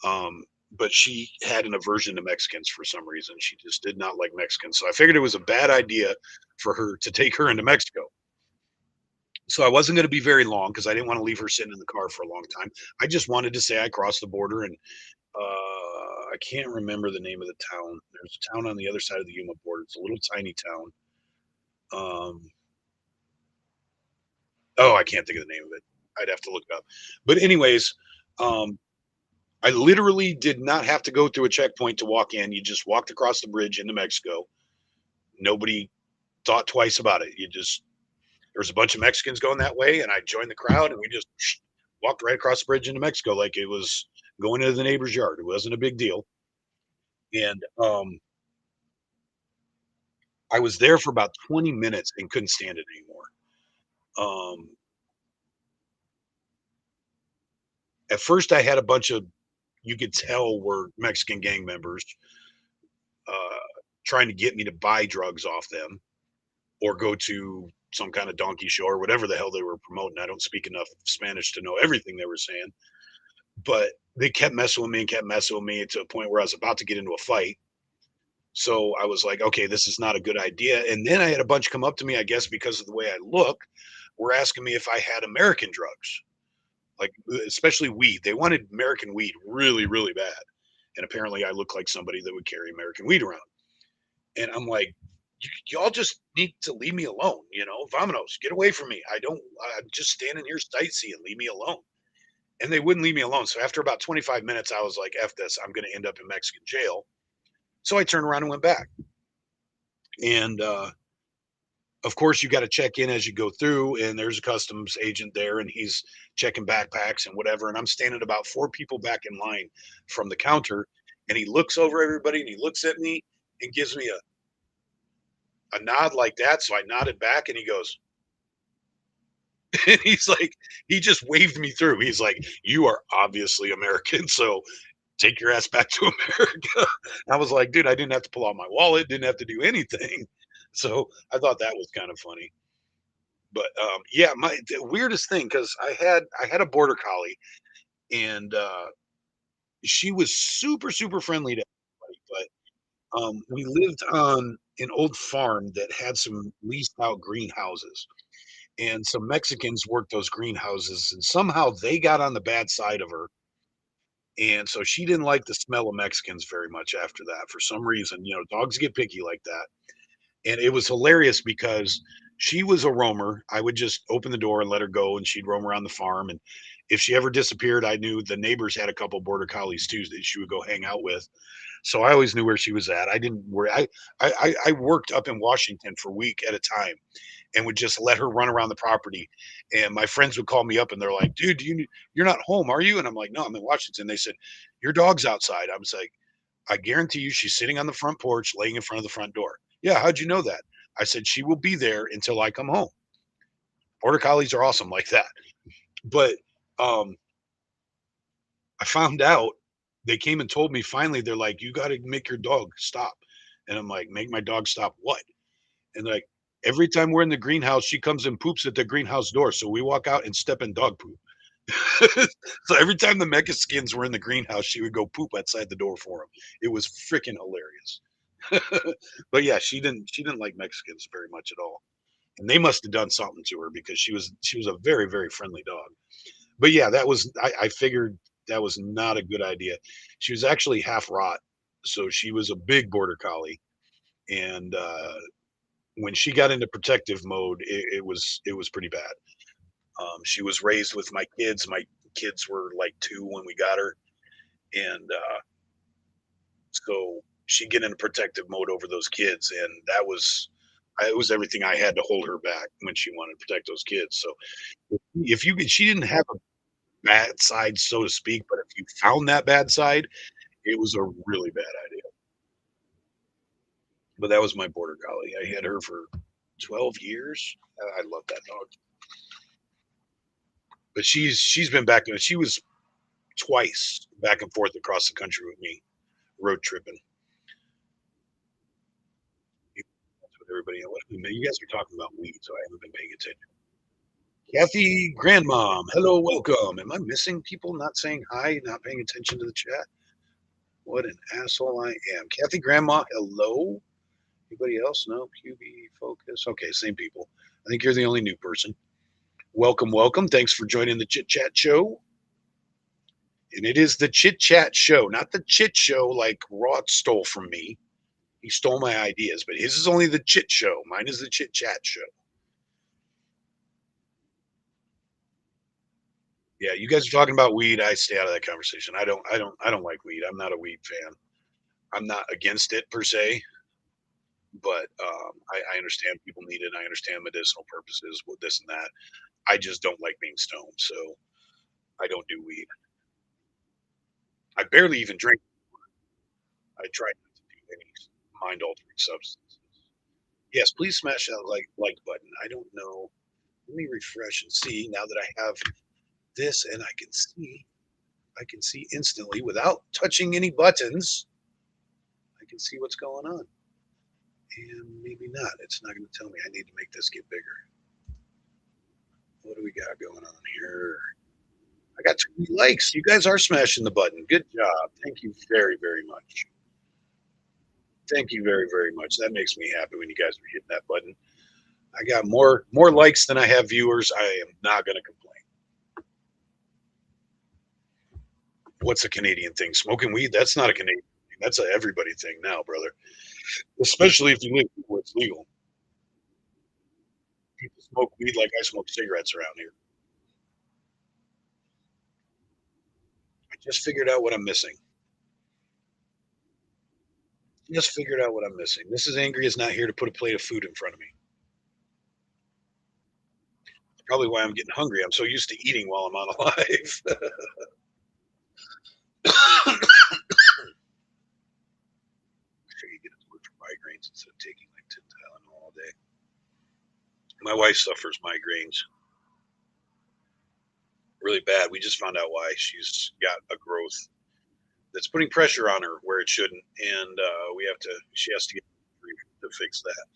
Um, but she had an aversion to Mexicans for some reason. She just did not like Mexicans. So I figured it was a bad idea for her to take her into Mexico. So I wasn't going to be very long because I didn't want to leave her sitting in the car for a long time. I just wanted to say I crossed the border, and I can't remember the name of the town. There's a town on the other side of the Yuma border. It's a little tiny town. Um, oh, I can't think of the name of it. I'd have to look it up. But anyways, um, I literally did not have to go through a checkpoint to walk in. You just walked across the bridge into Mexico. Nobody thought twice about it. There was a bunch of Mexicans going that way, and I joined the crowd, and we just walked right across the bridge into Mexico like it was going into the neighbor's yard. It wasn't a big deal. And I was there for about 20 minutes and couldn't stand it anymore. Um, at first, I had a bunch of you could tell were Mexican gang members uh, trying to get me to buy drugs off them or go to some kind of donkey show or whatever the hell they were promoting. I don't speak enough Spanish to know everything they were saying, but they kept messing with me and kept messing with me to a point where I was about to get into a fight. So I was like, okay, this is not a good idea. And then I had a bunch come up to me, I guess, because of the way I look, were asking me if I had American drugs, like especially weed. They wanted American weed really, really bad. And apparently I look like somebody that would carry American weed around. And I'm like, y'all just need to leave me alone. Vamonos, get away from me. I'm just standing here sightseeing. Leave me alone. And they wouldn't leave me alone. So after about 25 minutes, I was like, F this, I'm going to end up in Mexican jail. So I turned around and went back. And of course, you got to check in as you go through. And there's a customs agent there, and he's checking backpacks and whatever. And I'm standing about four people back in line from the counter. And he looks over everybody and he looks at me and gives me a nod like that. So I nodded back and he goes, and he's like, he just waved me through. He's like, "You are obviously American, so take your ass back to America." I was like, dude, I didn't have to pull out my wallet, didn't have to do anything. So I thought that was kind of funny. But yeah, the weirdest thing because I had a border collie, and she was super super friendly to everybody. But we lived on an old farm that had some leased out greenhouses, and some Mexicans worked those greenhouses, and somehow they got on the bad side of her. And so she didn't like the smell of Mexicans very much after that for some reason. Dogs get picky like that. And it was hilarious because she was a roamer. I would just open the door and let her go, and she'd roam around the farm. And if she ever disappeared, I knew the neighbors had a couple border collies too that she would go hang out with. So I always knew where she was at. I didn't worry. I worked up in Washington for a week at a time and would just let her run around the property. And my friends would call me up and they're like, "Dude, you're not home, are you?" And I'm like, "No, I'm in Washington." They said, "Your dog's outside." I was like, "I guarantee you she's sitting on the front porch laying in front of the front door." "Yeah, how'd you know that?" I said, "She will be there until I come home." Border collies are awesome like that. But um, I found out they came and told me finally, they're like, "You got to make your dog stop." And I'm like, "Make my dog stop what?" And like, every time we're in the greenhouse, she comes and poops at the greenhouse door. So we walk out and step in dog poop. So every time the Mexicans were in the greenhouse, she would go poop outside the door for them. It was freaking hilarious. But yeah, she didn't like Mexicans very much at all. And they must have done something to her because she was a very, very friendly dog. But yeah, I figured that was not a good idea. She was actually half rot. So she was a big border collie. And when she got into protective mode, it was pretty bad. She was raised with my kids. My kids were like 2 when we got her, and so she get into protective mode over those kids, and that was it was everything I had to hold her back when she wanted to protect those kids. So if you she didn't have a bad side, so to speak, but if you found that bad side, it was a really bad idea. But that was my border collie. I had her for 12 years. I love that dog. But she's been back. She was twice back and forth across the country with me, road tripping. That's what everybody else. You guys are talking about weed, so I haven't been paying attention. Kathy Grandmom, hello, welcome. Am I missing people not saying hi, not paying attention to the chat? What an asshole I am. Kathy Grandma, hello. Anybody else? No, QB Focus. Okay, same people. I think you're the only new person. Welcome, welcome. Thanks for joining the Chit Chat Show. And it is the Chit Chat Show, not the Chit Show like Rod stole from me. He stole my ideas, but his is only the Chit Show. Mine is the Chit Chat Show. Yeah, you guys are talking about weed. I stay out of that conversation. I don't like weed. I'm not a weed fan. I'm not against it per se, but I understand people need it. I understand medicinal purposes with this and that. I just don't like being stoned, so I don't do weed. I barely even drink. I try not to do any mind altering substances. Yes, please smash that like button. I don't know. Let me refresh and see now that I have this and I can see instantly without touching any buttons. I can see what's going on. And maybe not. It's not going to tell me I need to make this get bigger. What do we got going on here? I got 20 likes. You guys are smashing the button. Good job. Thank you very, very much. Thank you very, very much. That makes me happy when you guys are hitting that button. I got more likes than I have viewers. I am not going to complain. What's a Canadian thing? Smoking weed? That's not a Canadian thing. That's a everybody thing now, brother. Especially if you live where it's legal. People smoke weed like I smoke cigarettes around here. I just figured out what I'm missing. Just figured out what I'm missing. Mrs. Angry is not here to put a plate of food in front of me. Probably why I'm getting hungry. I'm so used to eating while I'm on alive. Sure you get it to work for migraines instead of taking like 10 Tylenol all day. My wife suffers migraines really bad. We just found out why. She's got a growth that's putting pressure on her where it shouldn't, and she has to get to fix that.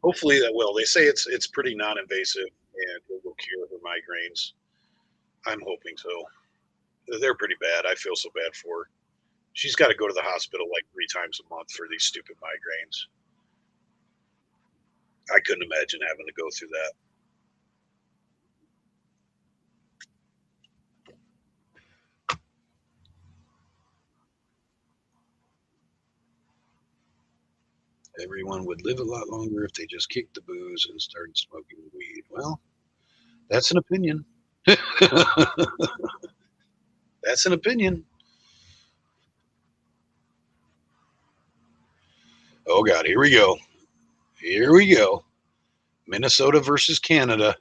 Hopefully that will. They say it's pretty non-invasive and it will cure her migraines. I'm hoping so. They're pretty bad. I feel so bad for her. She's got to go to the hospital like 3 times a month for these stupid migraines. I couldn't imagine having to go through that. Everyone would live a lot longer if they just kicked the booze and started smoking weed. Well, that's an opinion. That's an opinion. Oh God, here we go. Here we go. Minnesota versus Canada.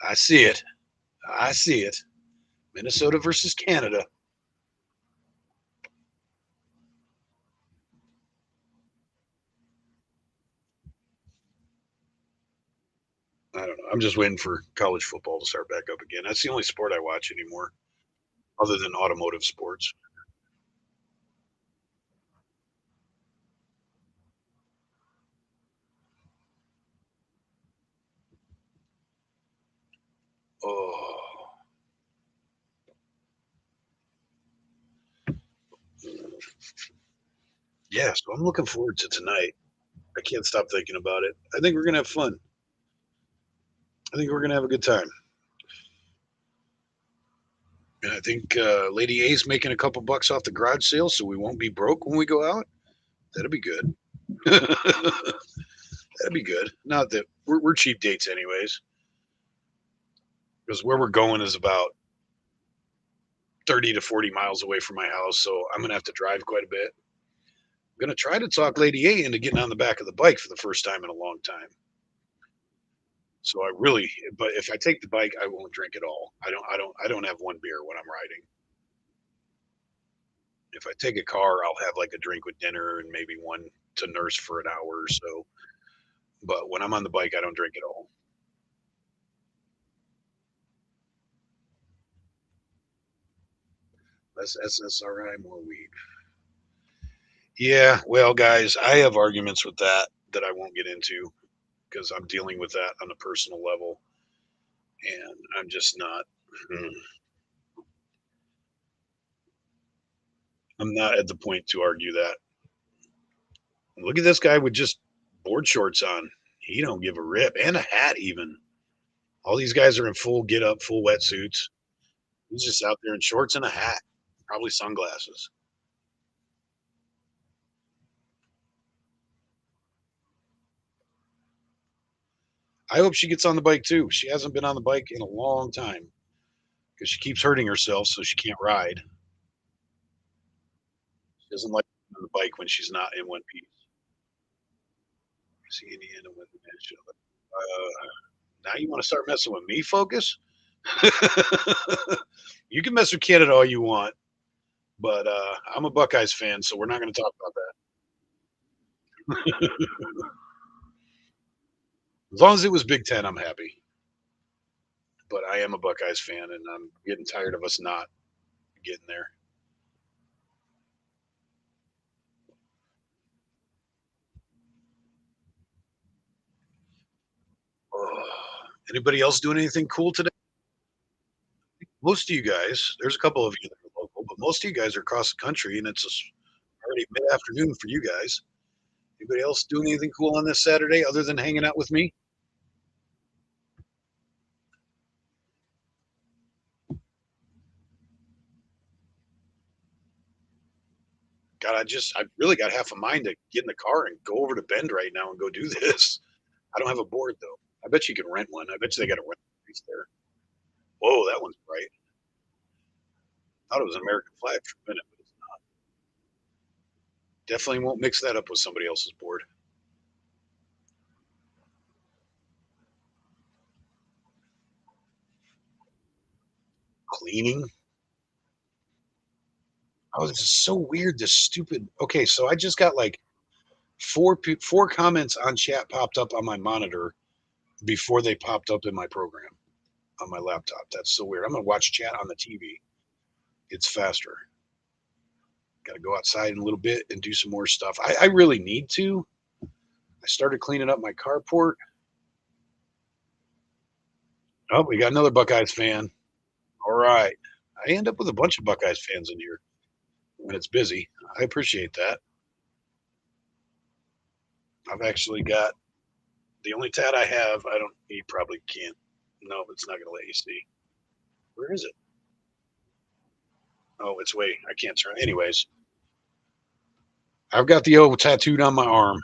I see it. I see it. Minnesota versus Canada. I don't know. I'm just waiting for college football to start back up again. That's the only sport I watch anymore, other than automotive sports. Oh, yeah. So I'm looking forward to tonight. I can't stop thinking about it. I think we're gonna have fun. I think we're gonna have a good time. And I think Lady A's making a couple bucks off the garage sale, so we won't be broke when we go out. That'd be good. That'd be Not that we're cheap dates anyways, because where we're going is about 30 to 40 miles away from my house, so I'm gonna have to drive quite a bit. I'm gonna try to talk Lady A into getting on the back of the bike for the first time in a long time. So I really, but if I take the bike, I won't drink at all. I don't have one beer when I'm riding. If I take a car, I'll have like a drink with dinner and maybe one to nurse for an hour or so. But when I'm on the bike, I don't drink at all. Less SSRI, more weed. Yeah, well, guys, I have arguments with that I won't get into because I'm dealing with that on a personal level, and I'm just not. mm, I'm not at the point to argue that. Look at this guy with just board shorts on. He don't give a rip, and a hat even. All these guys are in full get up, full wetsuits. He's just out there in shorts and a hat, probably sunglasses. I hope she gets on the bike too. She hasn't been on the bike in a long time because she keeps hurting herself, so she can't ride. She doesn't like on the bike when she's not in one piece. See Indiana with the now you want to start messing with me, Focus? You can mess with Canada all you want, but I'm a Buckeyes fan, so we're not going to talk about that. As long as it was Big Ten, I'm happy. But I am a Buckeyes fan, and I'm getting tired of us not getting there. Oh. Anybody else doing anything cool today? Most of you guys, there's a couple of you that are local, but most of you guys are across the country, and it's already mid afternoon for you guys. Anybody else doing anything cool on this Saturday other than hanging out with me? God, I really got half a mind to get in the car and go over to Bend right now and go do this. I don't have a board though. I bet you can rent one. I bet you they got a rent place there. Whoa, that one's bright. I thought it was an American flag for a minute, but it's not. Definitely won't mix that up with somebody else's board. Cleaning. Oh, this is so weird. This stupid. Okay, so I just got like four comments on chat popped up on my monitor before they popped up in my program on my laptop. That's so weird. I'm gonna watch chat on the TV. It's faster. Got to go outside in a little bit and do some more stuff. I really need to. I started cleaning up my carport. Oh, we got another Buckeyes fan. All right. I end up with a bunch of Buckeyes fans in here when it's busy. I appreciate that. I've actually got the only tat I have. I don't. You probably can't. No, it's not going to let you see. Where is it? Oh, it's way. I can't turn. Anyways, I've got the O tattooed on my arm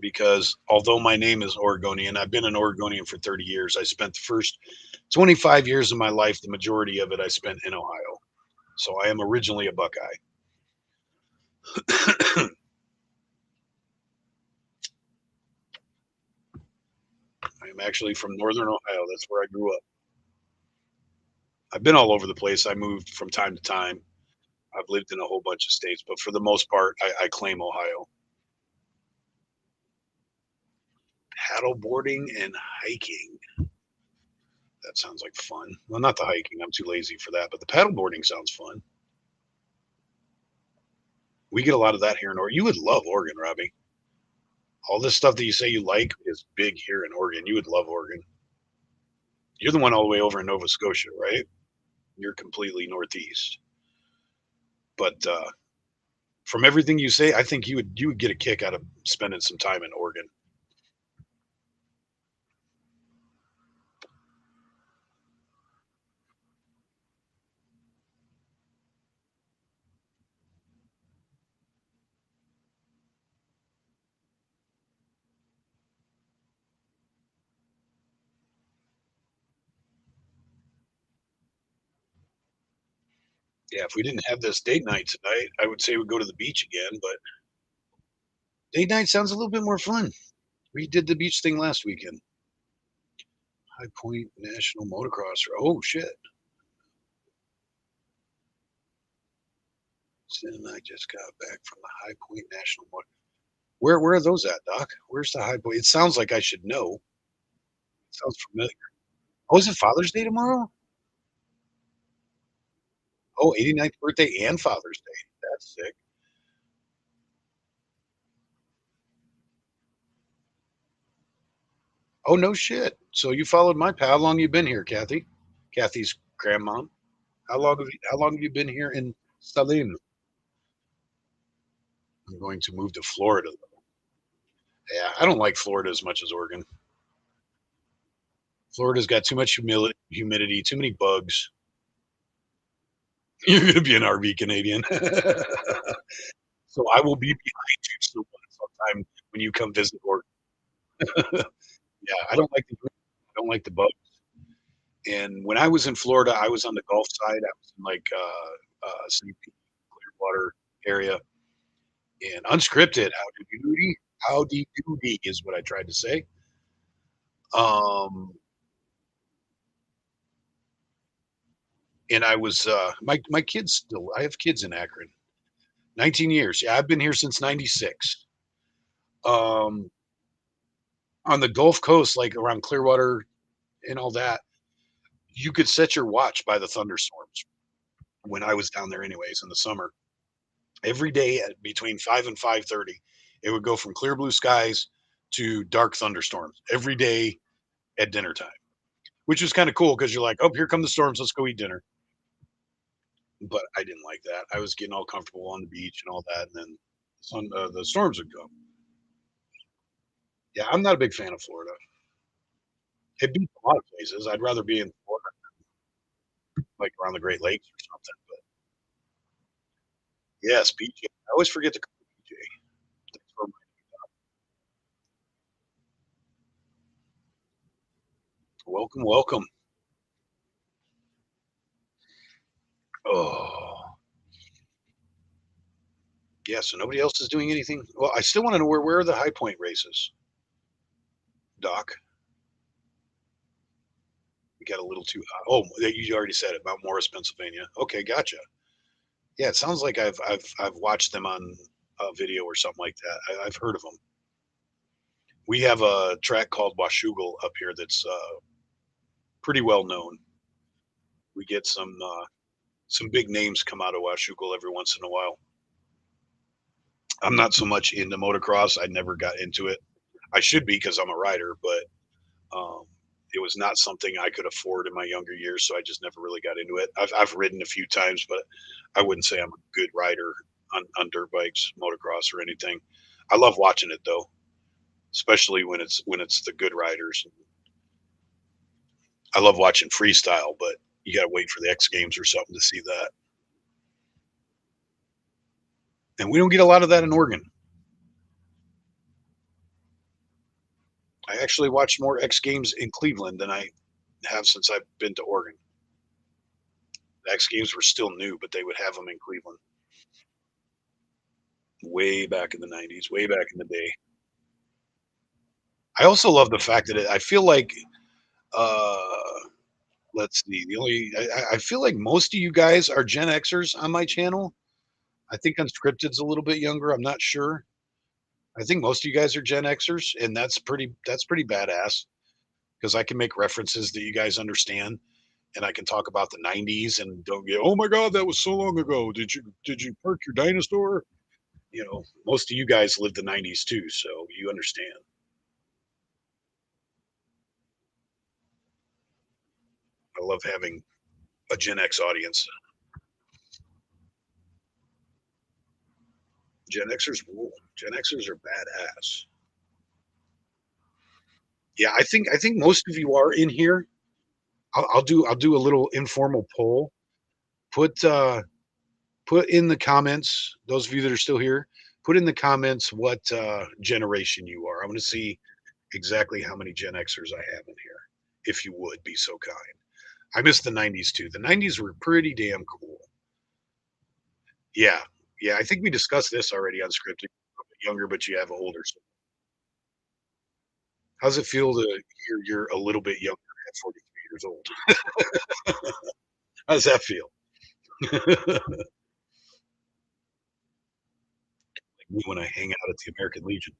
because although my name is Oregonian, I've been an Oregonian for 30 years. I spent the first 25 years of my life, the majority of it I spent in Ohio. So I am originally a Buckeye. I am actually from Northern Ohio. That's where I grew up. I've been all over the place. I moved from time to time. I've lived in a whole bunch of states, but for the most part, I claim Ohio. Paddle boarding and hiking. That sounds like fun. Well, not the hiking. I'm too lazy for that, but the paddle boarding sounds fun. We get a lot of that here in Oregon. You would love Oregon, Robbie. All this stuff that you say you like is big here in Oregon. You would love Oregon. You're the one all the way over in Nova Scotia, right? You're completely northeast. But from everything you say, I think you would get a kick out of spending some time in Oregon. Yeah, if we didn't have this date night tonight, I would say we'd go to the beach again, but date night sounds a little bit more fun. We did the beach thing last weekend. High Point National Motocross. Oh shit! Sin and I just got back from the High Point National Motor. Where are those at, Doc? Where's the High Point? It sounds like I should know. It sounds familiar. Oh, is it Father's Day tomorrow? Oh, 89th birthday and Father's Day. That's sick. Oh, no shit. So you followed my path. How long you been here, Kathy? Kathy's grandmom. How long have you been here in Saline? I'm going to move to Florida. Yeah, I don't like Florida as much as Oregon. Florida's got too much humidity, too many bugs. You're gonna be an RV Canadian. So I will be behind you sometime when you come visit Oregon. Yeah, I don't like the bugs. And when I was in Florida, I was on the Gulf side. I was in like St. Pete, Clearwater area, and unscripted. Howdy doody is what I tried to say. Um, and I was my kids still. I have kids in Akron. 19 years. Yeah, I've been here since '96. Um, on the Gulf Coast, like around Clearwater and all that, you could set your watch by the thunderstorms. When I was down there, anyways, in the summer, every day at between 5 and 5:30, it would go from clear blue skies to dark thunderstorms every day at dinner time, which was kind of cool because you're like, oh, here come the storms. Let's go eat dinner. But I didn't like that. I was getting all comfortable on the beach and all that, and then the storms would come. Yeah, I'm not a big fan of Florida. It beats a lot of places. I'd rather be in Florida, like around the Great Lakes or something. But yes, PJ. I always forget to call PJ. Thanks for welcome, welcome. Oh, yeah. So nobody else is doing anything. Well, I still want to know where are the High Point races, Doc? We got a little too high. Oh, you already said it, Mount Morris, Pennsylvania. Okay, gotcha. Yeah, it sounds like I've watched them on a video or something like that. I've heard of them. We have a track called Washougal up here that's pretty well known. We get some big names come out of Washougal every once in a while. I'm not so much into motocross. I never got into it. I should be because I'm a rider, but um, it was not something I could afford in my younger years, so I just never really got into it. I've ridden a few times, but I wouldn't say I'm a good rider on dirt bikes, motocross, or anything. I love watching it though, especially when it's the good riders. I love watching freestyle, but you got to wait for the X Games or something to see that. And we don't get a lot of that in Oregon. I actually watched more X Games in Cleveland than I have since I've been to Oregon. The X Games were still new, but they would have them in Cleveland way back in the '90s, way back in the day. I also love the fact that I feel like, uh, let's see, I feel like most of you guys are Gen Xers on my channel. I think Unscripted's a little bit younger. I'm not sure. I think most of you guys are Gen Xers, and that's pretty badass because I can make references that you guys understand, and I can talk about the '90s and don't get, oh my god, that was so long ago. Did you park your dinosaur? Most of you guys lived the '90s too, so you understand. I love having a Gen X audience. Gen Xers are badass. Yeah, I think most of you are in here. I'll do a little informal poll. Put put in the comments, those of you that are still here, put in the comments what generation you are. I want to see exactly how many Gen Xers I have in here, if you would be so kind. I miss the '90s too. The '90s were pretty damn cool. Yeah. Yeah, I think we discussed this already on Scripted. You're a bit younger, but you have older. So how's it feel to hear you're a little bit younger at 43 years old? How does that feel? Like me when I hang out at the American Legion.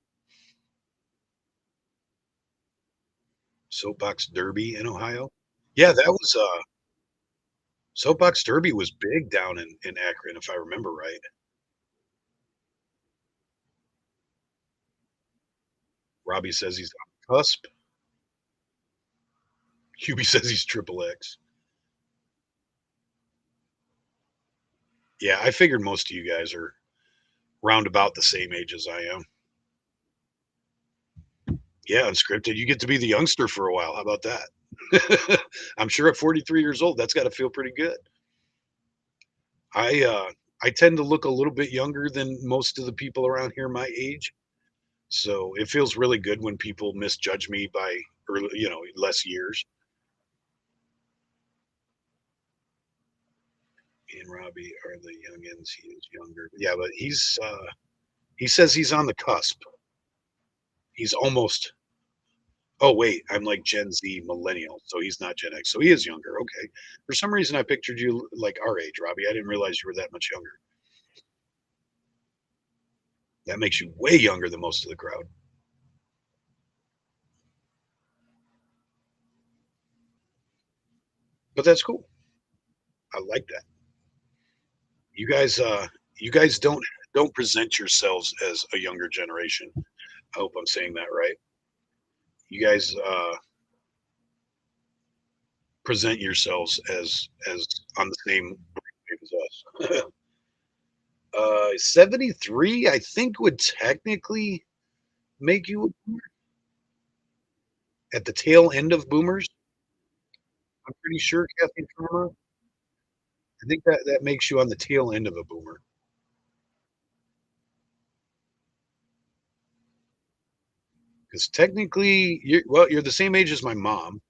Soapbox Derby in Ohio? Yeah, that was, Soapbox Derby was big down in Akron, if I remember right. Robbie says he's on the cusp. Hubie says he's triple X. Yeah, I figured most of you guys are round about the same age as I am. Yeah, unscripted. You get to be the youngster for a while. How about that? I'm sure at 43 years old, that's got to feel pretty good. I tend to look a little bit younger than most of the people around here my age, so it feels really good when people misjudge me by early, less years. Me and Robbie are the youngins. He is younger. Yeah, but he says he's on the cusp. He's almost. Oh wait, I'm like Gen Z millennial, so he's not Gen X. So he is younger. Okay. For some reason, I pictured you like our age, Robbie. I didn't realize you were that much younger. That makes you way younger than most of the crowd. But that's cool. I like that. You guys, you guys don't present yourselves as a younger generation. I hope I'm saying that right. You guys present yourselves as on the same wave as us. 73, I think would technically make you at the tail end of boomers. I'm pretty sure, Kathy Farmer. I think that makes you on the tail end of a boomer. Because technically, you're the same age as my mom,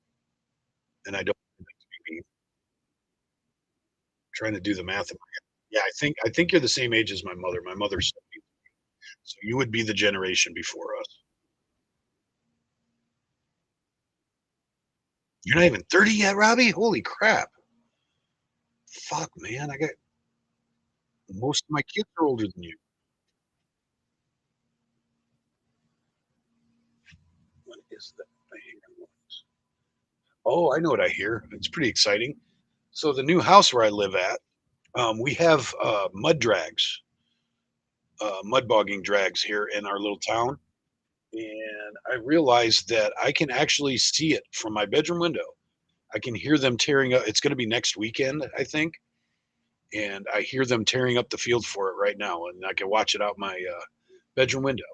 and I don't be trying to do the math. Yeah, I think you're the same age as my mother. My mother's 70, so you would be the generation before us. You're not even 30 yet, Robbie. Holy crap! Fuck, man, I got most of my kids are older than you. What is that thing? Oh, I know what I hear. It's pretty exciting. So the new house where I live at, we have mud drags, mud bogging drags here in our little town. And I realized that I can actually see it from my bedroom window. I can hear them tearing up. It's going to be next weekend, I think, and I hear them tearing up the field for it right now, and I can watch it out my bedroom window.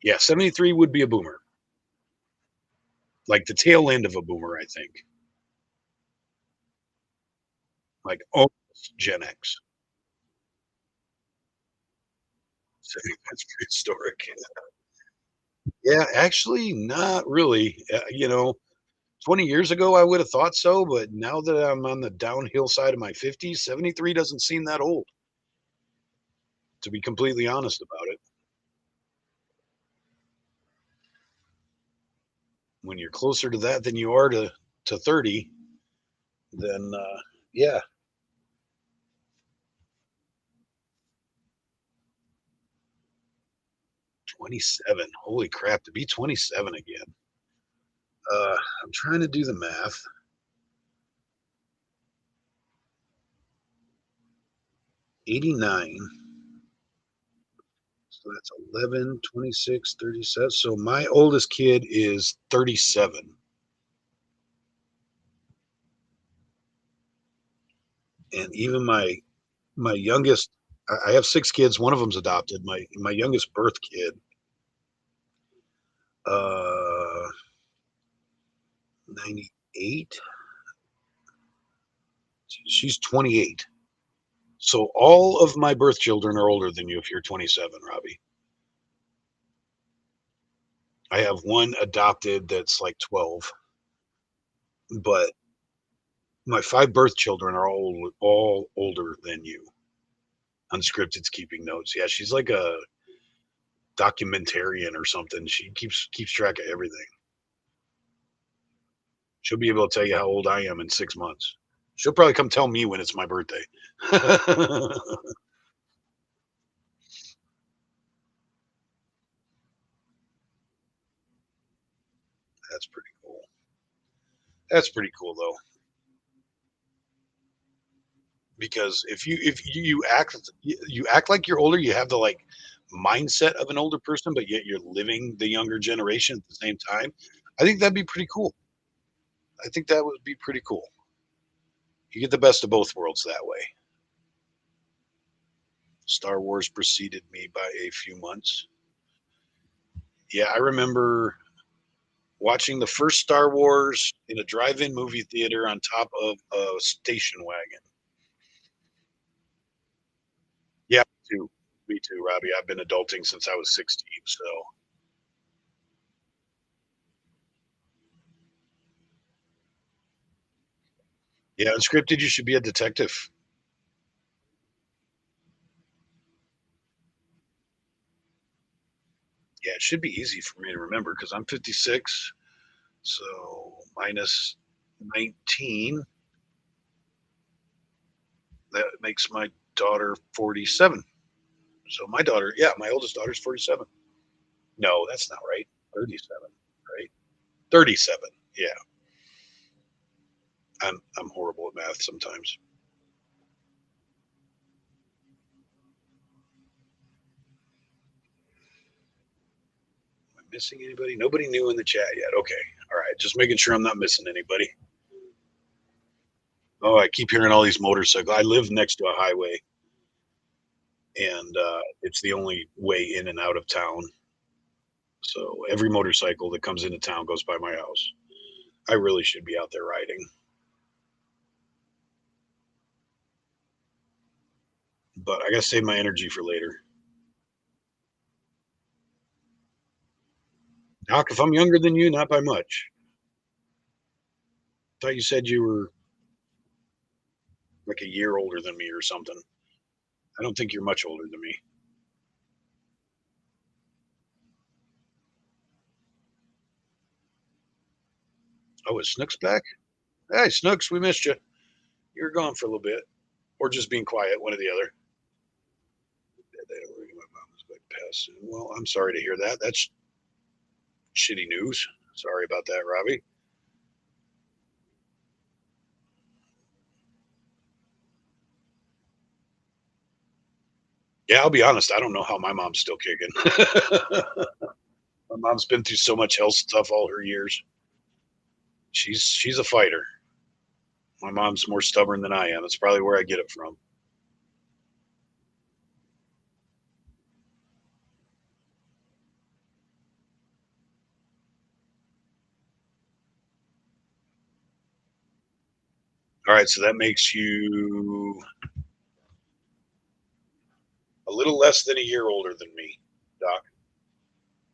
Yeah, 73 would be a boomer, like the tail end of a boomer, I think, like almost Gen X. So that's prehistoric. Yeah, actually, not really. 20 years ago, I would have thought so, but now that I'm on the downhill side of my 50s, 73 doesn't seem that old, to be completely honest about it. When you're closer to that than you are to 30, then yeah, 27. Holy crap, to be 27 again. I'm trying to do the math. 89. So that's 11, 26, 37. So my oldest kid is 37. And even my youngest, I have six kids. One of them's adopted. My youngest birth kid, uh, 98. She's 28. So all of my birth children are older than you if you're 27, Robbie. I have one adopted that's like 12, but my five birth children are all older than you. Unscripted's keeping notes. Yeah, she's like a documentarian or something. She keeps track of everything. She'll be able to tell you how old I am in 6 months. She'll probably come tell me when it's my birthday. That's pretty cool. That's pretty cool though, because if you act like you're older, you have the like mindset of an older person, but yet you're living the younger generation at the same time. I think that'd be pretty cool. I think that would be pretty cool. You get the best of both worlds that way. Star Wars preceded me by a few months. Yeah, I remember watching the first Star Wars in a drive-in movie theater on top of a station wagon. Yeah, me too. Me too, Robbie. I've been adulting since I was 16, so yeah, unscripted, you should be a detective. Yeah, it should be easy for me to remember because I'm 56, so minus 19, that makes my daughter 47. So my daughter, yeah, my oldest daughter's 47. No, that's not right. 37, right? 37. Yeah, I'm horrible at math sometimes. Am I missing anybody? Nobody new in the chat yet. Okay. All right. Just making sure I'm not missing anybody. Oh, I keep hearing all these motorcycles. I live next to a highway, and it's the only way in and out of town. So every motorcycle that comes into town goes by my house. I really should be out there riding, but I got to save my energy for later. Doc, if I'm younger than you, not by much. I thought you said you were like a year older than me or something. I don't think you're much older than me. Oh, is Snooks back? Hey, Snooks, we missed you. You were gone for a little bit, or just being quiet, one or the other. My mom was like passing. Well, I'm sorry to hear that. That's shitty news. Sorry about that, Robbie. Yeah, I'll be honest. I don't know how my mom's still kicking. My mom's been through so much health stuff all her years. She's a fighter. My mom's more stubborn than I am. That's probably where I get it from. All right, so that makes you a little less than a year older than me, Doc,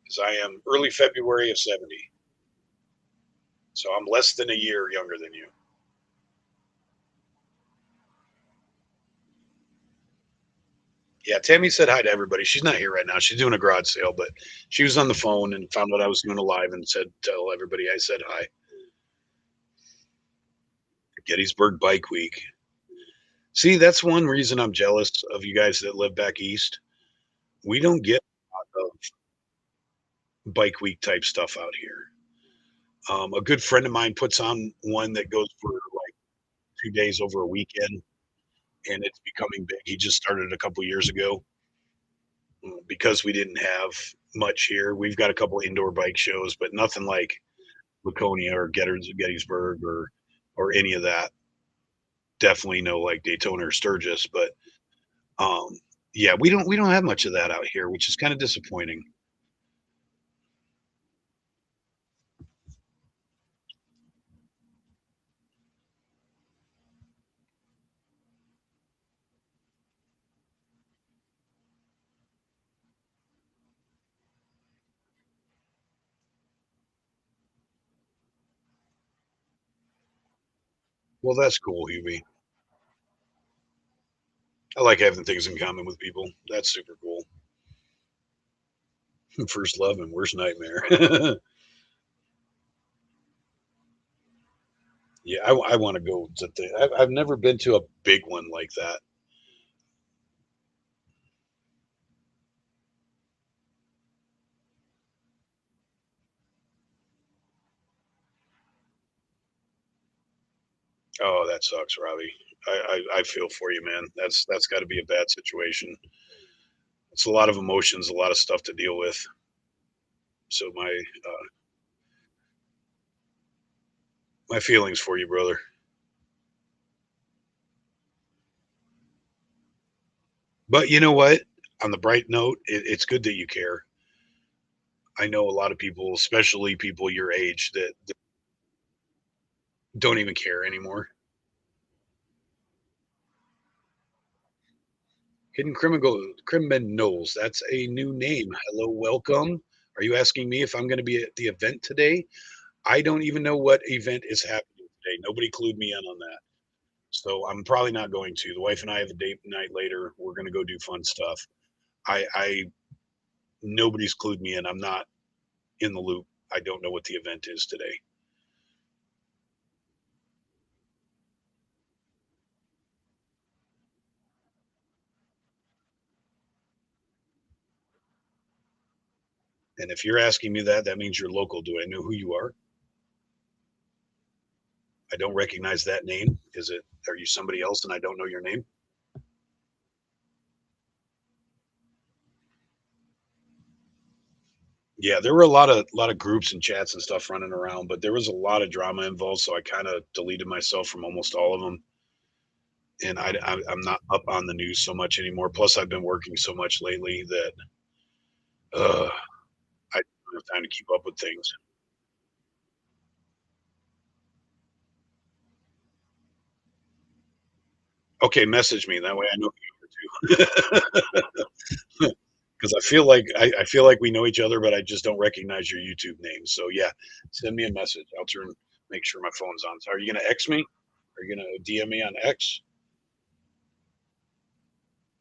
because I am early February of 70. So I'm less than a year younger than you. Yeah, Tammy said hi to everybody. She's not here right now. She's doing a garage sale, but she was on the phone and found out I was doing a live and said, tell everybody I said hi. Gettysburg Bike Week. See, that's one reason I'm jealous of you guys that live back east. We don't get a lot of bike week type stuff out here. A good friend of mine puts on one that goes for like 2 days over a weekend, and it's becoming big. He just started a couple years ago because we didn't have much here. We've got a couple indoor bike shows, but nothing like Laconia or Gettysburg or any of that. Definitely no like Daytona or Sturgis, but um, yeah, we don't have much of that out here, which is kind of disappointing. Well, that's cool, Hubie. I like having things in common with people. That's super cool. First love and worst nightmare. Yeah, I want to go to the. I've never been to a big one like that. Oh, that sucks, Robbie. I feel for you, man. That's got to be a bad situation. It's a lot of emotions, a lot of stuff to deal with. So my feelings for you, brother. But you know what? On the bright note, it's good that you care. I know a lot of people, especially people your age, that don't even care anymore. Hidden criminals. That's a new name. Hello, welcome. Are you asking me if I'm going to be at the event today? I don't even know what event is happening today. Nobody clued me in on that. So I'm probably not going to. The wife and I have a date night later. We're going to go do fun stuff. I nobody's clued me in. I'm not in the loop. I don't know what the event is today. And if you're asking me that, that means you're local. Do I know who you are? I don't recognize that name. Is it? Are you somebody else and I don't know your name? Yeah, there were a lot of groups and chats and stuff running around, but there was a lot of drama involved, so I kind of deleted myself from almost all of them. And I'm not up on the news so much anymore. Plus, I've been working so much lately that uh, I don't have time to keep up with things. Okay, message me that way I know who you are too. Because I feel like we know each other, but I just don't recognize your YouTube name. So yeah, send me a message. I'll turn make sure my phone's on. So are you gonna X me? Are you gonna DM me on X?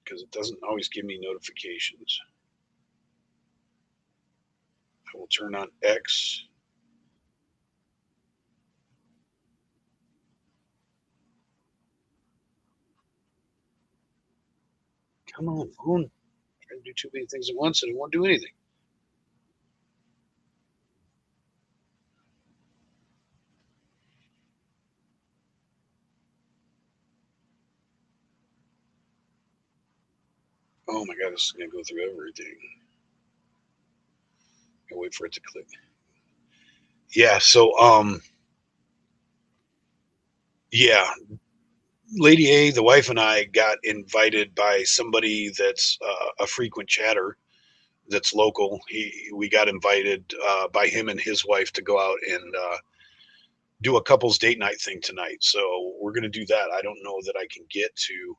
Because it doesn't always give me notifications. I will turn on X. Come on, phone. Trying to do too many things at once and it won't do anything. Oh my god, this is gonna go through everything. I'll wait for it to click. Yeah, so yeah, Lady A, the wife and I got invited by somebody that's a frequent chatter that's local. We got invited by him and his wife to go out and do a couples date night thing tonight. So we're gonna do that. I don't know that I can get to,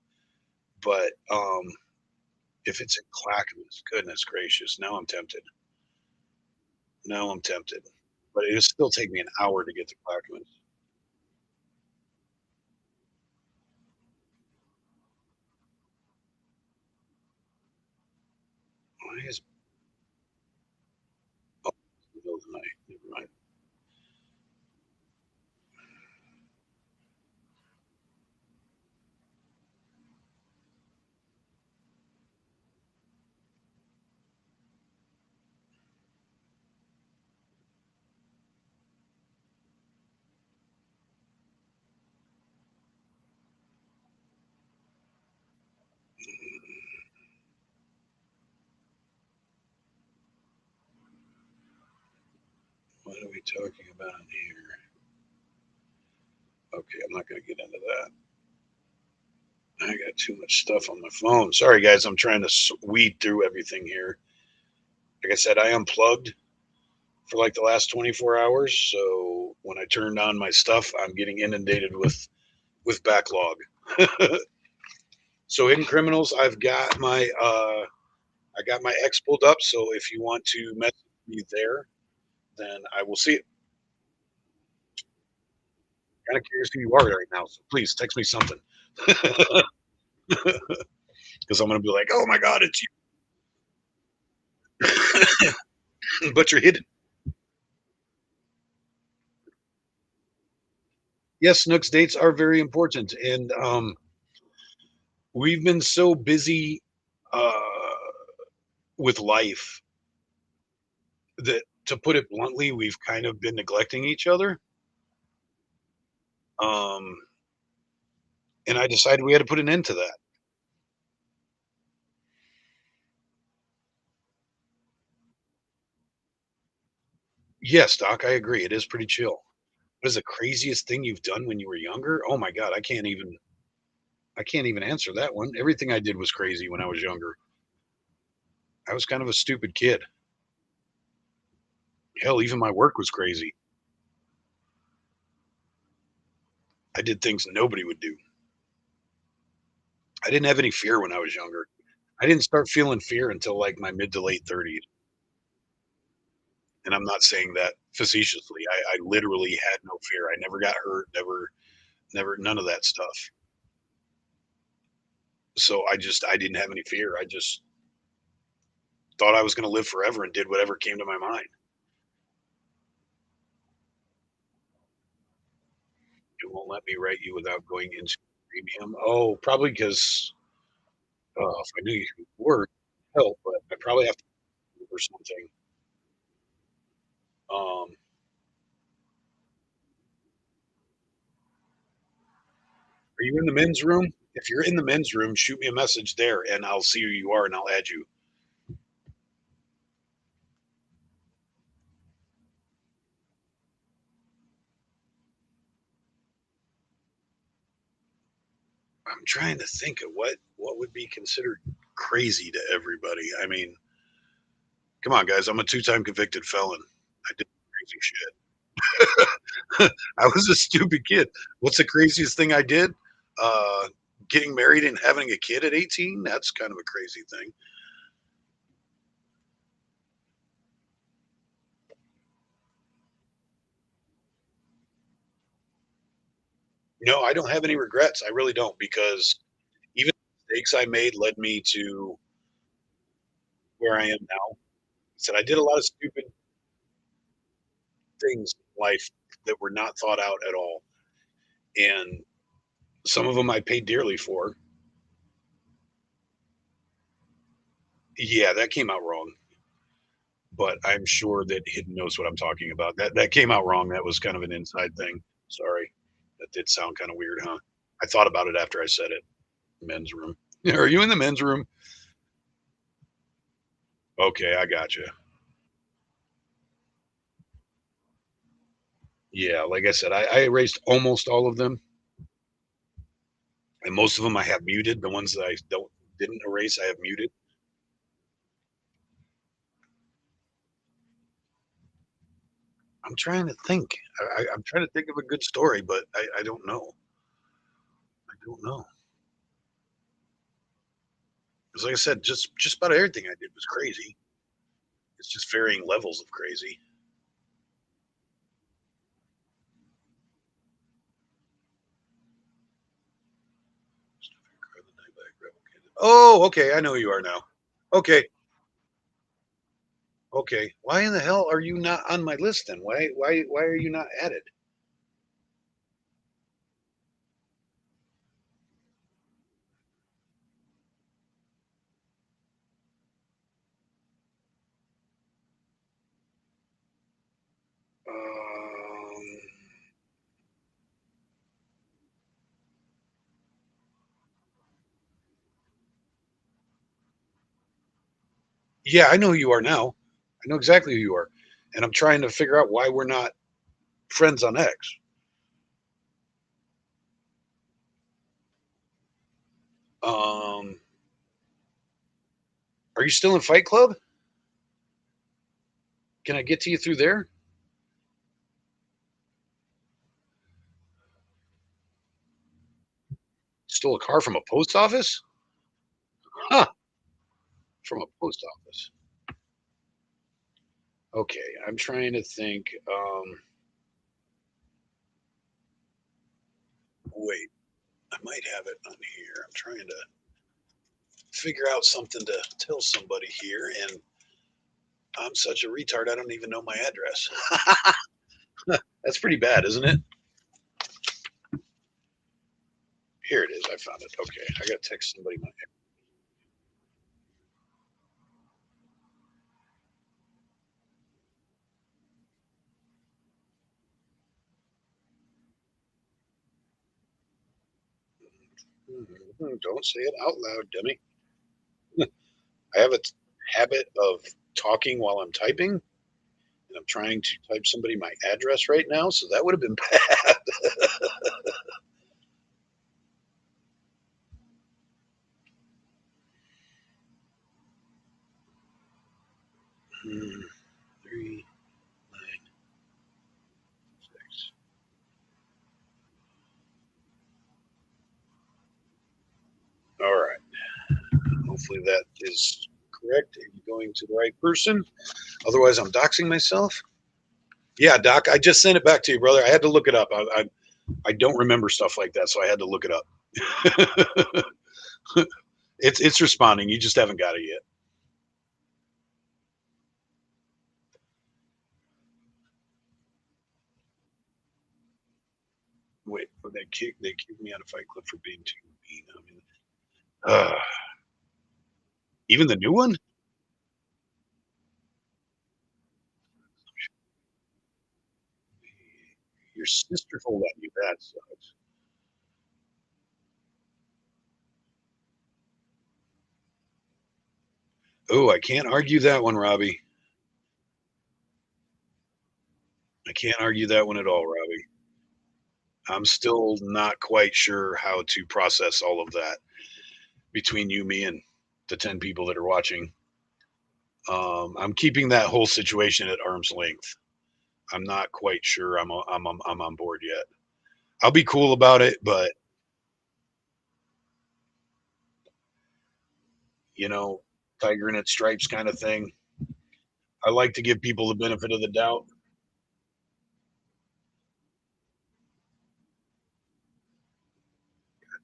but if it's in Clackamas, goodness gracious, now I'm tempted. Now I'm tempted. But it'll still take me an hour to get to Clackamas. Why is oh, it's the middle of the night? Never mind. What are we talking about here? Okay, I'm not going to get into that. I got too much stuff on my phone. Sorry, guys. I'm trying to weed through everything here. Like I said, I unplugged for like the last 24 hours. So when I turned on my stuff, I'm getting inundated with backlog. So hidden criminals, I got my X pulled up. So if you want to message me there, then I will see it. Kind of curious who you are right now. So please text me something. because I'm gonna be like, "Oh my god, it's you," but you're hidden. Yes, Snooks dates are very important, and we've been so busy uh, with life that, to put it bluntly, we've kind of been neglecting each other. Um, and I decided we had to put an end to that. Yes, Doc, I agree. It is pretty chill. What is the craziest thing you've done when you were younger? Oh my god, I can't even answer that one. Everything I did was crazy when I was younger. I was kind of a stupid kid. Hell, even my work was crazy. I did things nobody would do. I didn't have any fear when I was younger. I didn't start feeling fear until like my mid to late 30s. And I'm not saying that facetiously. I literally had no fear. I never got hurt, never, none of that stuff. So I didn't have any fear. I just thought I was going to live forever and did whatever came to my mind. It won't let me write you without going into premium. Oh, probably because if I knew you were help, but I probably have to or something. Um, are you in the men's room? If you're in the men's room, shoot me a message there, and I'll see who you are, and I'll add you. I'm trying to think of what would be considered crazy to everybody. I mean, come on, guys. I'm a two-time convicted felon. I did crazy shit. I was a stupid kid. What's the craziest thing I did? Uh, Getting married and having a kid at 18. That's kind of a crazy thing. No, I don't have any regrets. I really don't because even the mistakes I made led me to where I am now. I said I did a lot of stupid things in life that were not thought out at all, and some of them I paid dearly for. Yeah, that came out wrong, but I'm sure that Hidden knows what I'm talking about. That came out wrong. That was kind of an inside thing. Sorry. That did sound kind of weird, huh? I thought about it after I said it. Men's room. Are you in the men's room? Okay, I got you. Yeah, like I said, I erased almost all of them, and most of them I have muted. The ones that I don't didn't erase, I have muted. I'm trying to think. I'm trying to think of a good story, but I don't know. I don't know. 'Cause like I said, just about everything I did was crazy. It's just varying levels of crazy. Oh, okay. I know who you are now. Okay, okay. Why in the hell are you not on my list then? Why are you not added? Um, yeah, I know who you are now. I know exactly who you are, and I'm trying to figure out why we're not friends on X. Um, are you still in Fight Club? Can I get to you through there? Stole a car from a post office? Huh? From a post office. Okay, I'm trying to think. Wait, I might have it on here. I'm trying to figure out something to tell somebody here, and I'm such a retard. I don't even know my address. That's pretty bad, isn't it? Here it is. I found it. Okay, I got to text somebody my. Don't say it out loud, dummy. I have a habit of talking while I'm typing, and I'm trying to type somebody my address right now, so that would have been bad. Hmm, 396. All right. Hopefully that is correct and going to the right person. Otherwise, I'm doxing myself. Yeah, Doc, I just sent it back to you, brother. I had to look it up. I don't remember stuff like that, so I had to look it up. It's responding. You just haven't got it yet. Wait, they kicked me out of Fight Club for being too mean. I mean, uh, even the new one. Your sister told on you. That sucks. Oh, I can't argue that one, Robbie. I can't argue that one at all, Robbie. I'm still not quite sure how to process all of that between you, me, and the 10 people that are watching. I'm keeping that whole situation at arm's length. I'm not quite sure I'm on board yet. I'll be cool about it, but you know, tiger in its stripes kind of thing. I like to give people the benefit of the doubt.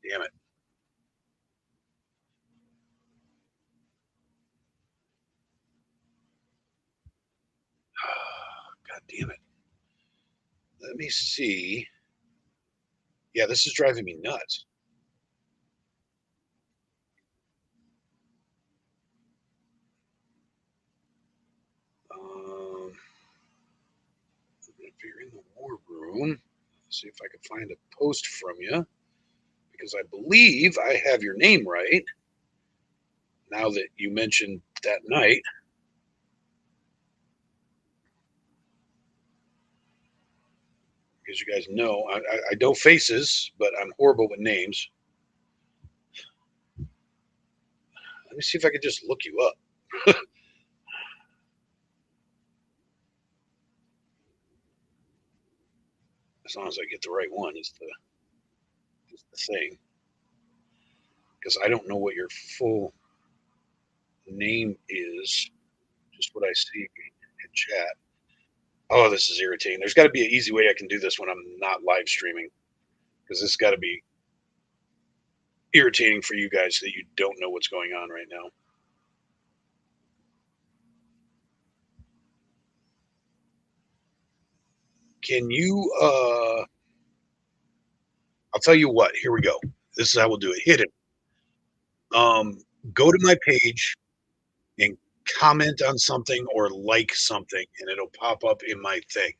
Damn it. God damn it. Let me see. Yeah, this is driving me nuts. If you're in the war room, let's see if I can find a post from you because I believe I have your name right now that you mentioned that night. Because you guys know I know faces, but I'm horrible with names. Let me see if I can just look you up. As long as I get the right one is the thing. Because I don't know what your full name is. Just what I see in chat. Oh, this is irritating. There's got to be an easy way I can do this when I'm not live streaming. Because this got to be irritating for you guys that you don't know what's going on right now. Can you? I'll tell you what. Here we go. This is how we'll do it. Hit it. Um, go to my page and comment on something or like something, and it'll pop up in my thing.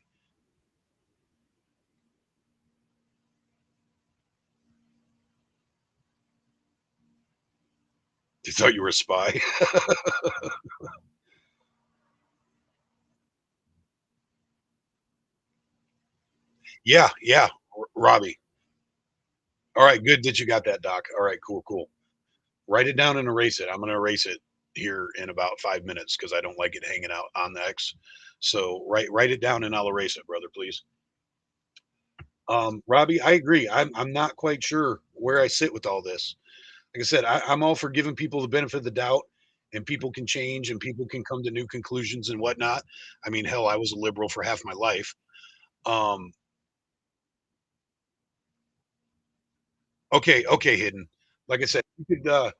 You thought you were a spy? Yeah, yeah, Robbie. All right, good that you got that, Doc. All right, cool, cool. Write it down and erase it. I'm going to erase it here in about 5 minutes because I don't like it hanging out on the X. So write it down and I'll erase it, brother, please. Robbie, I agree. I'm not quite sure where I sit with all this. Like I said, I'm all for giving people the benefit of the doubt, and people can change and people can come to new conclusions and whatnot. I mean, hell, I was a liberal for half my life. Um, okay, okay, hidden. Like I said, you could.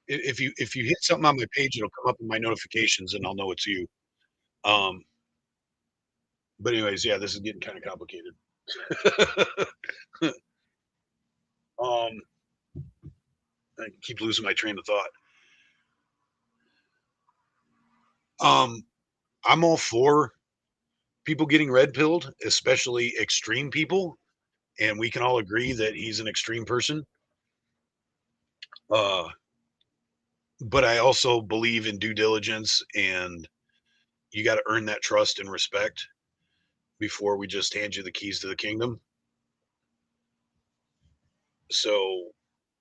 If you hit something on my page, it'll come up in my notifications, and I'll know it's you. Um, but anyways, yeah, this is getting kind of complicated. um, I keep losing my train of thought. Um, I'm all for people getting red pilled, especially extreme people, and we can all agree that he's an extreme person. Uh, but I also believe in due diligence, and you got to earn that trust and respect before we just hand you the keys to the kingdom. So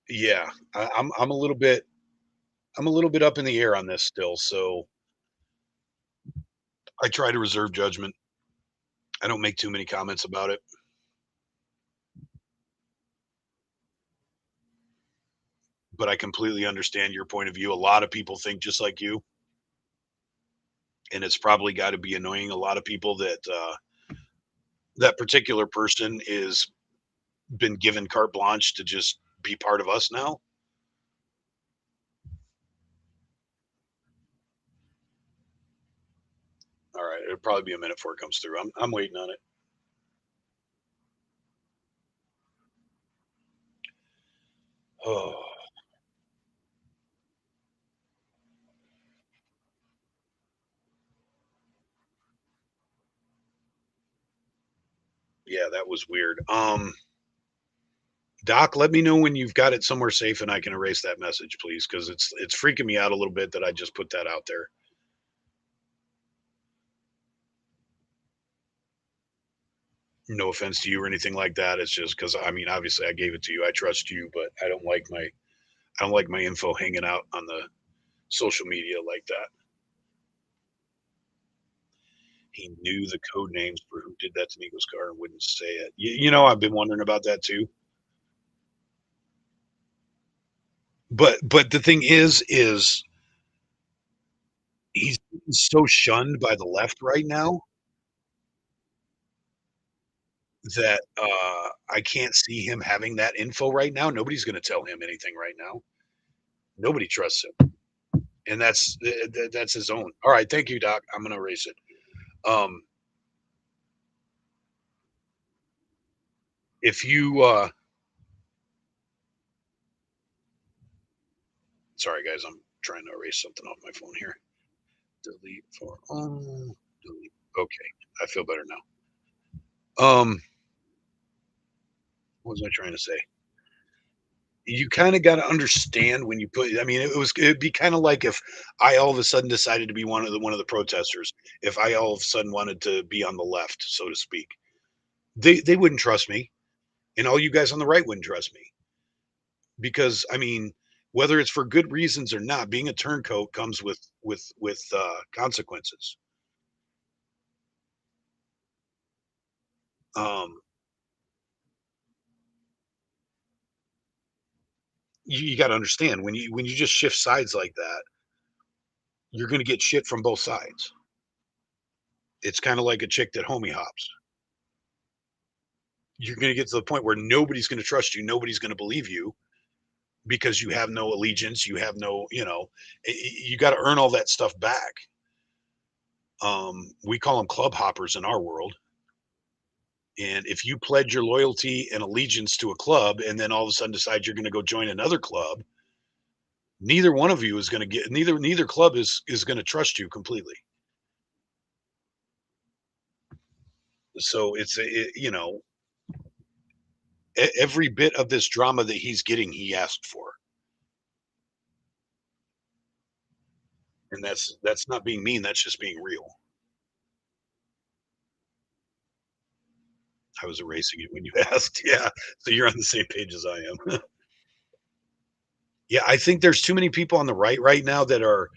yeah, I'm a little bit up in the air on this still. So I try to reserve judgment. I don't make too many comments about it, but I completely understand your point of view. A lot of people think just like you, and it's probably got to be annoying a lot of people that that particular person is been given carte blanche to just be part of us now. All right, it'll probably be a minute before it comes through. I'm waiting on it. Oh, yeah, that was weird. Doc, let me know when you've got it somewhere safe and I can erase that message, please, because it's freaking me out a little bit that I just put that out there. No offense to you or anything like that. It's just because I mean, obviously, I gave it to you. I trust you, but I don't like my info hanging out on the social media like that. He knew the code names for who did that to Nico's car and wouldn't say it. You know, I've been wondering about that too. But the thing is he's so shunned by the left right now that I can't see him having that info right now. Nobody's going to tell him anything right now. Nobody trusts him, and that's his own. All right, thank you, Doc. I'm going to erase it. Um, if you, sorry guys, I'm trying to erase something off my phone here. Delete for delete. Okay, I feel better now. What was I trying to say? You kind of got to understand when you put. I mean, it'd be kind of like if I all of a sudden decided to be one of the protesters. If I all of a sudden wanted to be on the left, so to speak, they wouldn't trust me, and all you guys on the right wouldn't trust me because I mean, whether it's for good reasons or not, being a turncoat comes with consequences. Um, you got to understand when you just shift sides like that, you're going to get shit from both sides. It's kind of like a chick that homie hops. You're going to get to the point where nobody's going to trust you, nobody's going to believe you because you have no allegiance, you have no, you know, you got to earn all that stuff back. We call them club hoppers in our world. And if you pledge your loyalty and allegiance to a club and then all of a sudden decide you're going to go join another club, neither one of you is going to get neither club is going to trust you completely. So you know, every bit of this drama that he's getting, he asked for, and that's not being mean. That's just being real. I was erasing it when you asked. Yeah, so you're on the same page as I am. Yeah, I think there's too many people on the right now that are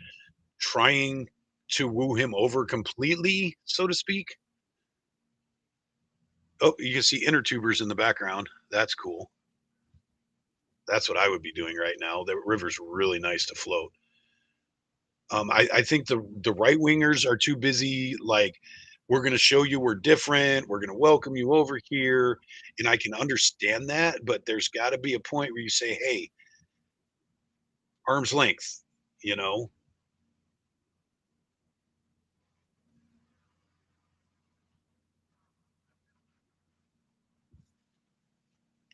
trying to woo him over completely, so to speak. Oh, you can see inner tubers in the background. That's cool. That's what I would be doing right now. The river's really nice to float. I think the right wingers are too busy. Like, we're going to show you we're different. We're going to welcome you over here, and I can understand that. But there's got to be a point where you say, "Hey, arm's length, you know?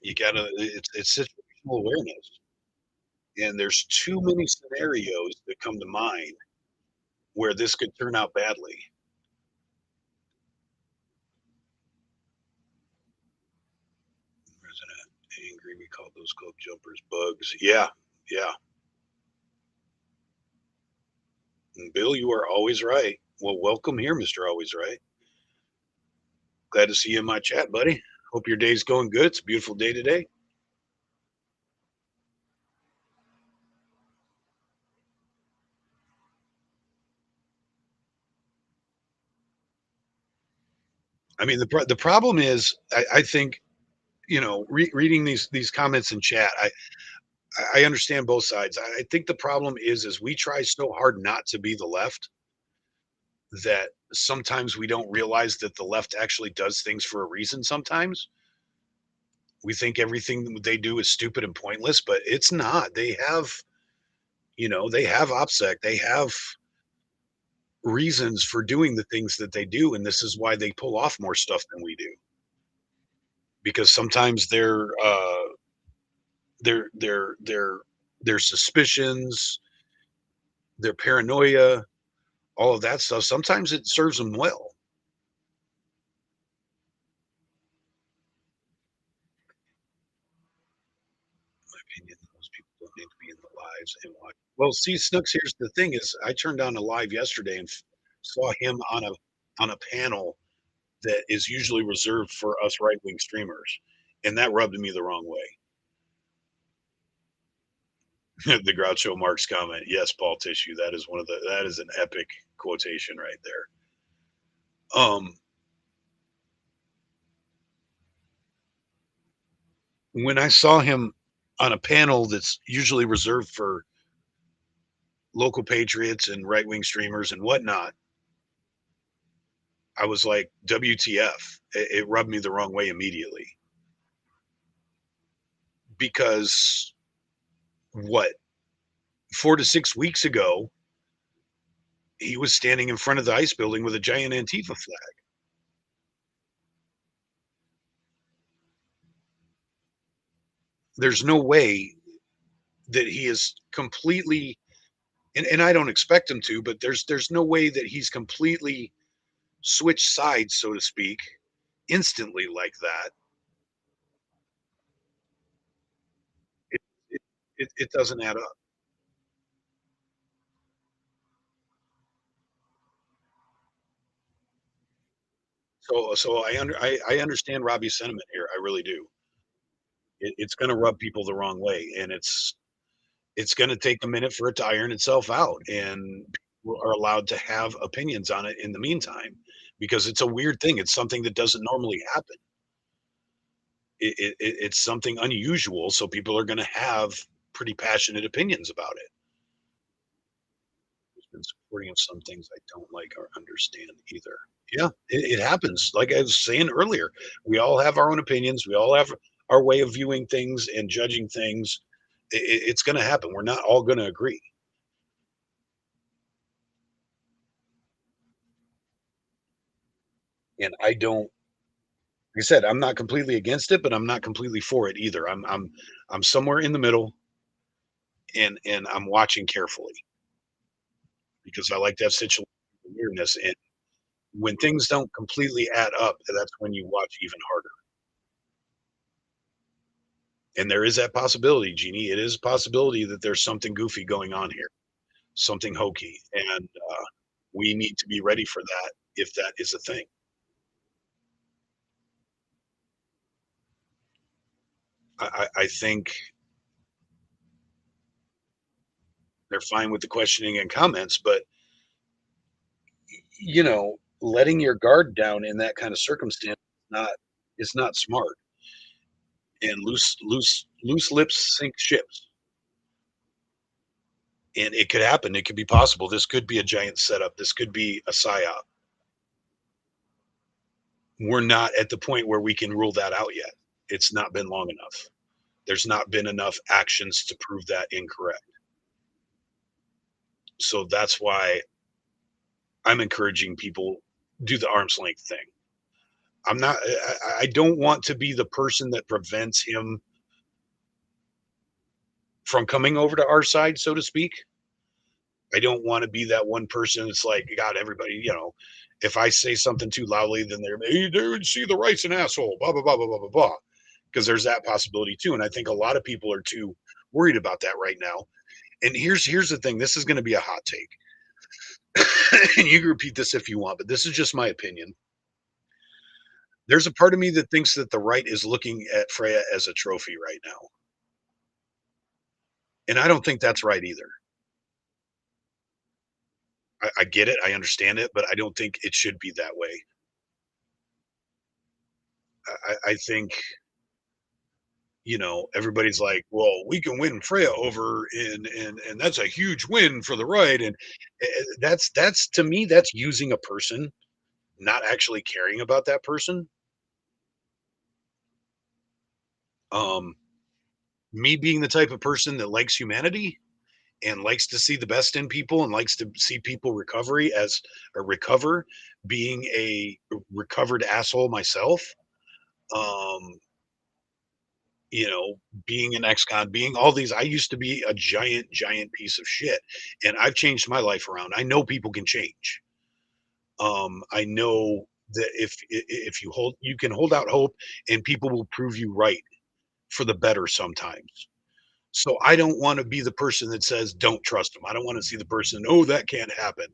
You gotta it's situational awareness, and there's too many scenarios that come to mind where this could turn out badly. President angry, we called those club jumpers bugs. Yeah, yeah. And Bill, you are always right. Well, welcome here, Mr. Always Right. Glad to see you in my chat, buddy. Hope your day's going good. It's a beautiful day today. I mean, the problem is, I think, reading these comments in chat, I understand both sides. I think the problem is we try so hard not to be the left that sometimes we don't realize that the left actually does things for a reason. Sometimes we think everything they do is stupid and pointless, but it's not. They have OPSEC, they have reasons for doing the things that they do, and this is why they pull off more stuff than we do. Because sometimes their suspicions, their paranoia, all of that stuff, sometimes it serves them well. My opinion, most people don't need to be in the lives and watch. Well, see, Snooks, here's the thing is I turned on a live yesterday and saw him on a panel that is usually reserved for us right-wing streamers, and that rubbed me the wrong way. The Groucho Marx comment, yes, Paul Tissue. That is an epic quotation right there. When I saw him on a panel that's usually reserved for local patriots and right wing streamers and whatnot, I was like, WTF. It rubbed me the wrong way immediately. Because what, 4 to 6 weeks ago, he was standing in front of the ice building with a giant Antifa flag. There's no way that he is completely, and I don't expect him to, but there's no way that he's completely switched sides, so to speak, instantly like that. It it doesn't add up. So I understand Robbie's sentiment here. I really do. It's going to rub people the wrong way, and it's going to take a minute for it to iron itself out, and people are allowed to have opinions on it in the meantime because it's a weird thing. It's something that doesn't normally happen. It's something unusual, so people are going to have pretty passionate opinions about it. Been supporting of some things I don't like or understand either. Yeah, it happens. Like I was saying earlier, we all have our own opinions. We all have our way of viewing things and judging things. It's going to happen. We're not all going to agree. And I don't, like I said, I'm not completely against it, but I'm not completely for it either. I'm somewhere in the middle, and I'm watching carefully because I like that situation weirdness. And when things don't completely add up, that's when you watch even harder. And there is that possibility, Jeannie. It is a possibility that there's something goofy going on here, something hokey, and we need to be ready for that if that is a thing. I think they're fine with the questioning and comments, but letting your guard down in that kind of circumstance not is not smart. And loose lips sink ships. And it could happen. It could be possible. This could be a giant setup. This could be a psyop. We're not at the point where we can rule that out yet. It's not been long enough. There's not been enough actions to prove that incorrect. So that's why I'm encouraging people do the arm's length thing. I'm not I don't want to be the person that prevents him from coming over to our side, so to speak. I don't want to be that one person that's like, God, everybody, if I say something too loudly, then they're, hey, dude, see the right's an asshole, blah, blah, blah, blah, blah, blah, blah. Because there's that possibility too. And I think a lot of people are too worried about that right now. And here's the thing. This is going to be a hot take. And you can repeat this if you want, but this is just my opinion. There's a part of me that thinks that the right is looking at Freya as a trophy right now. And I don't think that's right either. I get it. I understand it, but I don't think it should be that way. I think, everybody's like, well, we can win Freya over and that's a huge win for the right. And that's to me, that's using a person, not actually caring about that person. Um, Me being the type of person that likes humanity and likes to see the best in people and likes to see people recovery as a recover, being a recovered asshole myself. Um, you know, being an ex-con, being all these, I used to be a giant, giant piece of shit, and I've changed my life around. I know people can change. I know that if you can hold out hope, and people will prove you right for the better sometimes. So I don't want to be the person that says don't trust them. I don't want to see the person, oh, that can't happen,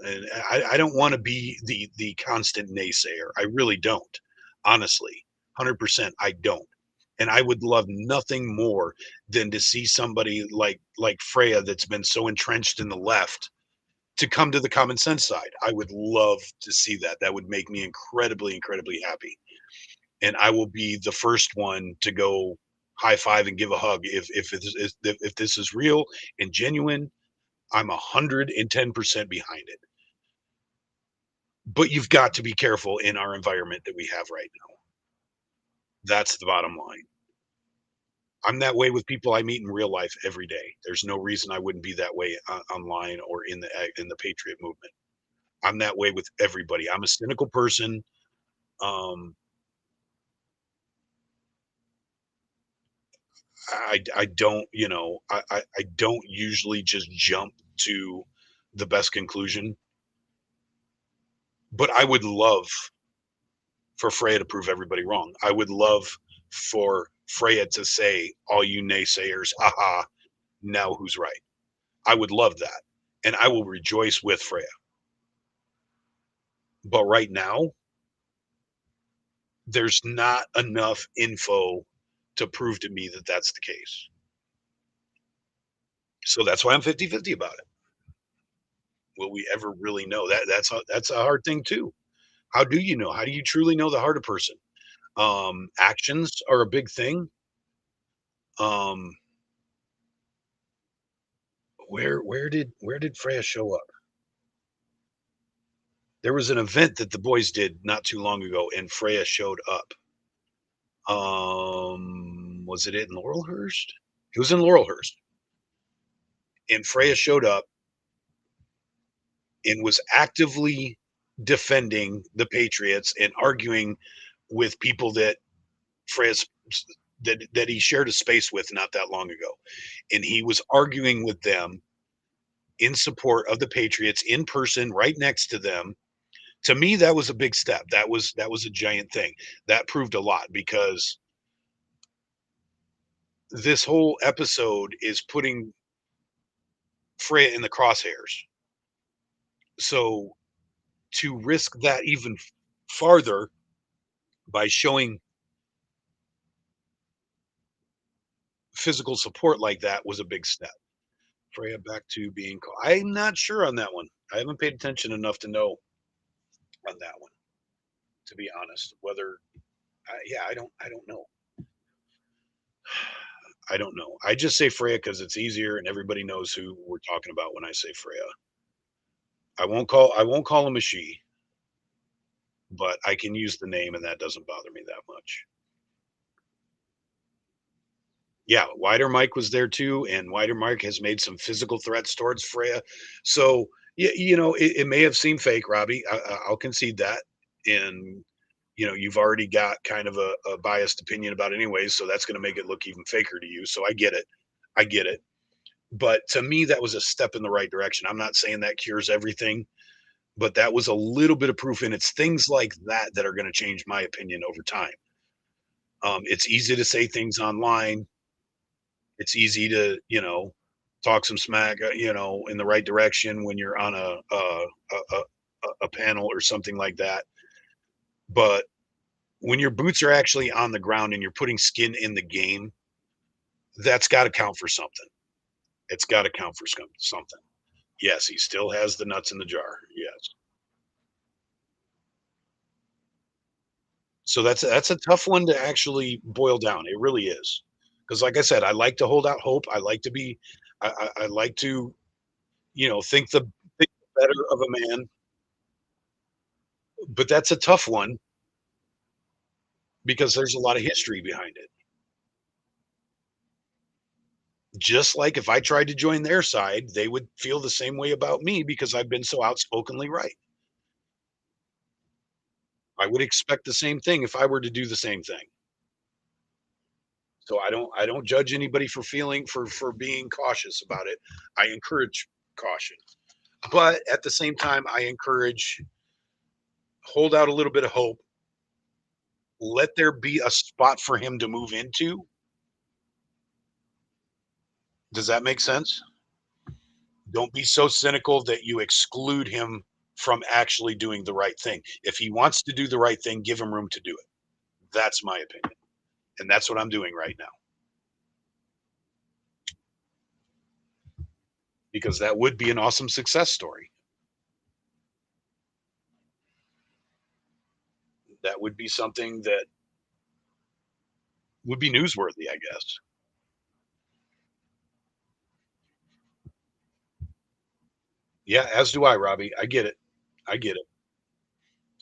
and I don't want to be the constant naysayer. I really don't, honestly, 100%. I don't. And I would love nothing more than to see somebody like Freya that's been so entrenched in the left to come to the common sense side. I would love to see that. That would make me incredibly, incredibly happy. And I will be the first one to go high five and give a hug if this is real and genuine. I'm 110% behind it. But you've got to be careful in our environment that we have right now. That's the bottom line. I'm that way with people I meet in real life every day. There's no reason I wouldn't be that way online or in the patriot movement. I'm that way with everybody. I'm a cynical person. Um, I don't, I don't usually just jump to the best conclusion, but I would love for Freya to prove everybody wrong. I would love for Freya to say, all you naysayers, aha, now who's right? I would love that. And I will rejoice with Freya. But right now, there's not enough info to prove to me that that's the case. So that's why I'm 50-50 about it. Will we ever really know? That's a hard thing too. How do you know? How do you truly know the heart of person? Actions are a big thing. Um, where did Freya show up? There was an event that the boys did not too long ago, and Freya showed up. Was it in Laurelhurst? It was in Laurelhurst, and Freya showed up and was actively defending the Patriots and arguing with people that Freya's that he shared a space with not that long ago, and he was arguing with them in support of the Patriots in person, right next to them. To me, that was a big step. That was a giant thing. That proved a lot because this whole episode is putting Freya in the crosshairs. So to risk that even farther by showing physical support like that was a big step. Freya back to being. I'm not sure on that one. I haven't paid attention enough to know on that one. To be honest, whether yeah, I don't know. I don't know. I just say Freya because it's easier and everybody knows who we're talking about when I say Freya. I won't call him a she, but I can use the name and that doesn't bother me that much. Yeah, Wider Mike was there too, and Wider Mike has made some physical threats towards Freya. So, it may have seemed fake, Robbie. I'll concede that. And, you've already got kind of a biased opinion about it anyways, so that's going to make it look even faker to you. So I get it. I get it. But to me, that was a step in the right direction. I'm not saying that cures everything, but that was a little bit of proof. And it's things like that that are going to change my opinion over time. It's easy to say things online. It's easy to, talk some smack, in the right direction when you're on a panel or something like that. But when your boots are actually on the ground and you're putting skin in the game, that's got to count for something. It's got to count for something. Yes, he still has the nuts in the jar. Yes. So that's a tough one to actually boil down. It really is. Because like I said, I like to hold out hope. I like to be I like to, think better of a man, but that's a tough one because there's a lot of history behind it. Just like if I tried to join their side, they would feel the same way about me because I've been so outspokenly right. I would expect the same thing if I were to do the same thing. So I don't judge anybody for for being cautious about it. I encourage caution. But at the same time, I encourage hold out a little bit of hope. Let there be a spot for him to move into. Does that make sense? Don't be so cynical that you exclude him from actually doing the right thing. If he wants to do the right thing, give him room to do it. That's my opinion. And that's what I'm doing right now because that would be an awesome success story. That would be something that would be newsworthy, I guess. Yeah, as do I, Robbie. I get it. I get it.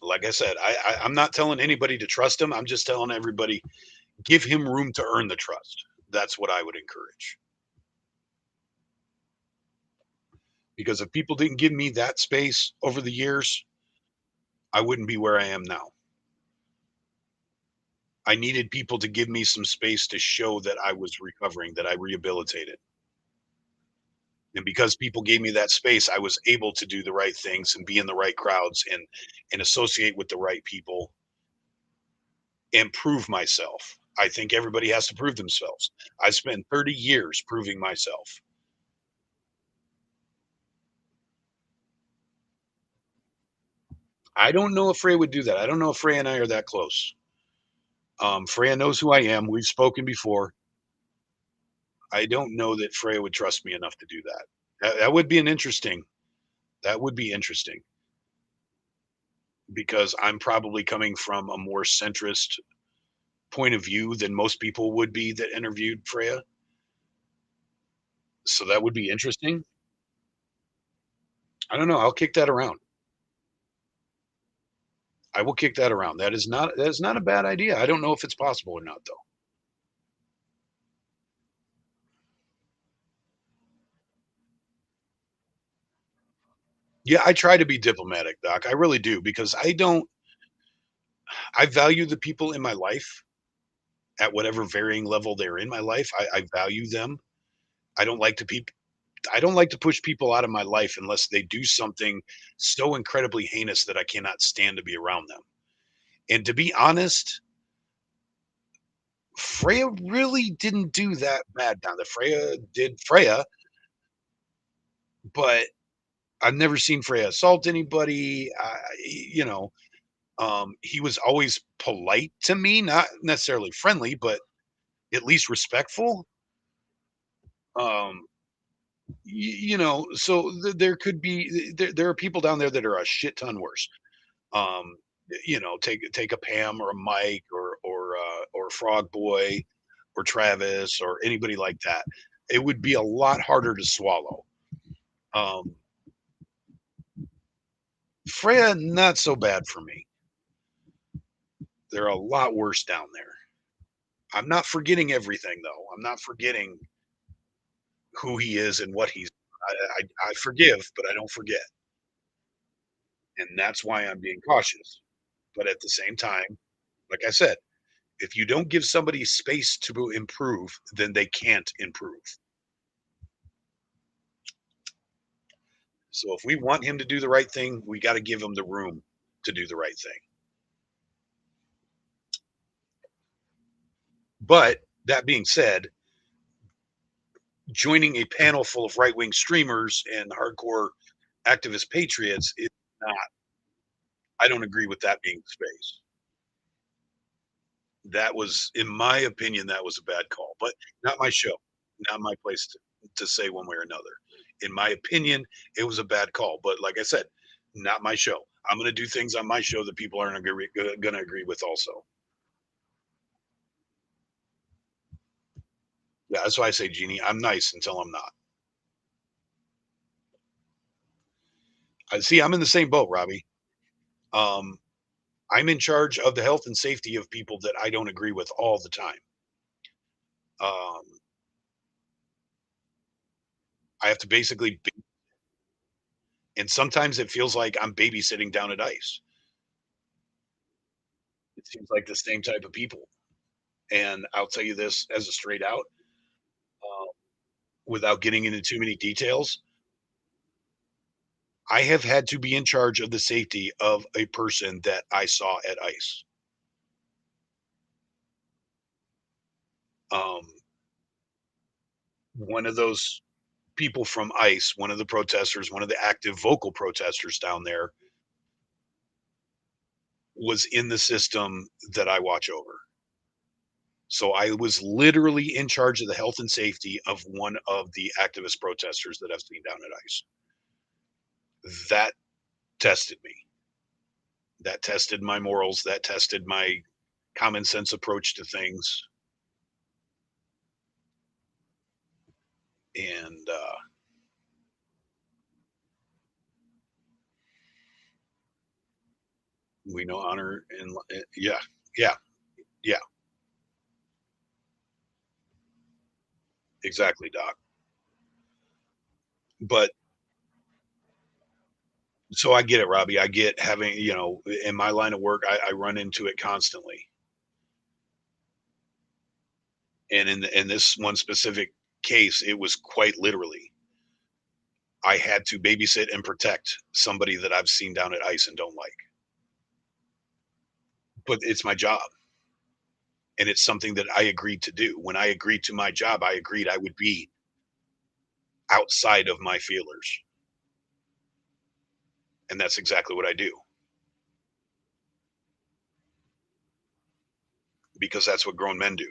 Like I said, I'm not telling anybody to trust him. I'm just telling everybody give him room to earn the trust. That's what I would encourage. Because if people didn't give me that space over the years, I wouldn't be where I am now. I needed people to give me some space to show that I was recovering, that I rehabilitated. And because people gave me that space, I was able to do the right things and be in the right crowds and associate with the right people and prove myself. I think everybody has to prove themselves. I spent 30 years proving myself. I don't know if Freya would do that. I don't know if Freya and I are that close. Freya knows who I am. We've spoken before. I don't know that Freya would trust me enough to do that. That would be an interesting. That would be interesting because I'm probably coming from a more centrist point of view than most people would be that interviewed Freya. So that would be interesting. I don't know. I'll kick that around. I will kick that around. That is not a bad idea. I don't know if it's possible or not though. Yeah, I try to be diplomatic, Doc. I really do because I value the people in my life at whatever varying level they're in my life. I value them. I don't like to peop I don't like to push people out of my life unless they do something so incredibly heinous that I cannot stand to be around them. And to be honest, Freya really didn't do that bad down there. Freya did Freya, but I've never seen Freya assault anybody. He was always polite to me, not necessarily friendly, but at least respectful. Um, so there could be there are people down there that are a shit ton worse. Um, take a Pam or a Mike or Frog Boy or Travis or anybody like that. It would be a lot harder to swallow. Um, Freya, not so bad for me. They're a lot worse down there. I'm not forgetting everything though. I'm not forgetting who he is and what he's. I forgive, but I don't forget, and that's why I'm being cautious. But at the same time, like I said, if you don't give somebody space to improve, then they can't improve. So if we want him to do the right thing, we got to give him the room to do the right thing. But that being said, joining a panel full of right wing streamers and hardcore activist patriots is not. I don't agree with that being the space. That was, in my opinion, that was a bad call, but not my show, not my place to say one way or another. In my opinion, it was a bad call, but like I said, not my show. I'm going to do things on my show that people aren't going to agree with. Also, yeah, that's why I say, Jeannie, I'm nice until I'm not. I see. I'm in the same boat, Robbie. Um, I'm in charge of the health and safety of people that I don't agree with all the time. Um, I have to basically, and sometimes it feels like I'm babysitting down at ice. It seems like the same type of people. And I'll tell you this as a straight out, uh, without getting into too many details, I have had to be in charge of the safety of a person that I saw at ICE. Um, one of those people from ICE, one of the protesters, one of the active vocal protesters down there, was in the system that I watch over. So I was literally in charge of the health and safety of one of the activist protesters that I've seen down at ICE. That tested me. That tested my morals. That tested my common sense approach to things. And we know honor and yeah, yeah, yeah, exactly, Doc. But so I get it, Robbie. I get having, in my line of work, I run into it constantly. And in this one specific case, it was quite literally. I had to babysit and protect somebody that I've seen down at ICE and don't like. But it's my job. And it's something that I agreed to do. When I agreed to my job, I agreed I would be outside of my feelers. And that's exactly what I do because that's what grown men do.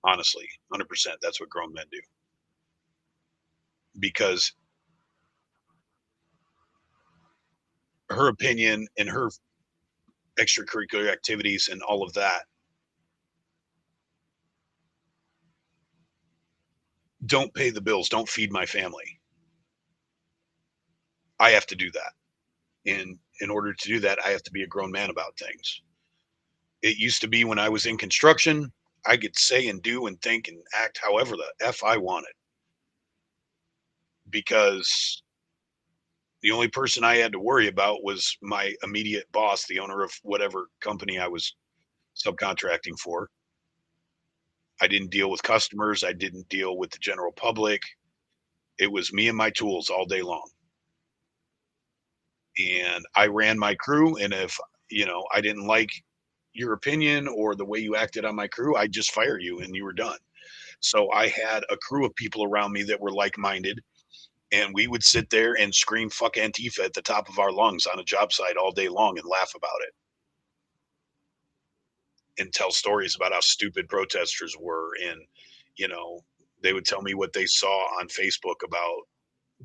Honestly, 100%. That's what grown men do. Because her opinion and her extracurricular activities and all of that don't pay the bills, don't feed my family. I have to do that. And in order to do that, I have to be a grown man about things. It used to be when I was in construction, I could say and do and think and act however the F I wanted because the only person I had to worry about was my immediate boss, the owner of whatever company I was subcontracting for. I didn't deal with customers. I didn't deal with the general public. It was me and my tools all day long. And I ran my crew. And if, I didn't like your opinion or the way you acted on my crew, I'd just fire you and you were done. So I had a crew of people around me that were like minded. And we would sit there and scream fuck Antifa at the top of our lungs on a job site all day long and laugh about it and tell stories about how stupid protesters were. And, you know, they would tell me what they saw on Facebook about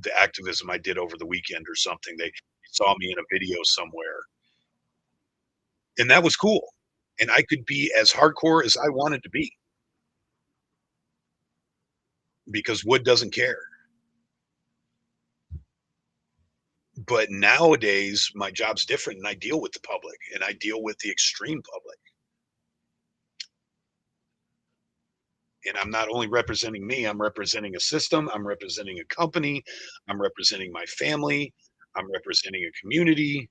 the activism I did over the weekend or something. They saw me in a video somewhere. And that was cool. And I could be as hardcore as I wanted to be because Wood doesn't care. But nowadays, my job's different and I deal with the public and I deal with the extreme public. And I'm not only representing me, I'm representing a system, I'm representing a company, I'm representing my family, I'm representing a community.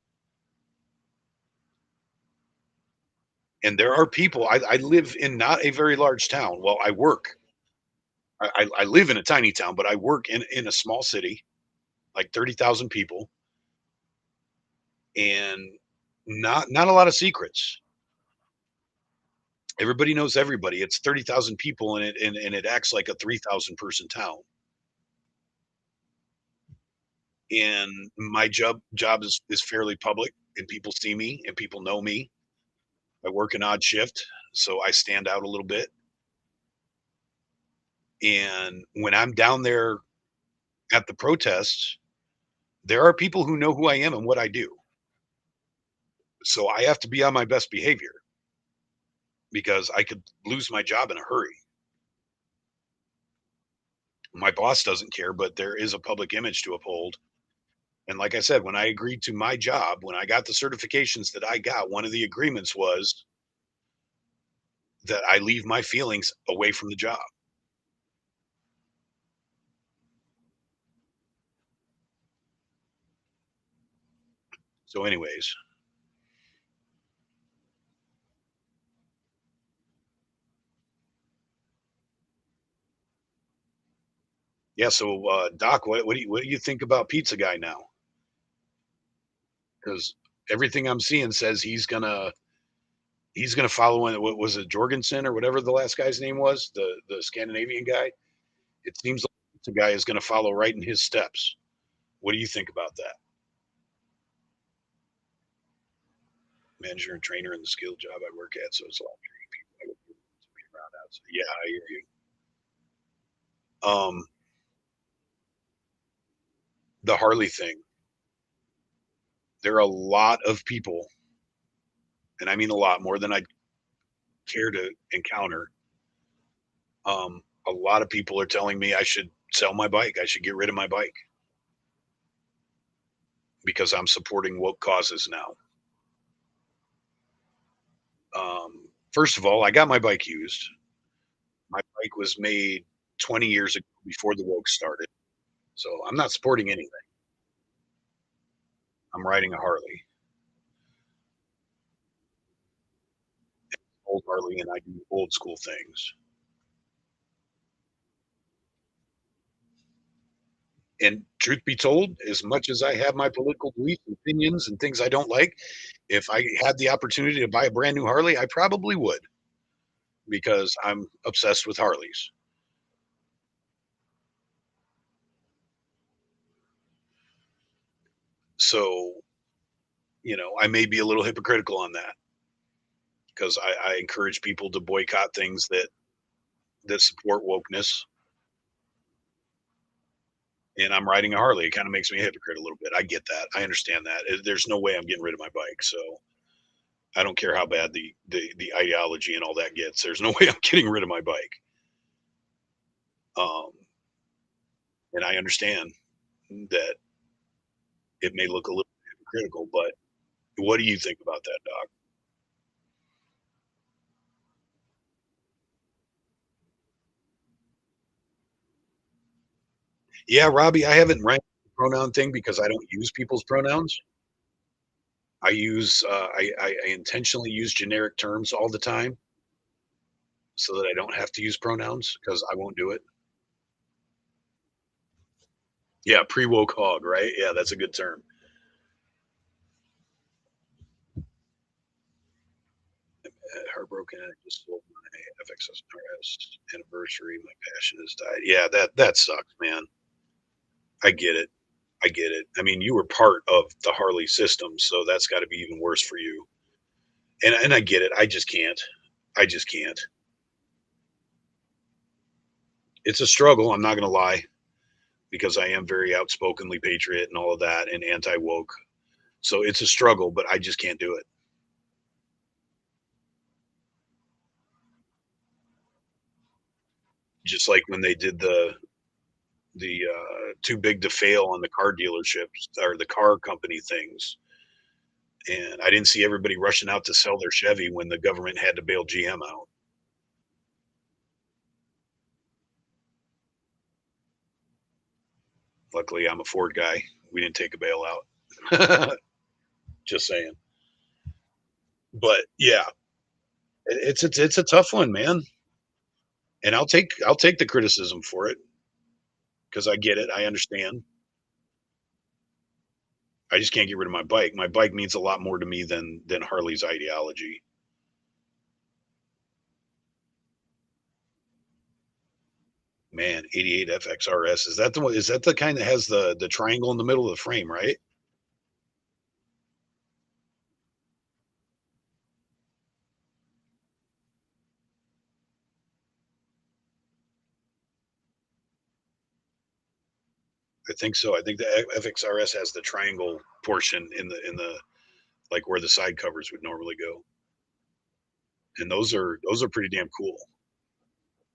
And there are people, I live in not a very large town. Well, I work. I live in a tiny town, but I work in a small city, like 30,000 people, and not a lot of secrets. Everybody knows everybody. It's 30,000 people, and it acts like a 3,000 person town. And my job is fairly public, and people see me and people know me. I work an odd shift, so I stand out a little bit. And when I'm down there at the protests, there are people who know who I am and what I do. So I have to be on my best behavior because I could lose my job in a hurry. My boss doesn't care, but there is a public image to uphold. And like I said, when I agreed to my job, when I got the certifications that I got, one of the agreements was that I leave my feelings away from the job. So, anyways, yeah. So, Doc, what do you think about Pizza Guy now? Because everything I'm seeing says he's gonna follow in. What was it, Jorgensen or whatever the last guy's name was, the Scandinavian guy? It seems like Pizza Guy is going to follow right in his steps. What do you think about that? Manager and trainer in the skilled job I work at, so it's a lot of training people. I would be around that. So, yeah, I hear you. The Harley thing. There are a lot of people, and I mean a lot more than I'd care to encounter. A lot of people are telling me I should sell my bike. I should get rid of my bike because I'm supporting woke causes now. First of all, I got my bike used. My bike was made 20 years ago before the woke started. So I'm not supporting anything. I'm riding a Harley, old Harley, and I do old school things. And truth be told, as much as I have my political beliefs and opinions and things I don't like, if I had the opportunity to buy a brand new Harley, I probably would because I'm obsessed with Harleys. So, I may be a little hypocritical on that because I encourage people to boycott things that support wokeness. And I'm riding a Harley. It kind of makes me a hypocrite a little bit. I get that. I understand that. There's no way I'm getting rid of my bike. So I don't care how bad the ideology and all that gets. There's no way I'm getting rid of my bike. Um, and I understand that it may look a little hypocritical, but what do you think about that, Doc? Yeah, Robbie, I haven't ranked the pronoun thing because I don't use people's pronouns. I intentionally use generic terms all the time so that I don't have to use pronouns because I won't do it. Yeah, pre woke hog, right? Yeah, that's a good term. Heartbroken. I just sold my FXSRS anniversary. My passion has died. Yeah, that sucks, man. I get it. I get it. I mean, you were part of the Harley system, so that's got to be even worse for you. And I get it. I just can't. I just can't. It's a struggle. I'm not going to lie because I am very outspokenly patriot and all of that and anti woke. So it's a struggle, but I just can't do it. Just like when they did the too big to fail on the car dealerships or the car company things. And I didn't see everybody rushing out to sell their Chevy when the government had to bail GM out. Luckily, I'm a Ford guy. We didn't take a bailout. Just saying. But yeah, it's a tough one, man. And I'll take the criticism for it because I get it. I understand. I just can't get rid of my bike. My bike means a lot more to me than Harley's ideology. Man, 88 FXRS, is that the one, is that the kind that has the triangle in the middle of the frame, right? I think so. I think the FXRS has the triangle portion in the like where the side covers would normally go. And those are pretty damn cool.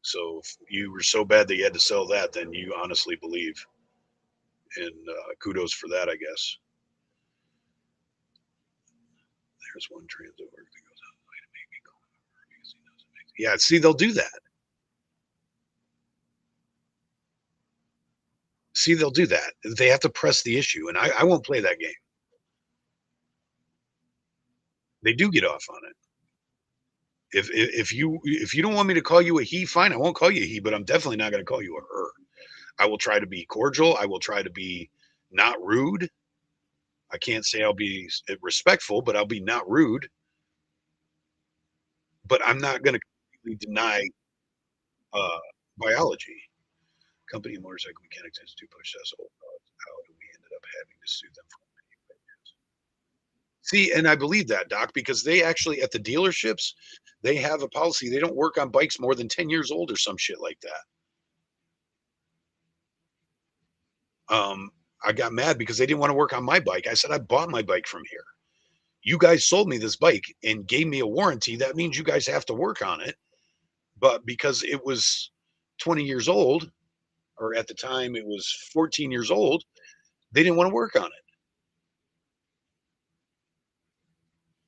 So if you were so bad that you had to sell that, then you honestly believe. And kudos for that, I guess. There's one transit work that goes out. Yeah, see, they'll do that. See, they'll do that. They have to press the issue, and I won't play that game. They do get off on it. If you don't want me to call you a he, fine, I won't call you a he, but I'm definitely not going to call you a her. I will try to be cordial. I will try to be not rude. I can't say I'll be respectful, but I'll be not rude. But I'm not going to completely deny uh, biology. Company motorcycle mechanics institute pushed us all out, and we ended up having to sue them for. See, and I believe that, Doc, because they actually at the dealerships, they have a policy. They don't work on bikes more than 10 years old or some shit like that. I got mad because they didn't want to work on my bike. I said, I bought my bike from here. You guys sold me this bike and gave me a warranty. That means you guys have to work on it. But because it was 20 years old, or at the time it was 14 years old, they didn't want to work on it.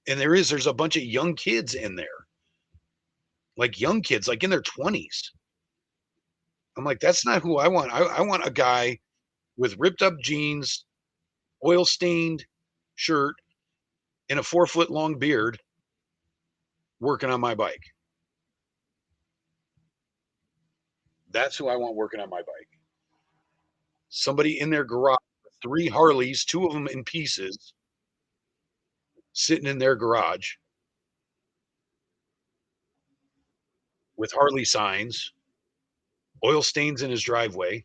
And there's a bunch of young kids in there, like young kids, like in their 20s. I'm like, that's not who I want. I want a guy with ripped up jeans, oil stained shirt, and a 4 foot long beard working on my bike. That's who I want working on my bike. Somebody in their garage, three Harleys, two of them in pieces, sitting in their garage with Harley signs, oil stains in his driveway,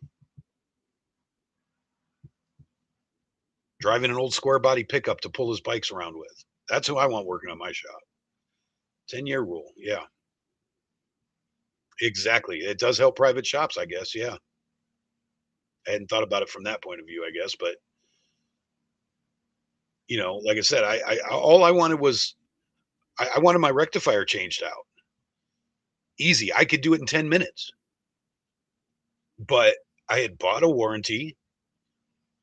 driving an old square body pickup to pull his bikes around with. That's who I want working on my shop. 10-year rule. Yeah, exactly. It does help private shops, I guess. Yeah. I hadn't thought about it from that point of view, I guess. But, like I said, all I wanted was I wanted my rectifier changed out. Easy. I could do it in 10 minutes. But I had bought a warranty.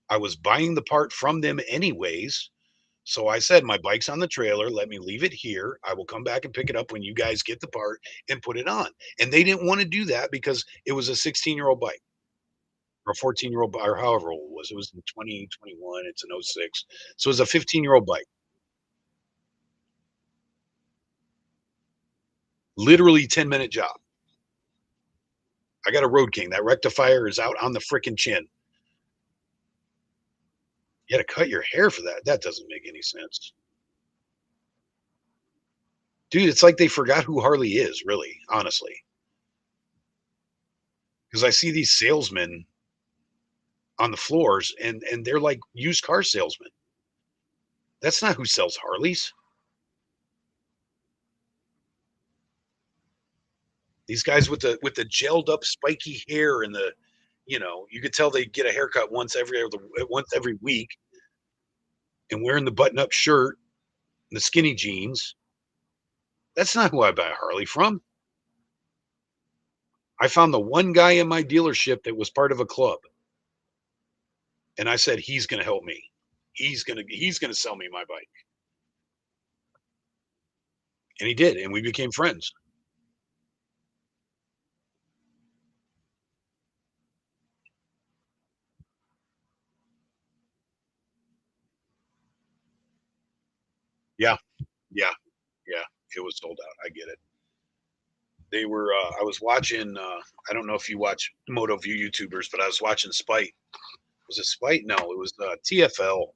I was buying the part from them anyways. So I said, my bike's on the trailer. Let me leave it here. I will come back and pick it up when you guys get the part and put it on. And they didn't want to do that because it was a 16-year-old bike or a 14-year-old or however old it was. It was in 2021. It's an '06. So it was a 15-year-old bike. Literally 10-minute job. I got a Road King. That rectifier is out on the freaking chin. You had to cut your hair for that. That doesn't make any sense. Dude, it's like they forgot who Harley is, really, honestly. Because I see these salesmen on the floors and they're like used car salesmen. That's not who sells Harleys. These guys with the gelled up spiky hair and you could tell they get a haircut once every week and wearing the button up shirt and the skinny jeans. That's not who I buy a Harley from. I found the one guy in my dealership that was part of a club. And I said, he's going to help me. He's going to sell me my bike. And he did. And we became friends. Yeah, yeah, yeah. It was sold out. I get it. They were. I was watching. I don't know if you watch Moto View YouTubers, but I was watching Spite. Was it Spite? No, it was TFL.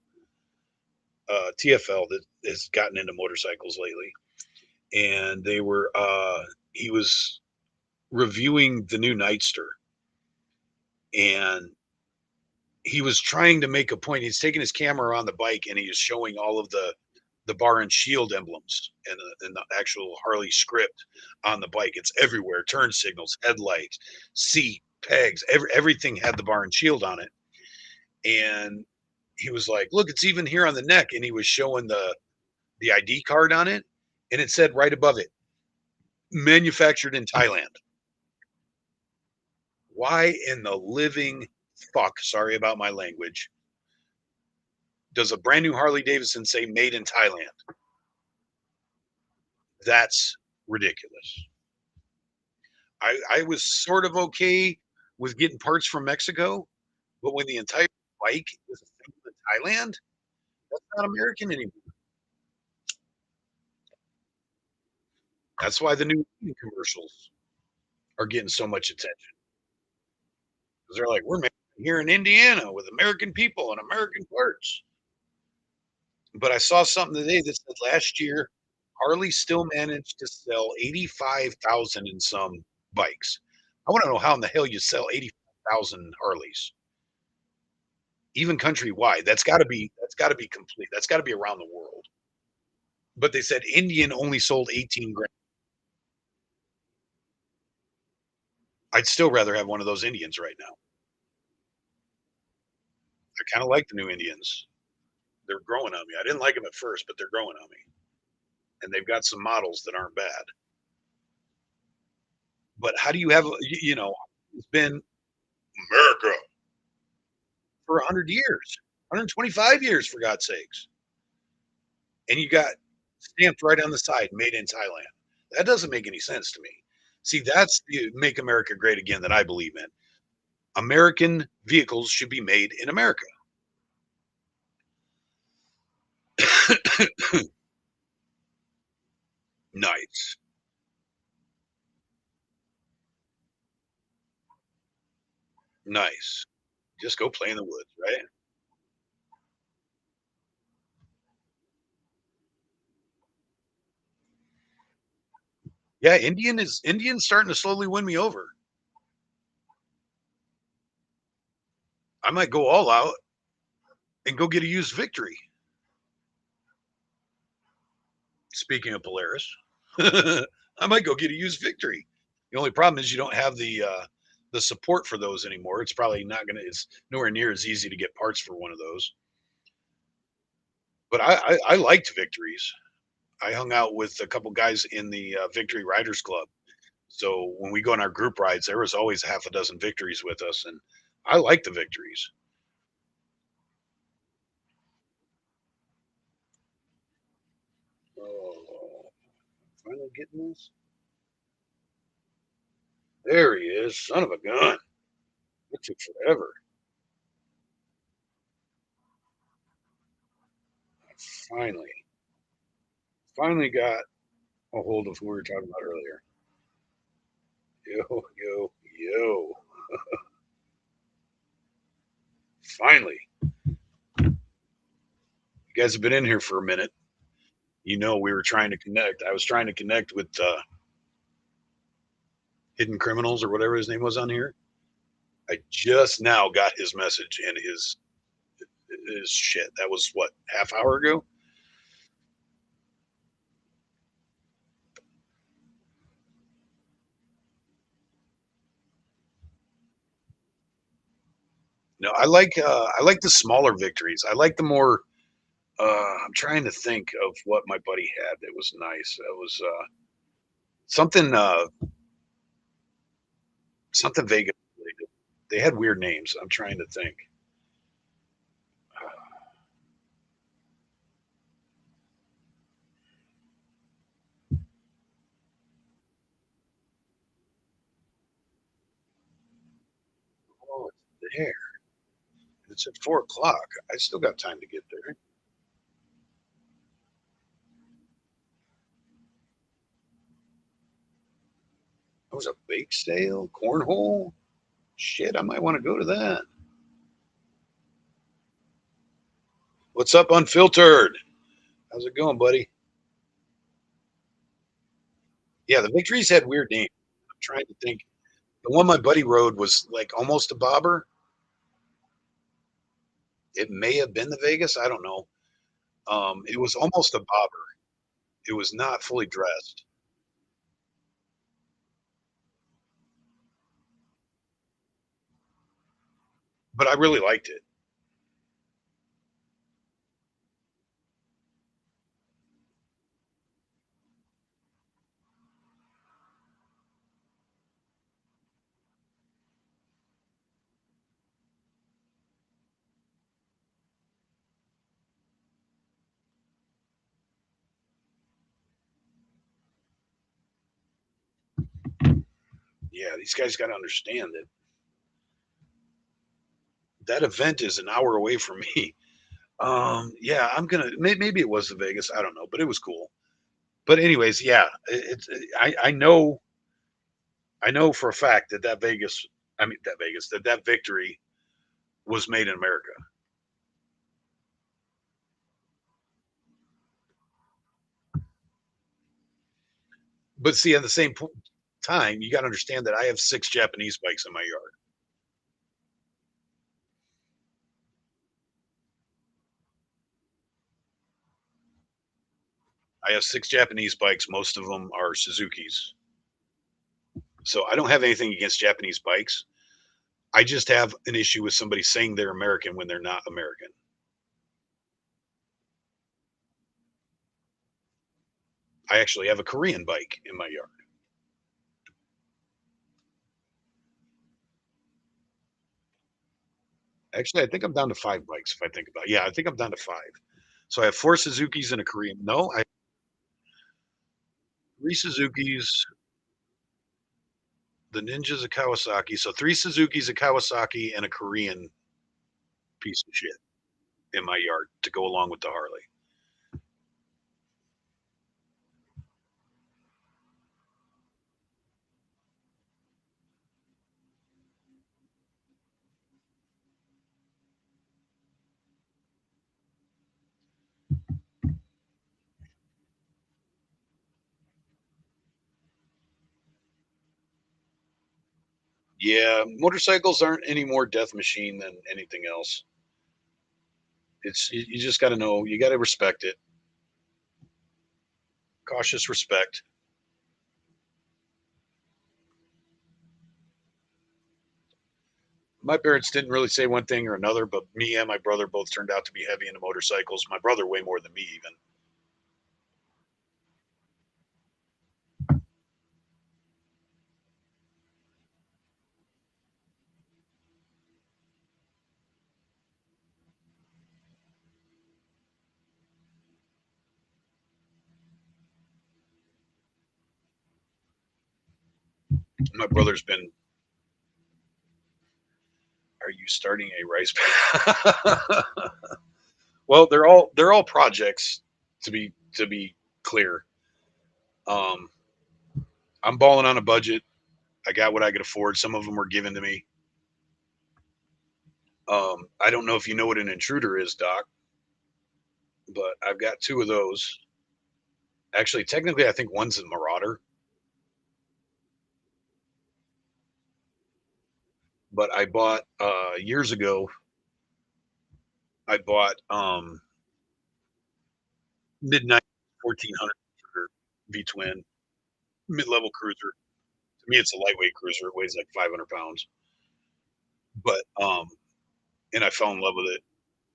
TFL that has gotten into motorcycles lately, and they were. He was reviewing the new Nightster, and he was trying to make a point. He's taking his camera on the bike and he is showing all of the bar and shield emblems and the actual Harley script on the bike. It's everywhere. Turn signals, headlights, seat, pegs, everything had the bar and shield on it. And he was like, "Look, it's even here on the neck." And he was showing the ID card on it, and it said right above it, "Manufactured in Thailand." Why in the living fuck? Sorry about my language. Does a brand new Harley Davidson say "Made in Thailand"? That's ridiculous. I was sort of okay with getting parts from Mexico, but when the entire bike is assembled in Thailand, that's not American anymore. That's why the new commercials are getting so much attention because they're like, "We're making it here in Indiana with American people and American parts." But I saw something today that said last year Harley still managed to sell 85,000 in some bikes. I want to know how in the hell you sell 85,000 Harleys, even countrywide. That's got to be complete. That's got to be around the world. But they said Indian only sold 18 grand. I'd still rather have one of those Indians right now. I kind of like the new Indians. They're growing on me. I didn't like them at first, but they're growing on me. And they've got some models that aren't bad. But how do you have, it's been America for 100 years, 125 years, for God's sakes. And you got stamped right on the side, made in Thailand. That doesn't make any sense to me. See, that's the make America great again that I believe in. American vehicles should be made in America. Nice. Nice. Just go play in the woods, right? Yeah, Indian's starting to slowly win me over. I might go all out and go get a used Victory. Speaking of Polaris, I might go get a used Victory. The only problem is you don't have the support for those anymore. It's probably not gonna. It's nowhere near as easy to get parts for one of those. But I liked Victories. I hung out with a couple guys in the Victory Riders Club. So when we go on our group rides, there was always half a dozen Victories with us, and I like the Victories. Oh, finally getting this. There he is, son of a gun. It took forever. Finally, finally got a hold of who we were talking about earlier. Yo, yo, yo. Finally. You guys have been in here for a minute. We were trying to connect. I was trying to connect with Hidden Criminals or whatever his name was on here. I just now got his message and his shit. That was what, half hour ago? No, I like the smaller victories. I like the more I'm trying to think of what my buddy had that was nice. It was something something Vegas related. They had weird names. I'm trying to think. Oh, it's there. It's at 4 o'clock. I still got time to get there. There was a bake sale, cornhole. Shit, I might want to go to that. What's up, Unfiltered? How's it going, buddy? Yeah, the Victories had weird names. I'm trying to think. The one my buddy rode was like almost a bobber. It may have been the Vegas. I don't know. It was almost a bobber. It was not fully dressed, but I really liked it. Yeah, these guys got to understand that that event is an hour away from me. Yeah, I'm gonna. Maybe it was the Vegas. I don't know, but it was cool. But anyways, yeah, it's. I know for a fact that that Vegas. I mean that Vegas. That victory was made in America. But see, at the same time, you got to understand that I have 6 Japanese bikes in my yard. I have 6 Japanese bikes. Most of them are Suzuki's. So I don't have anything against Japanese bikes. I just have an issue with somebody saying they're American when they're not American. I actually have a Korean bike in my yard. Actually, I think I'm down to 5 bikes if I think about it. Yeah, I think I'm down to 5. So I have 4 Suzukis and a Korean. No, I have 3 Suzukis, the Ninjas, a Kawasaki. So 3 Suzukis, a Kawasaki, and a Korean piece of shit in my yard to go along with the Harley. Yeah, motorcycles aren't any more death machine than anything else. It's you just got to know, you got to respect it. Cautious respect. My parents didn't really say one thing or another, but me and my brother both turned out to be heavy into motorcycles. My brother way more than me even. My brother's been. Are you starting a rice? Well, they're all projects to be clear. Um, I'm balling on a budget. I got what I could afford. Some of them were given to me. I don't know if you know what an intruder is, Doc, but I've got 2 of those. Actually, technically, I think one's a Marauder, but I bought years ago. I bought midnight 1400 V twin mid level cruiser. To me, it's a lightweight cruiser. It weighs like 500 pounds, but and I fell in love with it,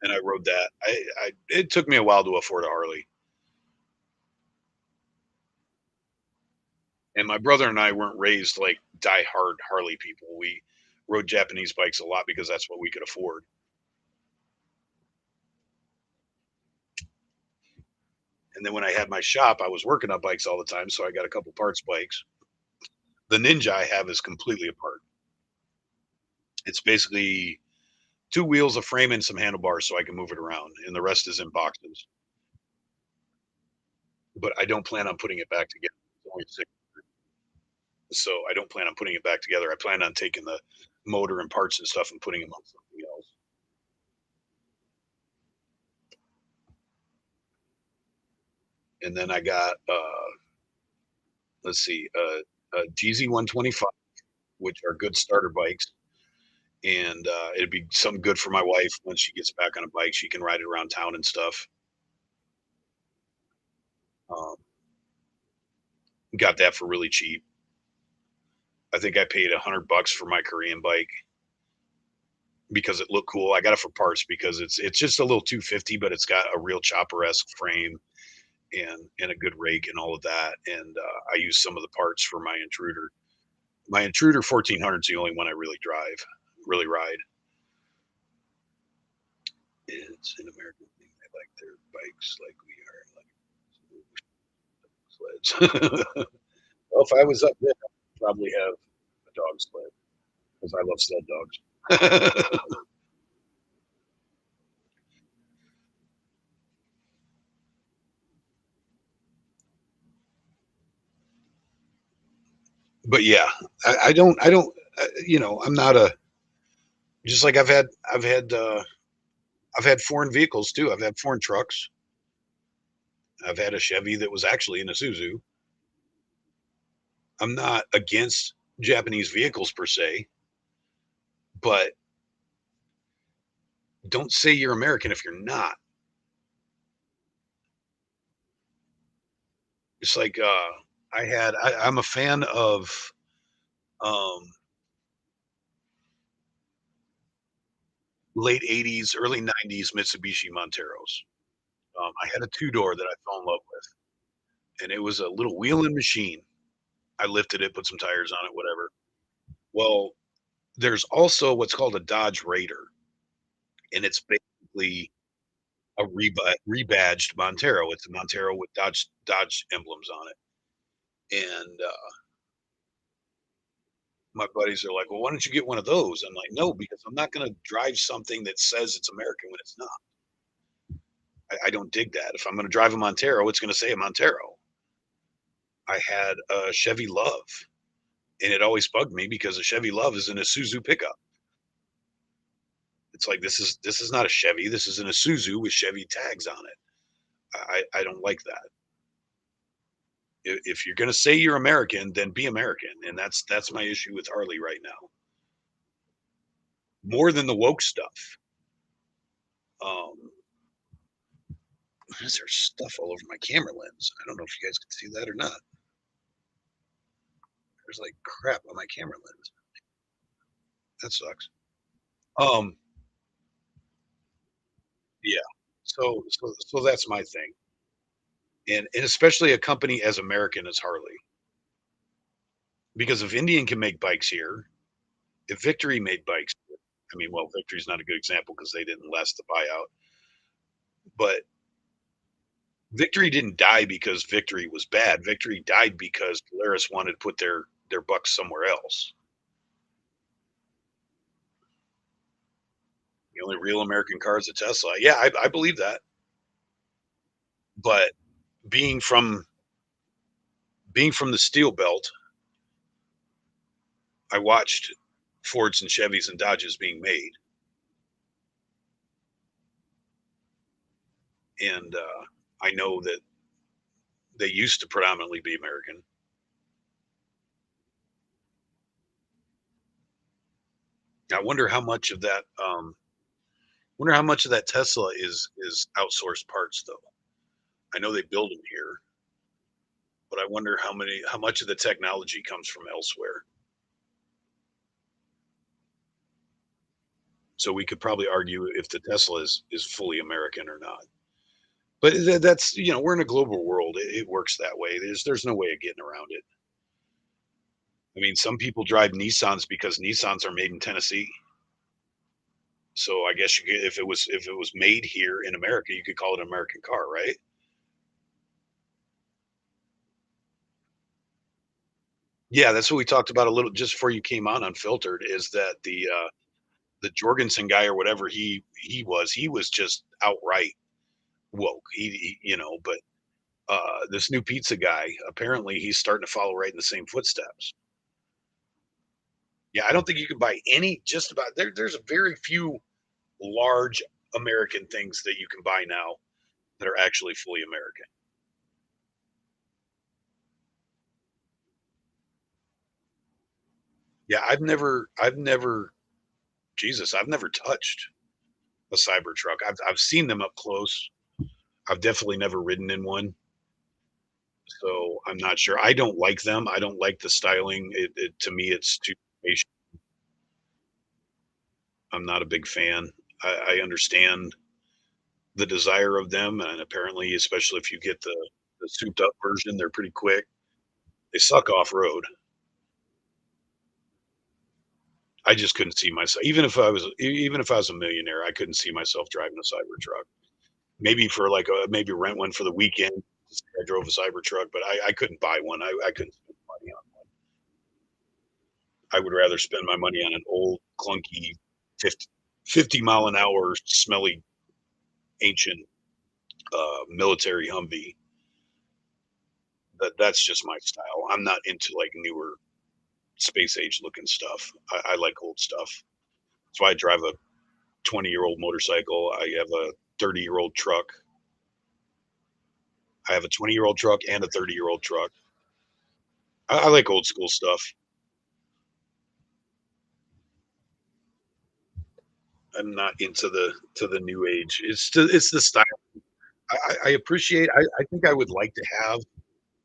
and I rode that. I it took me a while to afford a Harley, and my brother and I weren't raised like die-hard Harley people. We rode Japanese bikes a lot because that's what we could afford. And then when I had my shop, I was working on bikes all the time, so I got a couple parts bikes. The Ninja I have is completely apart. It's basically 2 wheels, a frame, and some handlebars so I can move it around, and the rest is in boxes. But I don't plan on putting it back together. It's only 6. So I don't plan on putting it back together. I plan on taking the motor and parts and stuff and putting them on something else. And then I got let's see, a GZ125, which are good starter bikes, and it'd be something good for my wife when she gets back on a bike. She can ride it around town and stuff. Um, got that for really cheap. I think I paid $100 for my Korean bike because it looked cool. I got it for parts because it's just a little 250, but it's got a real chopper esque frame and a good rake and all of that. And I use some of the parts for my intruder. My intruder 1400 is the only one I really drive, really ride. It's an American thing. They like their bikes like we are, like sleds. Well, if I was up there, I'd probably have a dog sled because I love sled dogs. But yeah, I don't, I'm not a, just like I've had foreign vehicles too. I've had foreign trucks. I've had a Chevy that was actually an Isuzu. I'm not against Japanese vehicles per se, but don't say you're American if you're not. It's like I'm a fan of um, late '80s, early '90s Mitsubishi Monteros. I had a two door that I fell in love with, and it was a little wheeling machine. I lifted it, put some tires on it, whatever. Well, there's also what's called a Dodge Raider, and it's basically a rebadged Montero. It's a Montero with Dodge emblems on it. And my buddies are like, "Well, why don't you get one of those?" I'm like, "No, because I'm not going to drive something that says it's American when it's not. I don't dig that. If I'm going to drive a Montero, it's going to say a Montero." I had a Chevy Love, and it always bugged me because a Chevy Love is an Isuzu pickup. It's like this is not a Chevy. This is an Isuzu with Chevy tags on it. I don't like that. If you're going to say you're American, then be American, and that's my issue with Harley right now. More than the woke stuff. Um, is there stuff all over my camera lens? I don't know if you guys can see that or not. There's like crap on my camera lens. That sucks. Um, yeah. So that's my thing, and especially a company as American as Harley, because if Indian can make bikes here, if Victory made bikes, I mean, well, Victory's not a good example because they didn't last the buyout, but Victory didn't die because Victory was bad. Victory died because Polaris wanted to put their bucks somewhere else. The only real American car is a Tesla. Yeah, I believe that. But being from being from the steel belt, I watched Fords and Chevys and Dodges being made, and I know that they used to predominantly be American. I wonder how much of that. Wonder how much of that Tesla is outsourced parts though. I know they build them here, but I wonder how much of the technology comes from elsewhere. So we could probably argue if the Tesla is fully American or not. But that's we're in a global world. It works that way. There's no way of getting around it. I mean, some people drive Nissans because Nissans are made in Tennessee. So I guess you could, if it was made here in America, you could call it an American car, right? Yeah, that's what we talked about a little just before you came on unfiltered. Is that the Jorgensen guy or whatever he was just outright woke. But this new pizza guy apparently he's starting to follow right in the same footsteps. Yeah, I don't think you can buy any just about there's a very few large American things that you can buy now that are actually fully American. Yeah, I've never Jesus, I've never touched a Cybertruck. I've seen them up close. I've definitely never ridden in one, so I'm not sure. I don't like them. I don't like the styling. It to me, it's too spacey. I'm not a big fan. I understand the desire of them, and apparently, especially if you get the souped up version, they're pretty quick. They suck off road. I just couldn't see myself even if I was a millionaire, I couldn't see myself driving a Cybertruck. Maybe for like a maybe rent one for the weekend. I drove a Cybertruck, but I couldn't buy one. I couldn't spend money on one. I would rather spend my money on an old clunky 50, 50 mile an hour smelly ancient military Humvee. That's just my style. I'm not into like newer space age looking stuff. I like old stuff. So I drive a 20-year-old motorcycle. I have a 30-year-old truck. I have a 20-year-old truck and a 30-year-old truck. I like old school stuff. I'm not into the new age. It's the style. I appreciate. I think I would like to have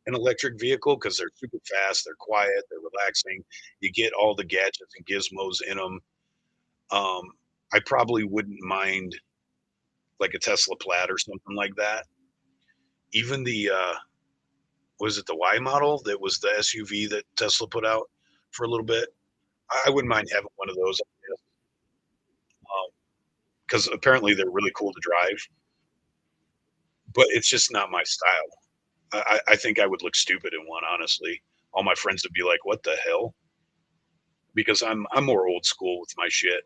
an electric vehicle because they're super fast, they're quiet, they're relaxing. You get all the gadgets and gizmos in them. Um, I probably wouldn't mind like a Tesla Plaid or something like that. Even the was it the Y model that was the SUV that Tesla put out for a little bit? I wouldn't mind having one of those because apparently they're really cool to drive, but it's just not my style. I think I would look stupid in one, honestly. All my friends would be like, "What the hell?" Because I'm more old school with my shit.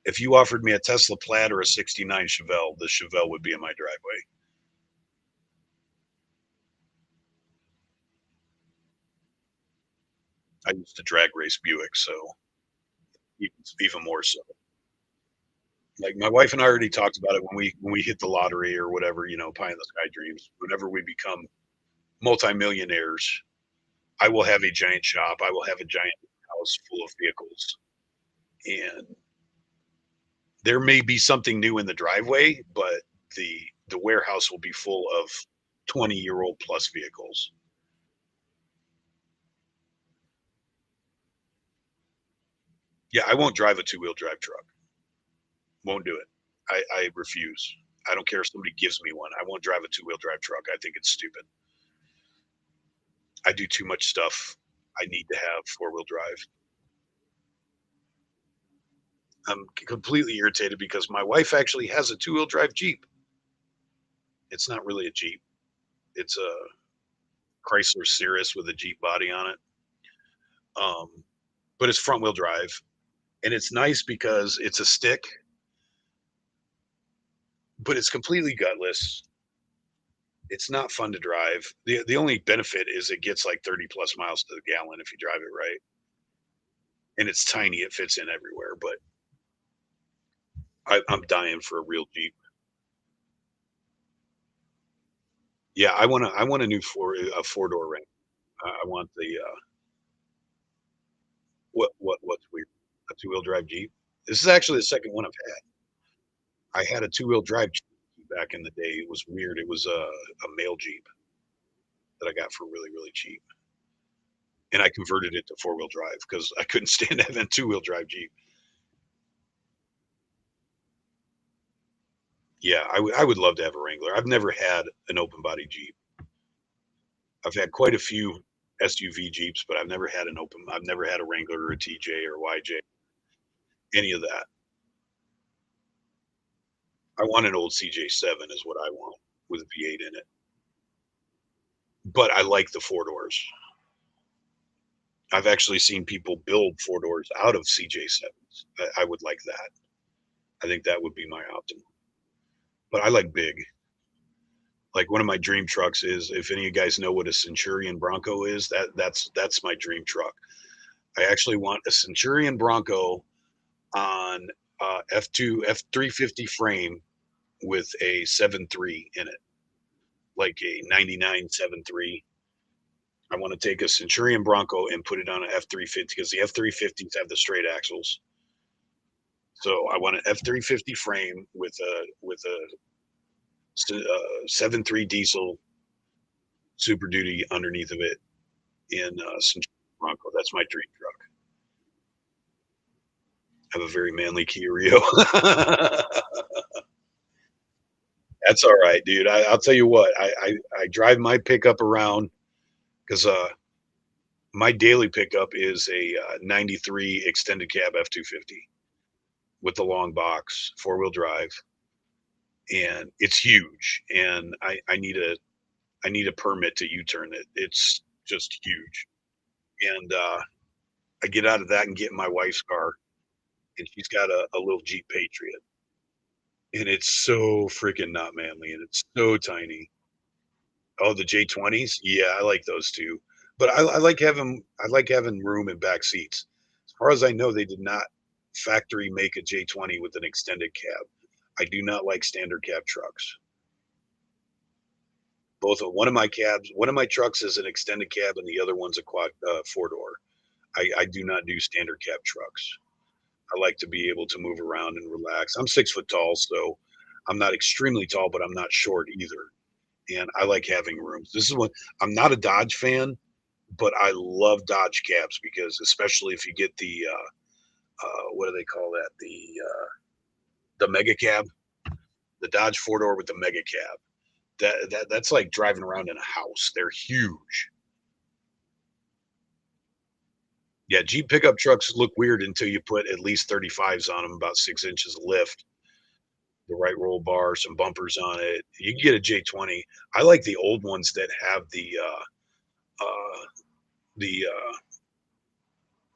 If you offered me a Tesla Plaid or a '69 Chevelle, the Chevelle would be in my driveway. I used to drag race Buick, so even more so. Like my wife and I already talked about it when we hit the lottery or whatever, pie in the sky dreams. Whenever we become multimillionaires, I will have a giant shop. I will have a giant house full of vehicles, and there may be something new in the driveway, but the warehouse will be full of 20-year-old plus vehicles. Yeah, I won't drive a two-wheel drive truck. Won't do it. I refuse. I don't care if somebody gives me one. I won't drive a two-wheel drive truck. I think it's stupid. I do too much stuff I need to have four-wheel drive. I'm completely irritated because my wife actually has a two-wheel drive Jeep. It's not really a Jeep. It's a Chrysler Cirrus with a Jeep body on it. Um, but it's front wheel drive, and it's nice because it's a stick, but it's completely gutless. It's not fun to drive. The only benefit is it gets like 30 plus miles to the gallon if you drive it right. And it's tiny, it fits in everywhere. But I'm dying for a real Jeep. Yeah, I want a new four-door ring. I want the what's weird? A two-wheel drive Jeep. This is actually the second one I've had. I had a two-wheel drive Jeep back in the day. It was weird. It was a male Jeep that I got for really, really cheap. And I converted it to four-wheel drive because I couldn't stand having a two-wheel drive Jeep. Yeah, I would love to have a Wrangler. I've never had an open body Jeep. I've had quite a few SUV Jeeps, but I've never had a Wrangler or a TJ or YJ, any of that. I want an old CJ7 is what I want with a V8 in it. But I like the four doors. I've actually seen people build four doors out of CJ7s. I would like that. I think that would be my optimum. But I like big. Like one of my dream trucks is if any of you guys know what a Centurion Bronco is, that's my dream truck. I actually want a Centurion Bronco on F2 F350 frame with a 7.3 in it, like a 99 7.3. I want to take a Centurion Bronco and put it on an F350 because the F350s have the straight axles. So I want an F350 frame with a 7.3 diesel Super Duty underneath of it in Centurion Bronco. That's my dream truck. I have a very manly Kia Rio. That's all right, dude. I'll tell you what. I drive my pickup around because my daily pickup is a '93 extended cab F250 with the long box, 4-wheel drive, and it's huge. And I need a permit to U-turn it. It's just huge. And I get out of that and get in my wife's car, and she's got a little Jeep Patriot, and it's so freaking not manly, and it's so tiny. Oh, the J20s? Yeah, I like those too. But I like having room in back seats. As far as I know, they did not factory make a J20 with an extended cab. I do not like standard cab trucks. Both of one of my trucks is an extended cab, and the other one's a quad 4 door. I do not do standard cab trucks. I like to be able to move around and relax. I'm 6 foot tall, so I'm not extremely tall, but I'm not short either. And I like having rooms. This is what I'm not a Dodge fan, but I love Dodge cabs because especially if you get the what do they call that? The mega cab, the Dodge 4 door with the mega cab. That's like driving around in a house. They're huge. Yeah, Jeep pickup trucks look weird until you put at least 35s on them, about 6 inches of lift, the right roll bar, some bumpers on it. You can get a J20. I like the old ones that have uh, the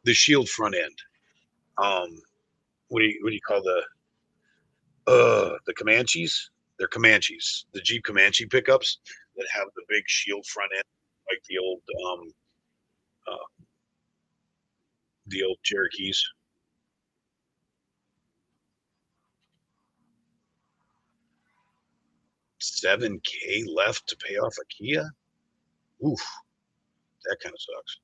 the shield front end. Um, what do you call the Comanches? They're Comanches, the Jeep Comanche pickups that have the big shield front end, like uh, the old Cherokees. 7K left to pay off a Kia. Oof, that kind of sucks.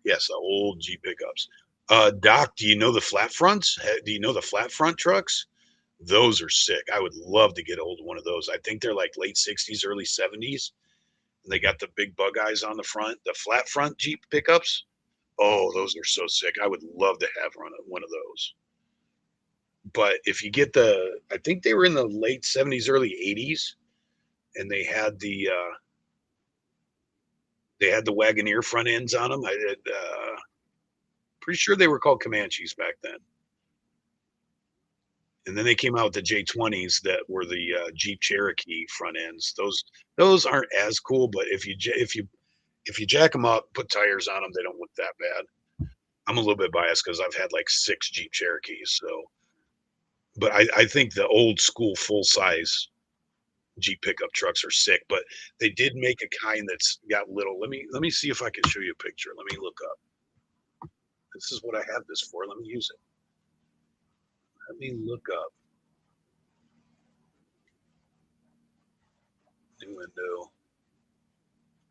Yes, the old Jeep pickups. Doc, do you know the flat fronts? Do you know the flat front trucks? Those are sick. I would love to get a hold of one of those. I think they're like late 60s, early 70s. They got the big bug eyes on the front, the flat front Jeep pickups. Oh, those are so sick. I would love to have one of those. But if you get I think they were in the late 70s, early 80s, and they had the Wagoneer front ends on them. Pretty sure they were called Comanches back then. And then they came out with the J20s that were the Jeep Cherokee front ends. Those aren't as cool, but if you jack them up, put tires on them, they don't look that bad. I'm a little bit biased because I've had like 6 Jeep Cherokees, so but I think the old school full size Jeep pickup trucks are sick. But they did make a kind that's got little. Let me see if I can show you a picture. Let me look up. This is what I have this for. Let me use it. Let me look up. New window.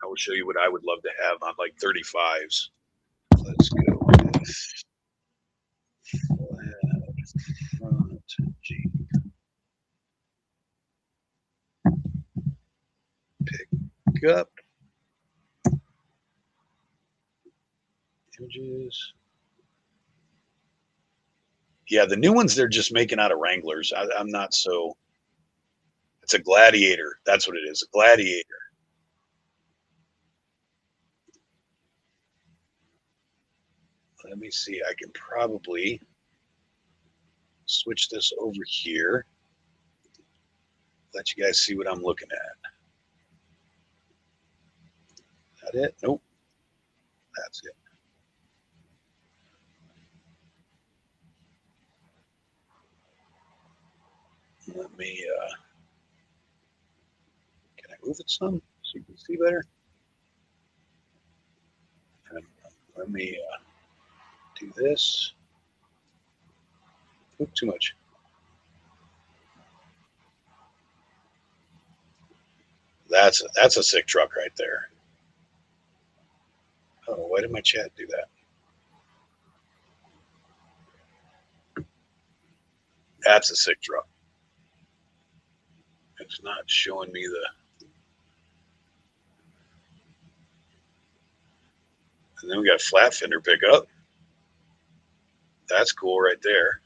I will show you what I would love to have on like 35s. Let's go with flat front Jeep pickup images. Yeah, the new ones they're just making out of Wranglers. I'm not so. It's a Gladiator. That's what it is. A Gladiator. Let me see. I can probably switch this over here. Let you guys see what I'm looking at. That it? Nope. That's it. Let me. Can I move it some so you can see better? Let me do this. Oop, too much. That's a sick truck right there. Oh, why did my chat do that? That's a sick truck. It's not showing me the. And then we got flat fender pickup. That's cool right there.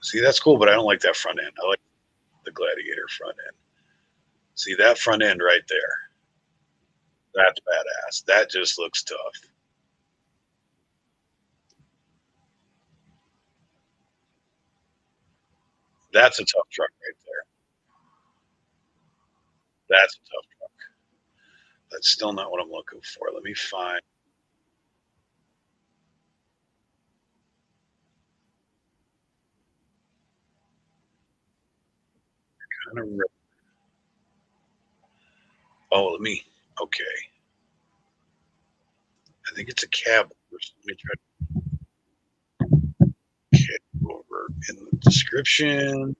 See, that's cool, but I don't like that front end. I like the Gladiator front end. See that front end right there? That's badass. That just looks tough. That's a tough truck right there. That's a tough truck. That's still not what I'm looking for. Let me find. Kind of. Oh, let me. Okay. I think it's a cab. Let me try to get over in the description.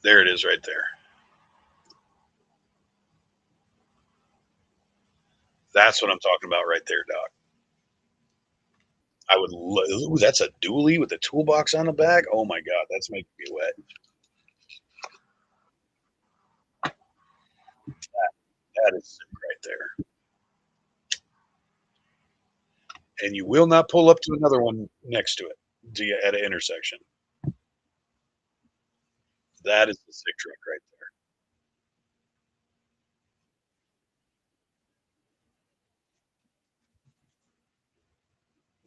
There it is right there. That's what I'm talking about right there, Doc. I would. Ooh, that's a dually with a toolbox on the back. Oh my god, that's making me wet. That is sick right there. And you will not pull up to another one next to it. Do you at an intersection? That is the sick truck right there.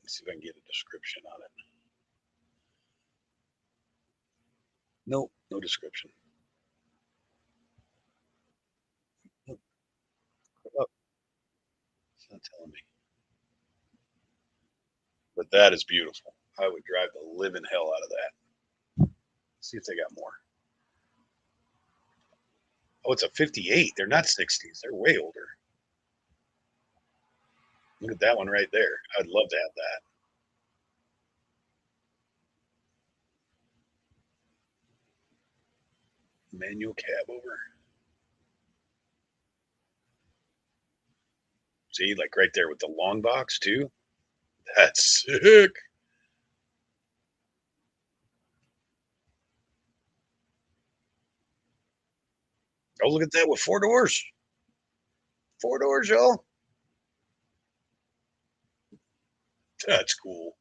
Let's see if I can get a description on it. Nope, no description. Nope. Oh, it's not telling me. But that is beautiful. I would drive the living hell out of that. Let's see if they got more. Oh, it's a 58. They're not 60s. They're way older. Look at that one right there. I'd love to have that. Manual cab over. See, like right there with the long box too. That's sick. Oh, look at that with four doors. Four doors, y'all. That's cool.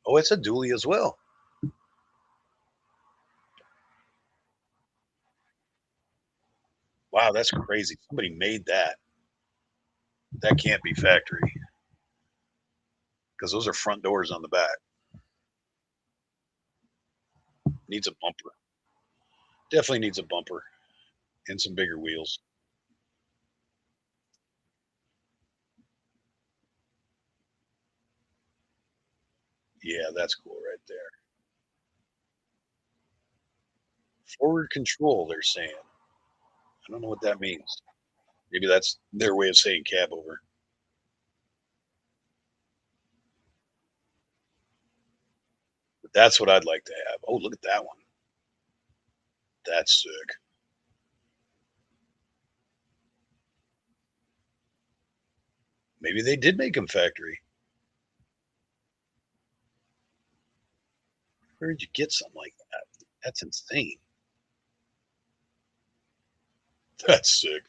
Oh, it's a dually as well. Wow, that's crazy. Somebody made that. That can't be factory because those are front doors on the back. Needs a bumper. Definitely needs a bumper and some bigger wheels. Yeah, that's cool right there. Forward control, they're saying. I don't know what that means. Maybe that's their way of saying cab over. But that's what I'd like to have. Oh, look at that one. That's sick. Maybe they did make them factory. Where did you get something like that? That's insane. That's sick.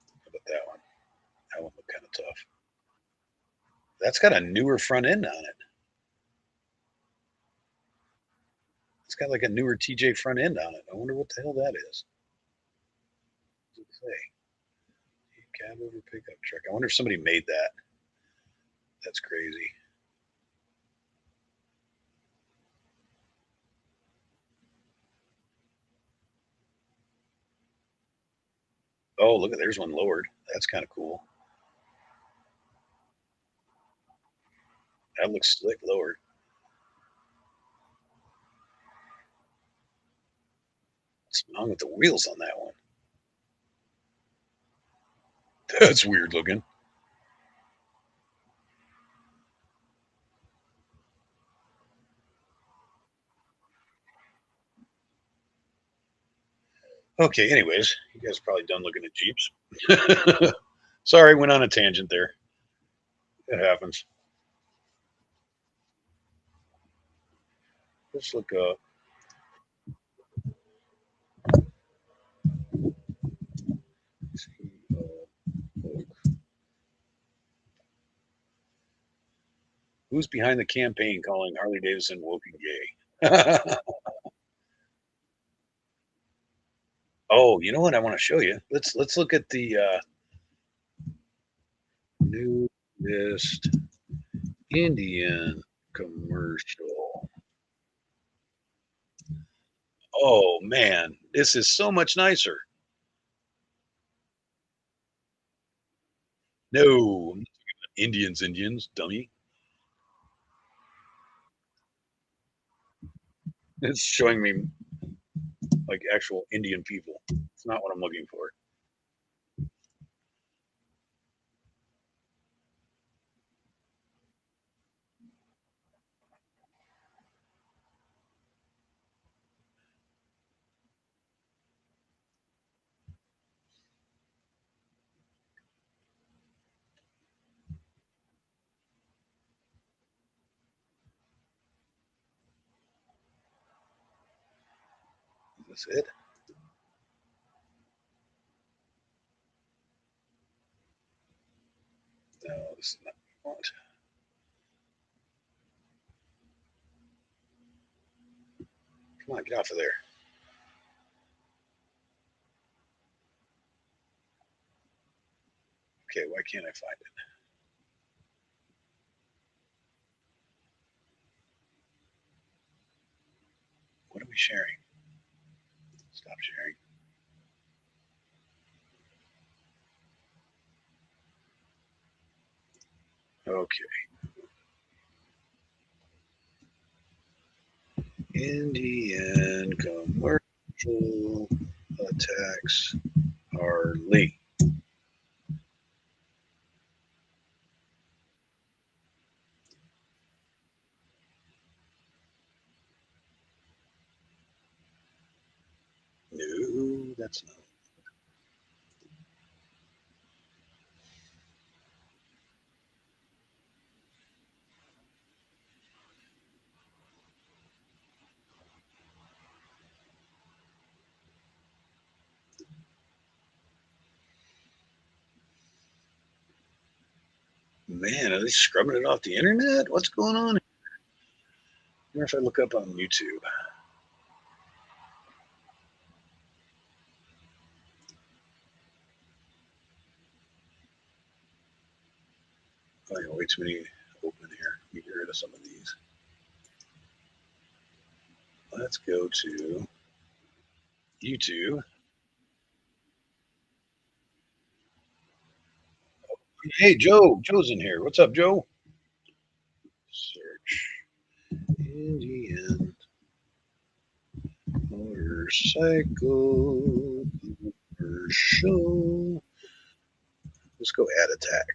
How about that one? That one looked kind of tough. That's got a newer front end on it. It's got like a newer TJ front end on it. I wonder what the hell that is. What does it say? Cab over pickup truck. I wonder if somebody made that. That's crazy. Oh, look at there's one lowered. That's kind of cool. That looks slick lowered. What's wrong with the wheels on that one? That's weird looking. Okay, anyways, you guys are probably done looking at Jeeps. Sorry, went on a tangent there. It happens. Let's look up. Who's behind the campaign calling Harley Davidson woke and gay? Oh, you know what? I want to show you. Let's look at the newest Indian commercial. Oh man, this is so much nicer. No, Indians, dummy. It's showing me like actual Indian people. It's not what I'm looking for. Is this it? No, this is not what I want. Come on, get off of there. Okay, why can't I find it? What are we sharing? Stop sharing. Okay. Indian commercial attacks Harley. No, that's not. Man, are they scrubbing it off the internet? What's going on? I wonder if I look up on YouTube. I got way too many open here. Let me get rid of some of these. Let's go to YouTube. Hey, Joe. Joe's in here. What's up, Joe? Search Indian motorcycle commercial. Let's go add attack.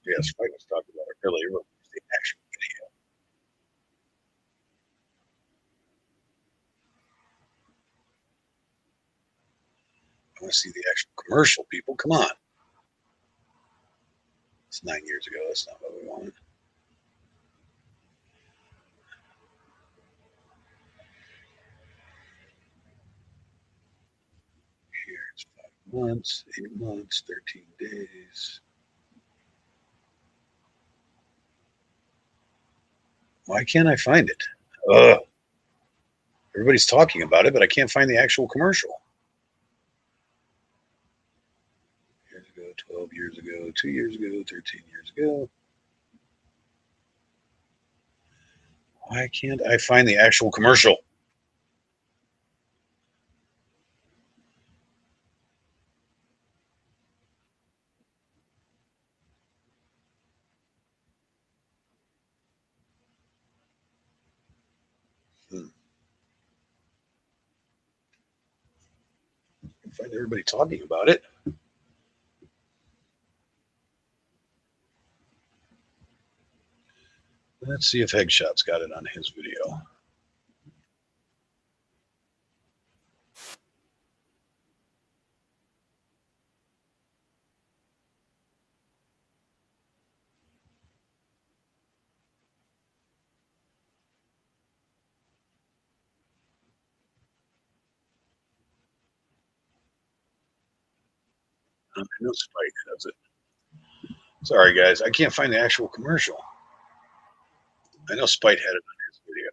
Yes, I was talking about it earlier. What was the actual video? I want to see the actual commercial, people. Come on. It's 9 years ago. That's not what we wanted. Here it's 5 months, 8 months, 13 days. Why can't I find it? Ugh. Everybody's talking about it, but I can't find the actual commercial. Years ago, 12 years ago, 2 years ago, 13 years ago. Why can't I find the actual commercial? I find everybody talking about it. Let's see if Headshot's got it on his video. I know Spike has it. Sorry, guys. I can't find the actual commercial. I know Spike had it on his video.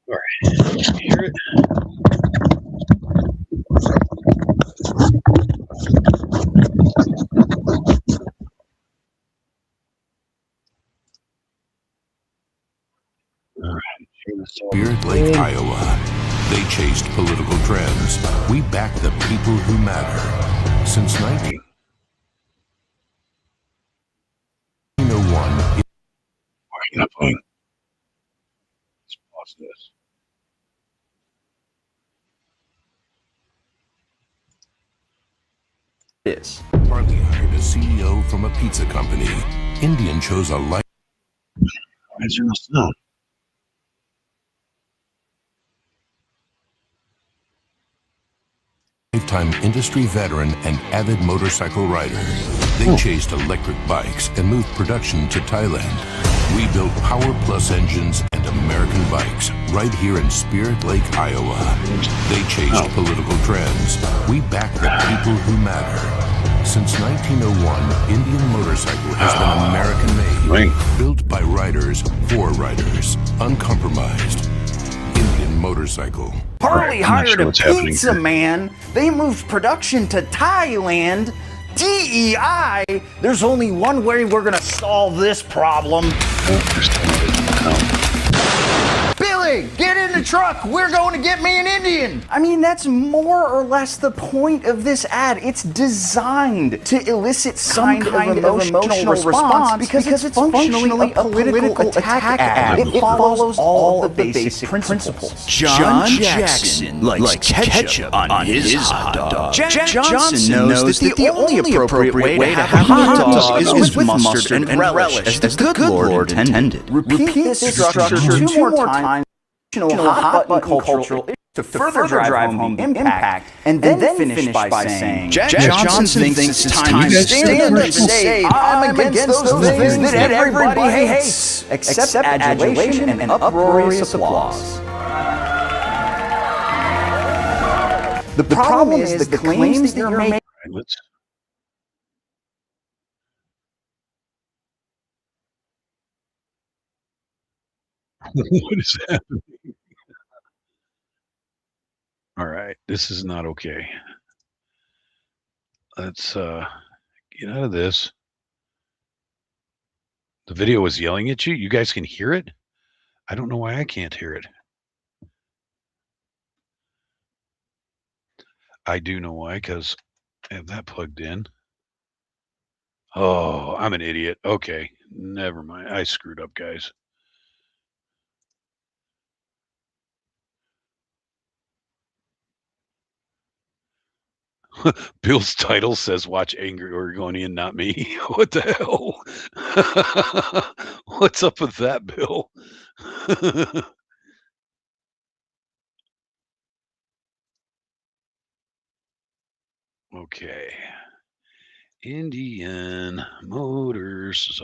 All right. Can you hear it? All right. Spirit Lake, Iowa. They chased political trends. We back the people who matter. Since 1901. Why are you not playing? Let's pause this. Harley hired a CEO from a pizza company. Indian chose a Why is there no sound? lifetime industry veteran and avid motorcycle rider. They chased electric bikes and moved production to Thailand. We built Power Plus engines and American bikes right here in Spirit Lake, Iowa. They chased political trends. We back the people who matter. Since 1901, Indian Motorcycle has been American-made, built by riders for riders, uncompromised. Indian Motorcycle. Harley hired a pizza man. They moved production to Thailand. DEI. There's only one way we're gonna solve this problem. Billy, get in the truck. We're going to get me an Indian. I mean, that's more or less the point of this ad. It's designed to elicit some kind of emotional response because it's functionally a political attack ad. It follows all of the basic principles. John Jackson likes ketchup on his hot dog. Jack Johnson knows that the only appropriate way to have a hot dog is with mustard and relish, as the good Lord intended. Repeat this structure two more times. Hot button cultural to further drive home the impact, and then finish by saying, Jack Johnson thinks it's time to stand up and say, I'm against those things that everybody hates, except adulation and uproarious applause. The problem is the claims that you're making. What is happening? All right, this is not okay. Let's get out of this. The video was yelling at you. You guys can hear it? I don't know why I can't hear it. I do know why, because I have that plugged in. Oh, I'm an idiot. Okay, never mind. I screwed up, guys. Bill's title says watch Angry Oregonian, not me. What the hell? What's up with that, Bill? Okay. Indian Motorcycle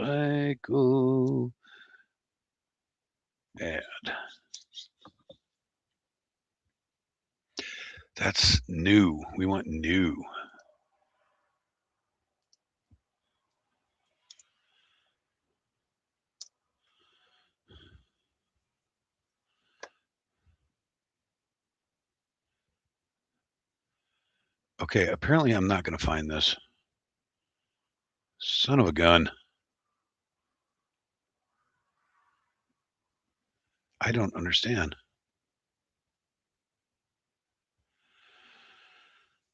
ad. That's new. We want new. Okay, apparently I'm not going to find this. Son of a gun. I don't understand.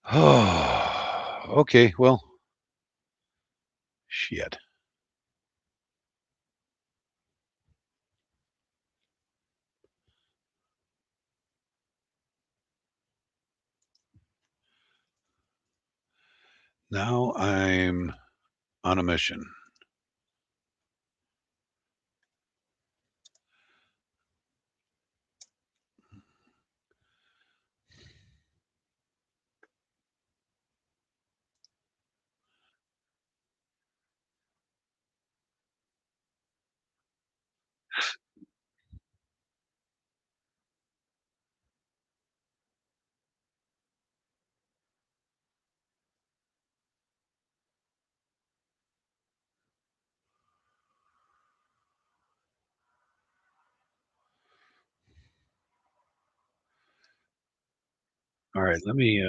Oh, okay, well, shit. Now I'm on a mission. All right, let me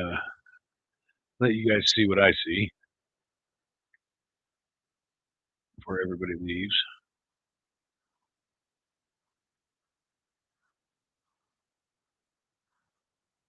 let you guys see what I see before everybody leaves.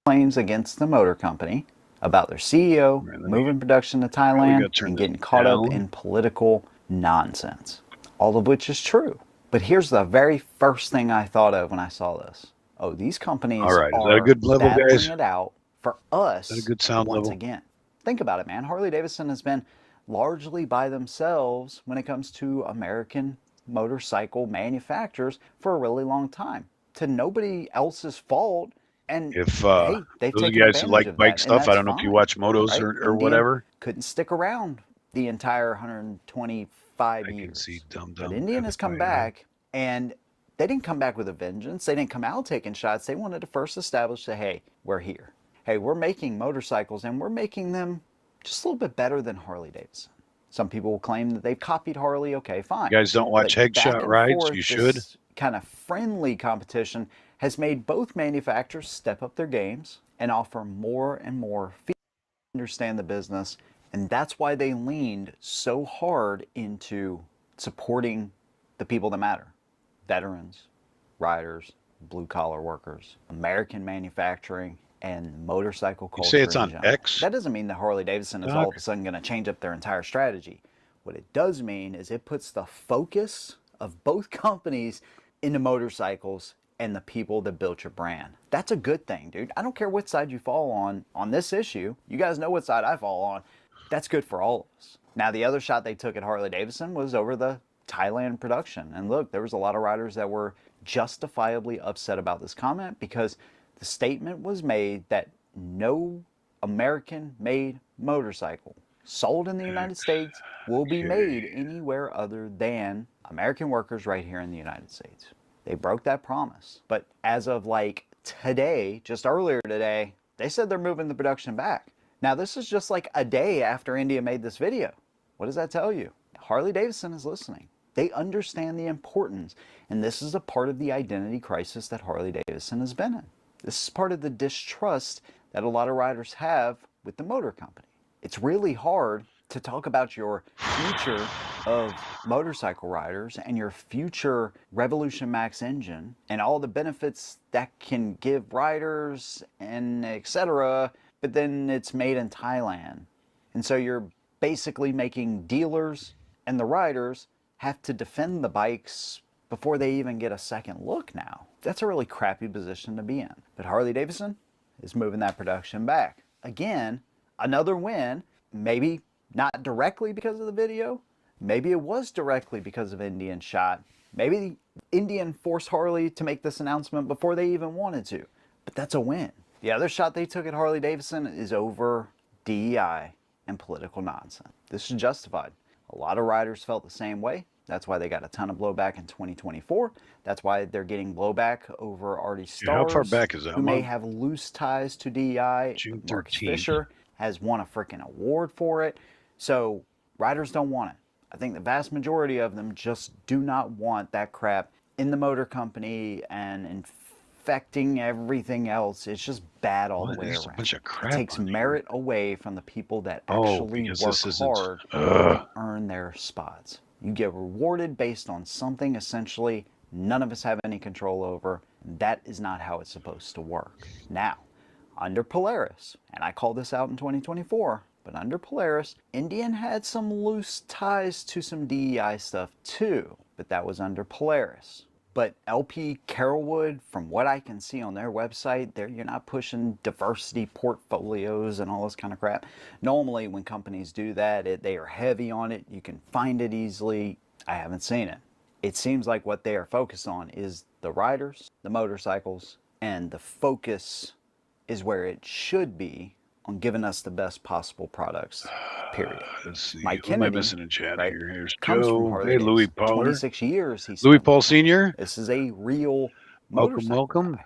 Claims against the motor company about their CEO Right, moving production to probably Thailand gotta turn and this getting caught up down. in political nonsense. All of which is true. But here's the very first thing I thought of when I saw this. Oh, these companies All right, is that a are good level, battling guys? it out for Is that a us good sound once level? again. Think about it, man. Harley Davidson has been largely by themselves when it comes to American motorcycle manufacturers for a really long time, to nobody else's fault. And If hey, they've those of you taken guys who advantage like of bike that, and stuff, I that's don't know if you fine, watch motos right? or Indian whatever. couldn't stick around the entire 125 I can see years. Dum But Dum Indian has come FYI. back, and they didn't come back with a vengeance. They didn't come out taking shots. They wanted to first establish that, hey, we're here. Hey, we're making motorcycles, and we're making them just a little bit better than Harley Davidson. Some people will claim that they've copied Harley. Okay, fine. You guys don't watch But back Headshot and Rides? forth, You should. this kind of friendly competition has made both manufacturers step up their games and offer more and more features to understand the business. And that's why they leaned so hard into supporting the people that matter: veterans, riders, blue collar workers, American manufacturing, and motorcycle You say culture it's in on general. X, That doesn't mean that Harley Davidson is Doc? all of a sudden going to change up their entire strategy. What it does mean is it puts the focus of both companies into motorcycles and the people that built your brand. That's a good thing, dude. I don't care what side you fall on this issue. You guys know what side I fall on. That's good for all of us. Now, the other shot they took at Harley Davidson was over the Thailand production. And look, there was a lot of riders that were justifiably upset about this comment, because the statement was made that no American-made motorcycle sold in the United States will be made anywhere other than American workers right here in the United States. They broke that promise. But as of like today, just earlier today, they said they're moving the production back. Now, this is just like a day after India made this video. What does that tell you? Harley Davidson is listening. They understand the importance, and this is a part of the identity crisis that Harley Davidson has been in. This is part of the distrust that a lot of riders have with the motor company. It's really hard to talk about your future of motorcycle riders and your future Revolution Max engine and all the benefits that can give riders and etc., but then it's made in Thailand. And so you're basically making dealers and the riders have to defend the bikes before they even get a second look now. That's a really crappy position to be in. But Harley Davidson is moving that production back. Again, another win, maybe not directly because of the video, maybe it was directly because of Indian shot. Maybe Indian forced Harley to make this announcement before they even wanted to. But that's a win. The other shot they took at Harley Davidson is over DEI and political nonsense. This is justified. A lot of riders felt the same way. That's why they got a ton of blowback in 2024. That's why they're getting blowback over Artie Yeah, how far Starrs, back is that, who may Mug? have loose ties to DEI. June Marcus 13th. Fisher has won a freaking award for it. So riders don't want it. I think the vast majority of them just do not want that crap in the motor company and affecting everything else. It's just bad all the way There's a around. bunch of crap It takes on here. merit away from the people that Oh, actually because work this isn't- hard Ugh. and earn their spots. You get rewarded based on something essentially none of us have any control over. That is not how it's supposed to work. Now, under Polaris, and I called this out in 2024, but under Polaris, Indian had some loose ties to some DEI stuff too, but that was under Polaris. But LP Carolwood, from what I can see on their website, you're not pushing diversity portfolios and all this kind of crap. Normally when companies do that, they are heavy on it. You can find it easily. I haven't seen it. It seems like what they are focused on is the riders, the motorcycles, and the focus is where it should be on giving us the best possible products, period. Let's see. Mike Who am I Kennedy, missing in chat right, here? Here's comes from Joe. Harley Hey, Louis Davidson. Pauler. 26 years he's Louis spent Paul on it. Sr.? This is a real Welcome, motorcycle welcome. guy.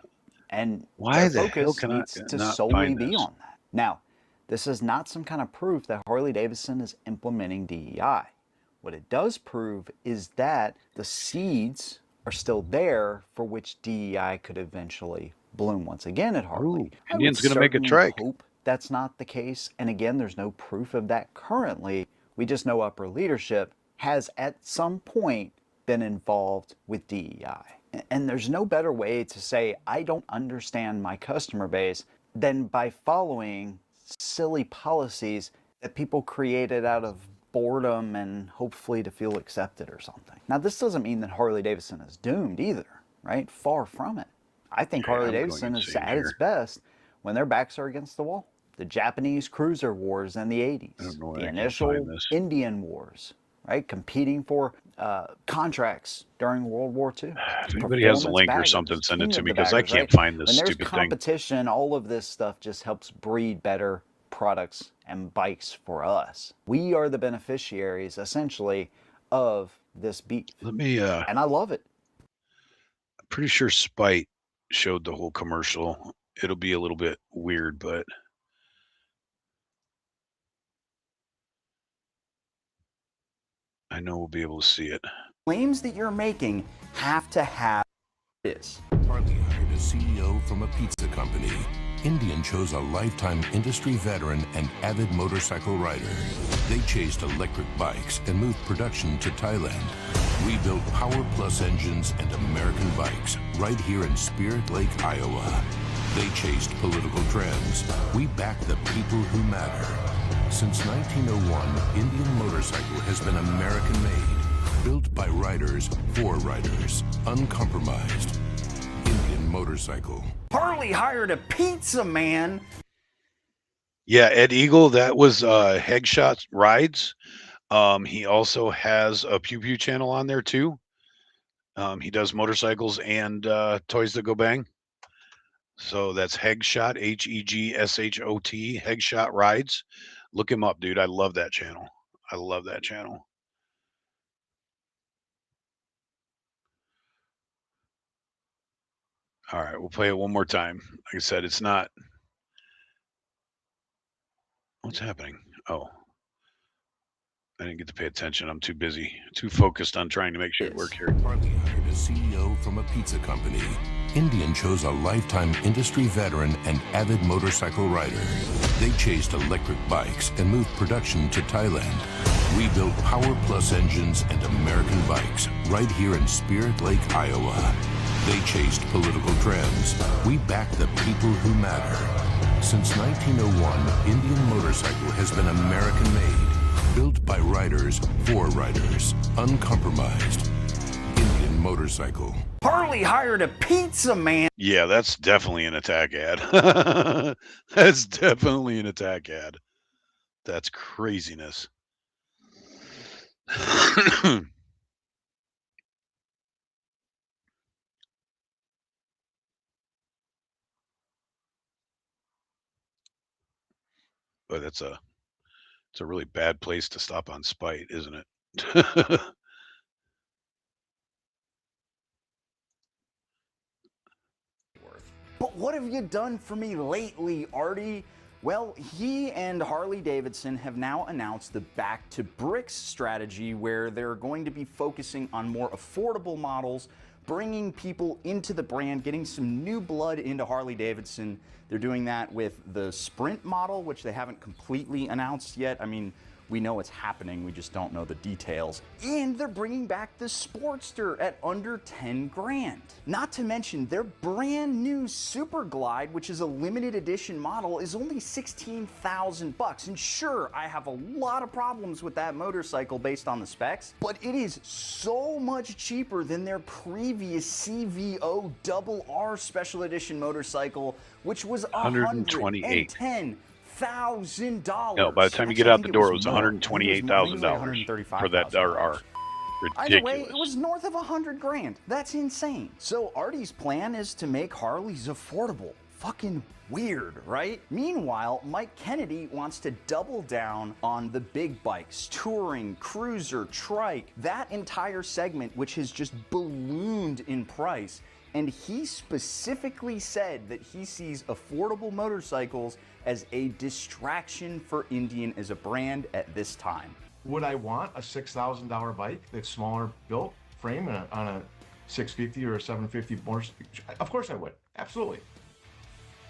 And Why their the hell focus can I needs to not solely find be this? on that. Now, this is not some kind of proof that Harley Davidson is implementing DEI. What it does prove is that the seeds are still there for which DEI could eventually bloom once again at Harley. Ooh, I Indian's would gonna make a certainly trike. hope that's not the case. And again, there's no proof of that currently. We just know upper leadership has at some point been involved with DEI. And there's no better way to say, I don't understand my customer base than by following silly policies that people created out of boredom and hopefully to feel accepted or something. Now, this doesn't mean that Harley Davidson is doomed either, right? Far from it. I think Harley I'm going Davidson is insane at its here. best when their backs are against the wall. The Japanese cruiser wars in the 80s, I don't know where the I can initial find this. Indian wars, right? Competing for contracts during World War II. If anybody has a Performance link or baggers, something, send it king to of me the because I baggers, can't right? find this When there's stupid thing. competition, all of this stuff just helps breed better products and bikes for us. We are the beneficiaries, essentially, of this beef. Let me, And I love it. I'm pretty sure Spite showed the whole commercial. It'll be a little bit weird, but I know we'll be able to see it. Claims that you're making have to have this. Harley hired a CEO from a pizza company. Indian chose a lifetime industry veteran and avid motorcycle rider. They chased electric bikes and moved production to Thailand. We built Power Plus engines and American bikes right here in Spirit Lake, Iowa. They chased political trends. We backed the people who matter. Since 1901, Indian Motorcycle has been American-made, built by riders for riders, uncompromised. Indian Motorcycle. Harley hired a pizza man. Yeah, Ed Eagle, that was Headshot Rides. He also has a Pew Pew channel on there too. He does motorcycles and toys that go bang. So that's Hegshot, Hegshot, Hegshot Rides. Look him up, dude. I love that channel. I love that channel. All right, we'll play it one more time. Like I said, it's not. What's happening? Oh, I didn't get to pay attention. I'm too busy, too focused on trying to make sure it worked here. Harley hired a CEO from a pizza company. Indian chose a lifetime industry veteran and avid motorcycle rider. They chased electric bikes and moved production to Thailand. We built Power Plus engines and American bikes right here in Spirit Lake, Iowa. They chased political trends. We backed the people who matter. Since 1901, Indian Motorcycle has been American-made, built by riders for riders, uncompromised. Indian Motorcycle. Harley hired a pizza man. Yeah, that's definitely an attack ad. That's definitely an attack ad. That's craziness. But it's a really bad place to stop on Spite, isn't it? But what have you done for me lately, Artie? Well, he and Harley Davidson have now announced the Back to Bricks strategy, where they're going to be focusing on more affordable models bringing people into the brand, getting some new blood into Harley-Davidson. They're doing that with the Sprint model, which they haven't completely announced yet. I mean, we know it's happening, we just don't know the details. And they're bringing back the Sportster at under 10 grand. Not to mention their brand new Super Glide, which is a limited edition model, is only 16,000 bucks. And sure, I have a lot of problems with that motorcycle based on the specs, but it is so much cheaper than their previous CVO Double R Special Edition motorcycle, which was $110,000. No, by the time you get out the door, it was $128,000 for that RR. Either way, it was north of 100 grand. That's insane. So Artie's plan is to make Harleys affordable. Fucking weird, right? Meanwhile, Mike Kennedy wants to double down on the big bikes, touring, cruiser, trike, that entire segment, which has just ballooned in price. And he specifically said that he sees affordable motorcycles as a distraction for Indian as a brand at this time. Would I want a $6,000 bike that's smaller built frame on a 650 or a 750 more? Of course I would, absolutely.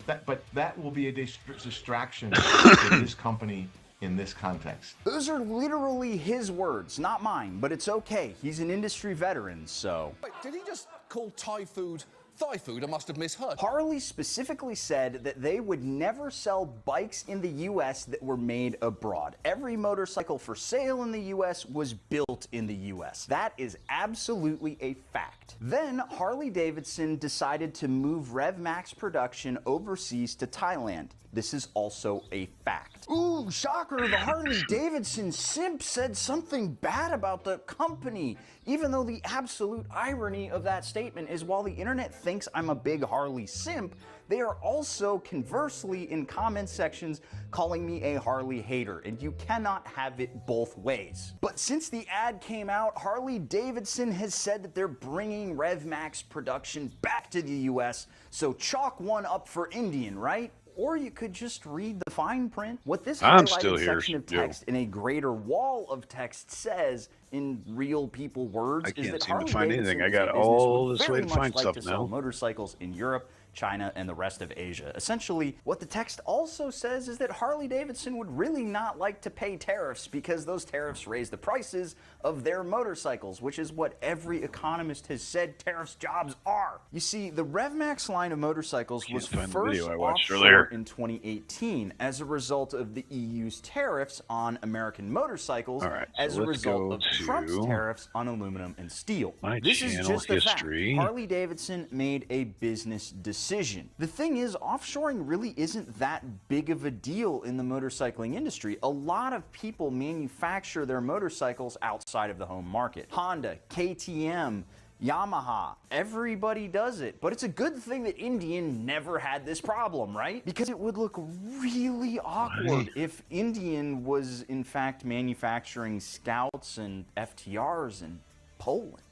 But that will be a distraction for this company in this context. Those are literally his words, not mine, but it's okay. He's an industry veteran, so. Wait, did he just call Thai food Thai food? I must have misheard. Harley specifically said that they would never sell bikes in the US that were made abroad. Every motorcycle for sale in the US was built in the US. That is absolutely a fact. Then Harley-Davidson decided to move RevMax production overseas to Thailand. This is also a fact. Ooh, shocker, the Harley-Davidson simp said something bad about the company. Even though the absolute irony of that statement is while the internet thinks I'm a big Harley simp, they are also conversely in comment sections calling me a Harley hater, and you cannot have it both ways. But since the ad came out, Harley-Davidson has said that they're bringing RevMax production back to the US, so chalk one up for Indian, right? Or you could just read the fine print. What this highlighted section of text in a greater wall of text says in real people words is that Harley-Davidson I got all this way to find stuff now. Motorcycles in Europe, China, and the rest of Asia. Essentially, what the text also says is that Harley-Davidson would really not like to pay tariffs because those tariffs raise the prices of their motorcycles, which is what every economist has said tariffs jobs are. You see, the RevMax line of motorcycles was first offshore in 2018 as a result of the EU's tariffs on American motorcycles as a result of Trump's tariffs on aluminum and steel. This is just a fact. Harley-Davidson made a business decision. The thing is, offshoring really isn't that big of a deal in the motorcycling industry. A lot of people manufacture their motorcycles outside of the home market. Honda, KTM, Yamaha, everybody does it. But it's a good thing that Indian never had this problem, right? Because it would look really awkward if Indian was in fact manufacturing Scouts and FTRs in Poland.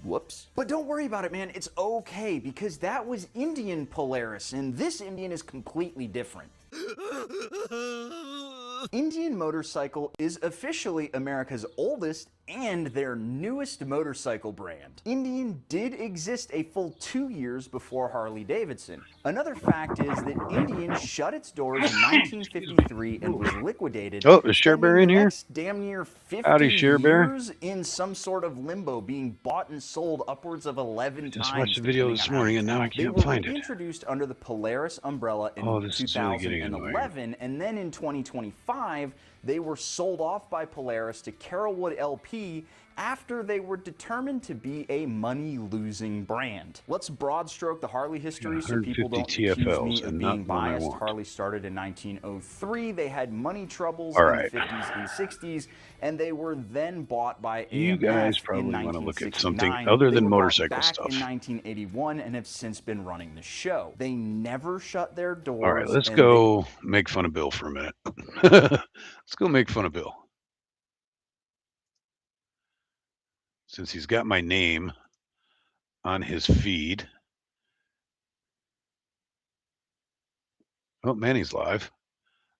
Whoops. But don't worry about it, man. It's okay, because that was Indian Polaris, and this Indian is completely different. Indian Motorcycle is officially America's oldest and their newest motorcycle brand. Indian did exist a full 2 years before Harley-Davidson. Another fact is that Indian shut its doors in 1953 and was liquidated. Oh, is Share Bear in here? Damn near 50 years in some sort of limbo, being bought and sold upwards of 11 times. Just watched the video this morning and now I can't find it. They were introduced under the Polaris umbrella in 2011, and then in 2025, they were sold off by Polaris to Carolwood LP after they were determined to be a money-losing brand. Let's broad stroke the Harley history so people don't accuse me of being biased. Harley started in 1903. They had money troubles in the 50s and 60s, and they were then bought by AMF. You guys probably want to look at something other than motorcycle stuff. In 1981 and have since been running the show. They never shut their doors. All right, let's go make fun of Bill for a minute. Let's go make fun of Bill. Since he's got my name on his feed. Oh, Manny's live.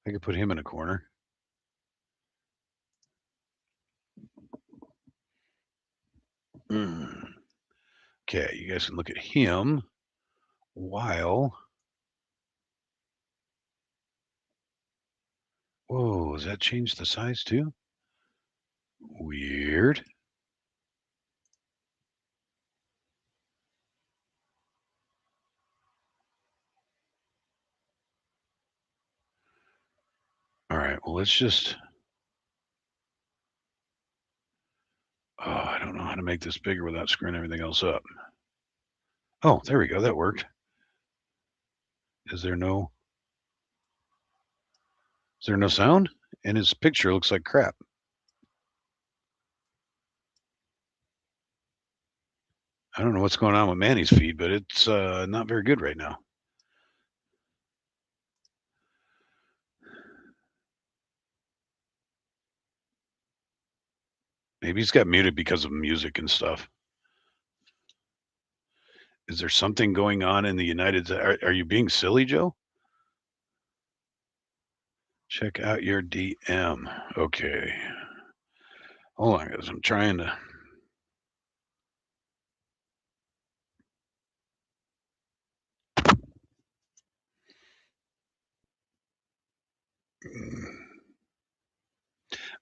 I could put him in a corner. Okay, you guys can look at him while. Whoa, does that change the size too? Weird. All right, well, let's just. Oh, I don't know how to make this bigger without screwing everything else up. Oh, there we go. That worked. Is there no sound? And his picture looks like crap. I don't know what's going on with Manny's feed, but it's not very good right now. Maybe he's got muted because of music and stuff. Is there something going on in the United? Are you being silly, Joe? Check out your DM. Okay. Hold on, guys. I'm trying to.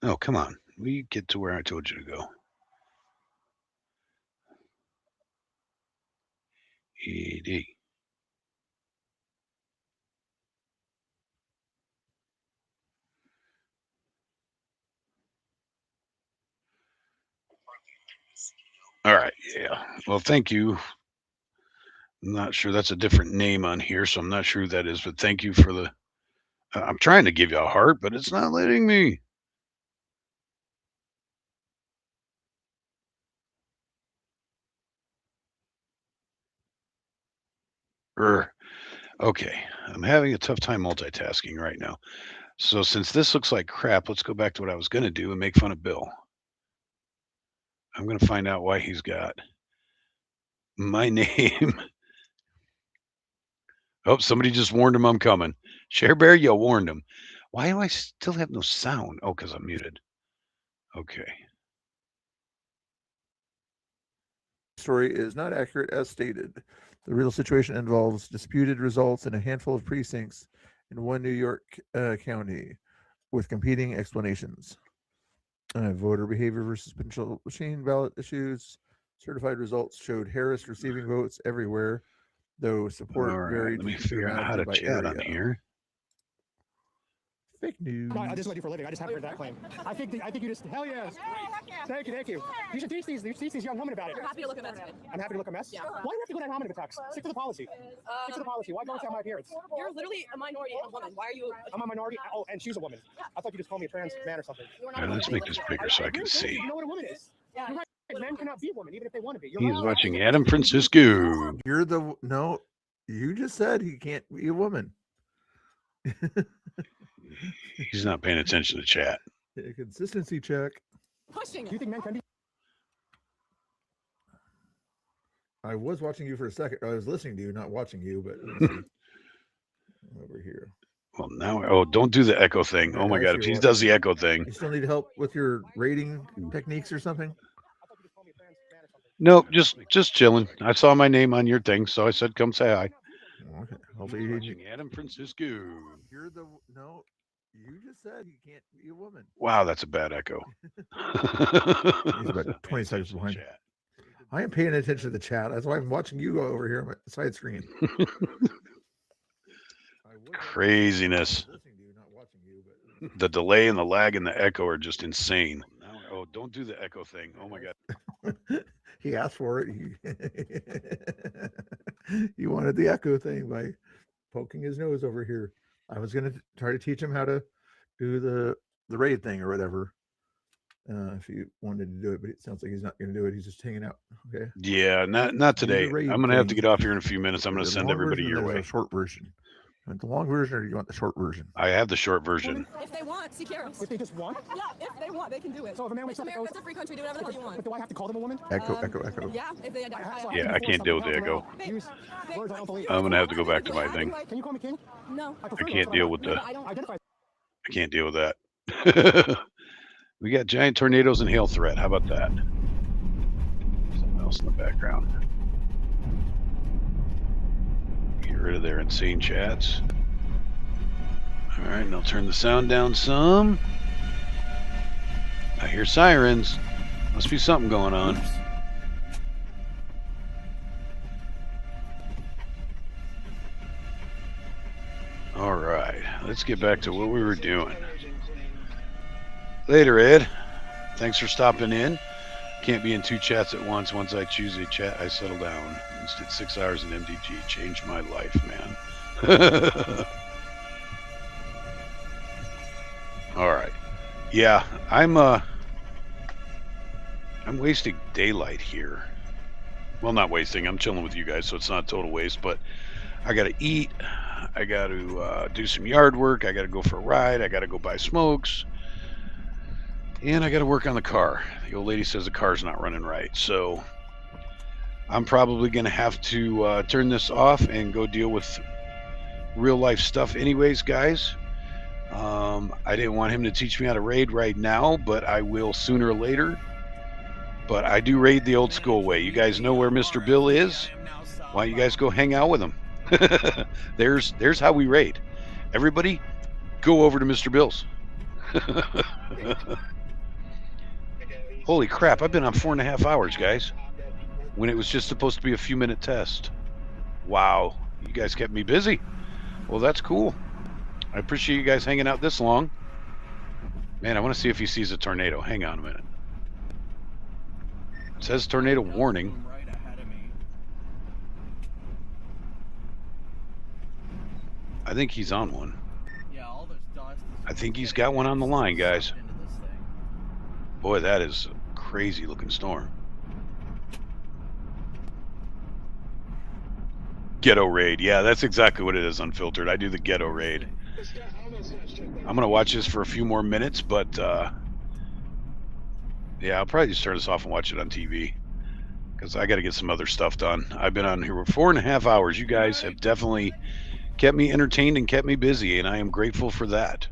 Oh, come on. We get to where I told you to go. ED. All right. Yeah. Well, thank you. I'm not sure that's a different name on here, so I'm not sure who that is, but thank you for the. I'm trying to give you a heart, but it's not letting me. Okay, I'm having a tough time multitasking right now. So since this looks like crap, let's go back to what I was going to do and make fun of Bill. I'm going to find out why he's got my name. Oh, somebody just warned him I'm coming. Share Bear, you warned him. Why do I still have no sound? Oh, because I'm muted. Okay. Story is not accurate as stated. The real situation involves disputed results in a handful of precincts in one New York county with competing explanations. Voter behavior versus potential machine ballot issues. Certified results showed Harris receiving votes everywhere, though support All right, varied. let me figure out how to chat on here. Fake news. No, this is what I do for a living. I just haven't heard that claim. I think you just, hell yes. Thank you. You should teach these young women about it. You're happy to look a mess. I'm happy to look a mess? Yeah. Why do you have to go down hominid attacks? Stick to the policy. Stick to the policy. Why don't you have my appearance? You're literally a minority and a woman. Why are you? I'm a minority. Oh, and she's a woman. Yeah. I thought you just called me a trans man or something. You're not All a right, let's woman. make this bigger so I can see. You know what a woman is. Yeah. You're right. Men cannot be women, even if they want to be. You're He's wrong. watching Adam Francisco. You're the no. You just said he can't be a woman. He's not paying attention to chat. A consistency check. Pushing Do you it. think men can be? I was watching you for a second. I was listening to you, not watching you, but let's see. Over here. Well, now, oh, don't do the echo thing. Oh my God, if he does the echo thing. You still need help with your rating techniques or something? I thought you just called me a trans man or something. Nope, just chilling. I saw my name on your thing, so I said, come say hi. Okay. Hopefully you Watching Adam Francisco. You're the no. You just said he can't be a woman. Wow, that's a bad echo. He's about 20 seconds behind. I am paying attention to the chat. That's why I'm watching you go over here on my side screen. Craziness. Listening to you, not watching you, but The delay and the lag and the echo are just insane. Oh, don't do the echo thing. Oh my God. he asked for it. He wanted the echo thing by poking his nose over here. I was going to try to teach him how to do the raid thing or whatever. If he wanted to do it, but it sounds like he's not going to do it. He's just hanging out. Okay. Yeah, not today. raid I'm gonna have to thing. get off here in a few minutes. I'm gonna There's a send long everybody version your and there's way. a short version. You want the long version or do you want the short version? I have the short version. If they want, Sikeros. If they just want? Yeah, if they want, they can do it. So if a man It's wakes up and America, goes, it's a free country. Do whatever the hell you want. but do I have to call them a woman? Echo. Yeah, if they identify. Yeah, I can't deal with the echo. Use words I don't believe. I'm gonna have to go back to my thing. Can you call me king? No. I prefer I to, can't but deal I'm with not. the. I don't Identify. I can't deal with that. We got giant tornadoes and hail threat. How about that? Something else in the background. Get rid of their insane chats. All right, and I'll turn the sound down some. I hear sirens. Must be something going on. All right, let's get back to what we were doing. Later, Ed. Thanks for stopping in. Can't be in 2 chats at once. Once I choose a chat, I settle down. Instead, 6 hours in MDG changed my life, man. All right. Yeah, I'm wasting daylight here. Well, not wasting. I'm chilling with you guys, so it's not total waste. But I got to eat. I got to do some yard work. I got to go for a ride. I got to go buy smokes. And I got to work on the car. The old lady says the car's not running right. So I'm probably going to have to turn this off and go deal with real life stuff anyways, guys. I didn't want him to teach me how to raid right now, but I will sooner or later. But I do raid the old school way. You guys know where Mr. Bill is? Why don't you guys go hang out with him? There's how we raid. Everybody, go over to Mr. Bill's. Holy crap, I've been on 4.5 hours, guys, when it was just supposed to be a few minute test. Wow, you guys kept me busy. Well, that's cool. I appreciate you guys hanging out this long. Man, I want to see if he sees a tornado. Hang on a minute. It says tornado warning. I think he's on one. I think he's got one on the line, guys. Boy, that is a crazy looking storm. Ghetto raid. Yeah, that's exactly what it is, Unfiltered. I do the ghetto raid. I'm going to watch this for a few more minutes, but yeah, I'll probably just turn this off and watch it on TV because I got to get some other stuff done. I've been on here for 4.5 hours. You guys have definitely kept me entertained and kept me busy, and I am grateful for that.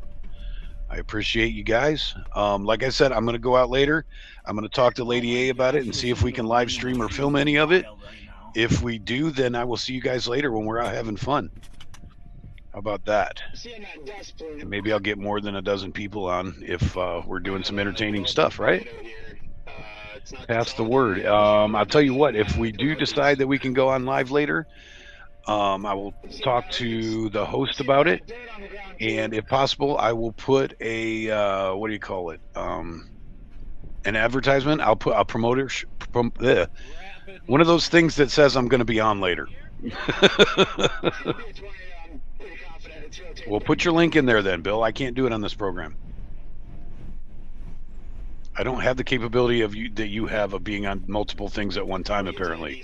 I appreciate you guys. Like I said, I'm going to go out later. I'm going to talk to Lady A about it and see if we can live stream or film any of it. If we do, then I will see you guys later when we're out having fun. How about that? And maybe I'll get more than a dozen people on if we're doing some entertaining stuff, right? Pass the word. I'll tell you what, if we do decide that we can go on live later, I will talk to the host about it, and if possible, I will put a what do you call it? An advertisement. I'll promote it. One of those things that says I'm going to be on later. Well, put your link in there then, Bill. I can't do it on this program. I don't have the capability of that you have of being on multiple things at one time, apparently.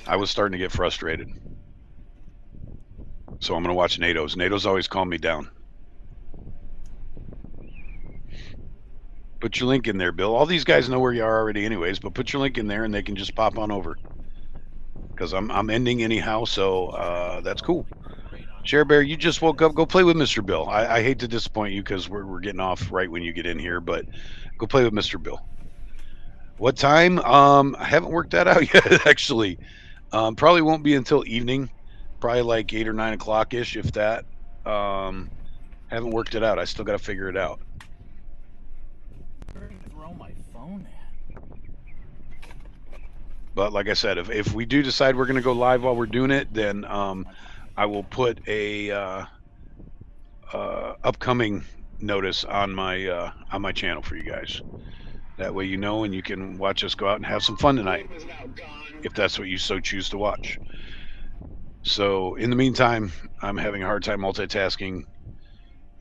I was starting to get frustrated. So I'm going to watch NATO's. NATO's always calmed me down. Put your link in there, Bill. All these guys know where you are already anyways, but put your link in there and they can just pop on over. Because I'm ending anyhow, so that's cool. Share Bear, you just woke up. Go play with Mr. Bill. I hate to disappoint you because we're getting off right when you get in here, but go play with Mr. Bill. What time? I haven't worked that out yet, actually. Probably won't be until evening. Probably like 8 or 9 o'clock-ish, if that. Haven't worked it out. I still got to figure it out. Throw my phone at. But like I said, if we do decide we're going to go live while we're doing it, then I will put a upcoming notice on my channel for you guys. That way you know, and you can watch us go out and have some fun tonight, if that's what you so choose to watch. So in the meantime, I'm having a hard time multitasking,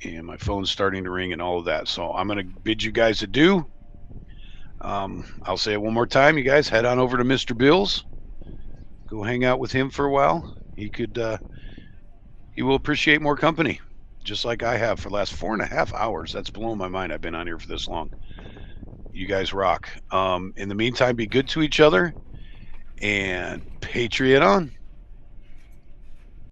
and my phone's starting to ring and all of that. So I'm going to bid you guys adieu. I'll say it one more time. You guys head on over to Mr. Bill's. Go hang out with him for a while. He will appreciate more company, just like I have for the last 4.5 hours. That's blowing my mind. I've been on here for this long. You guys rock. In the meantime, be good to each other, and Patriot on.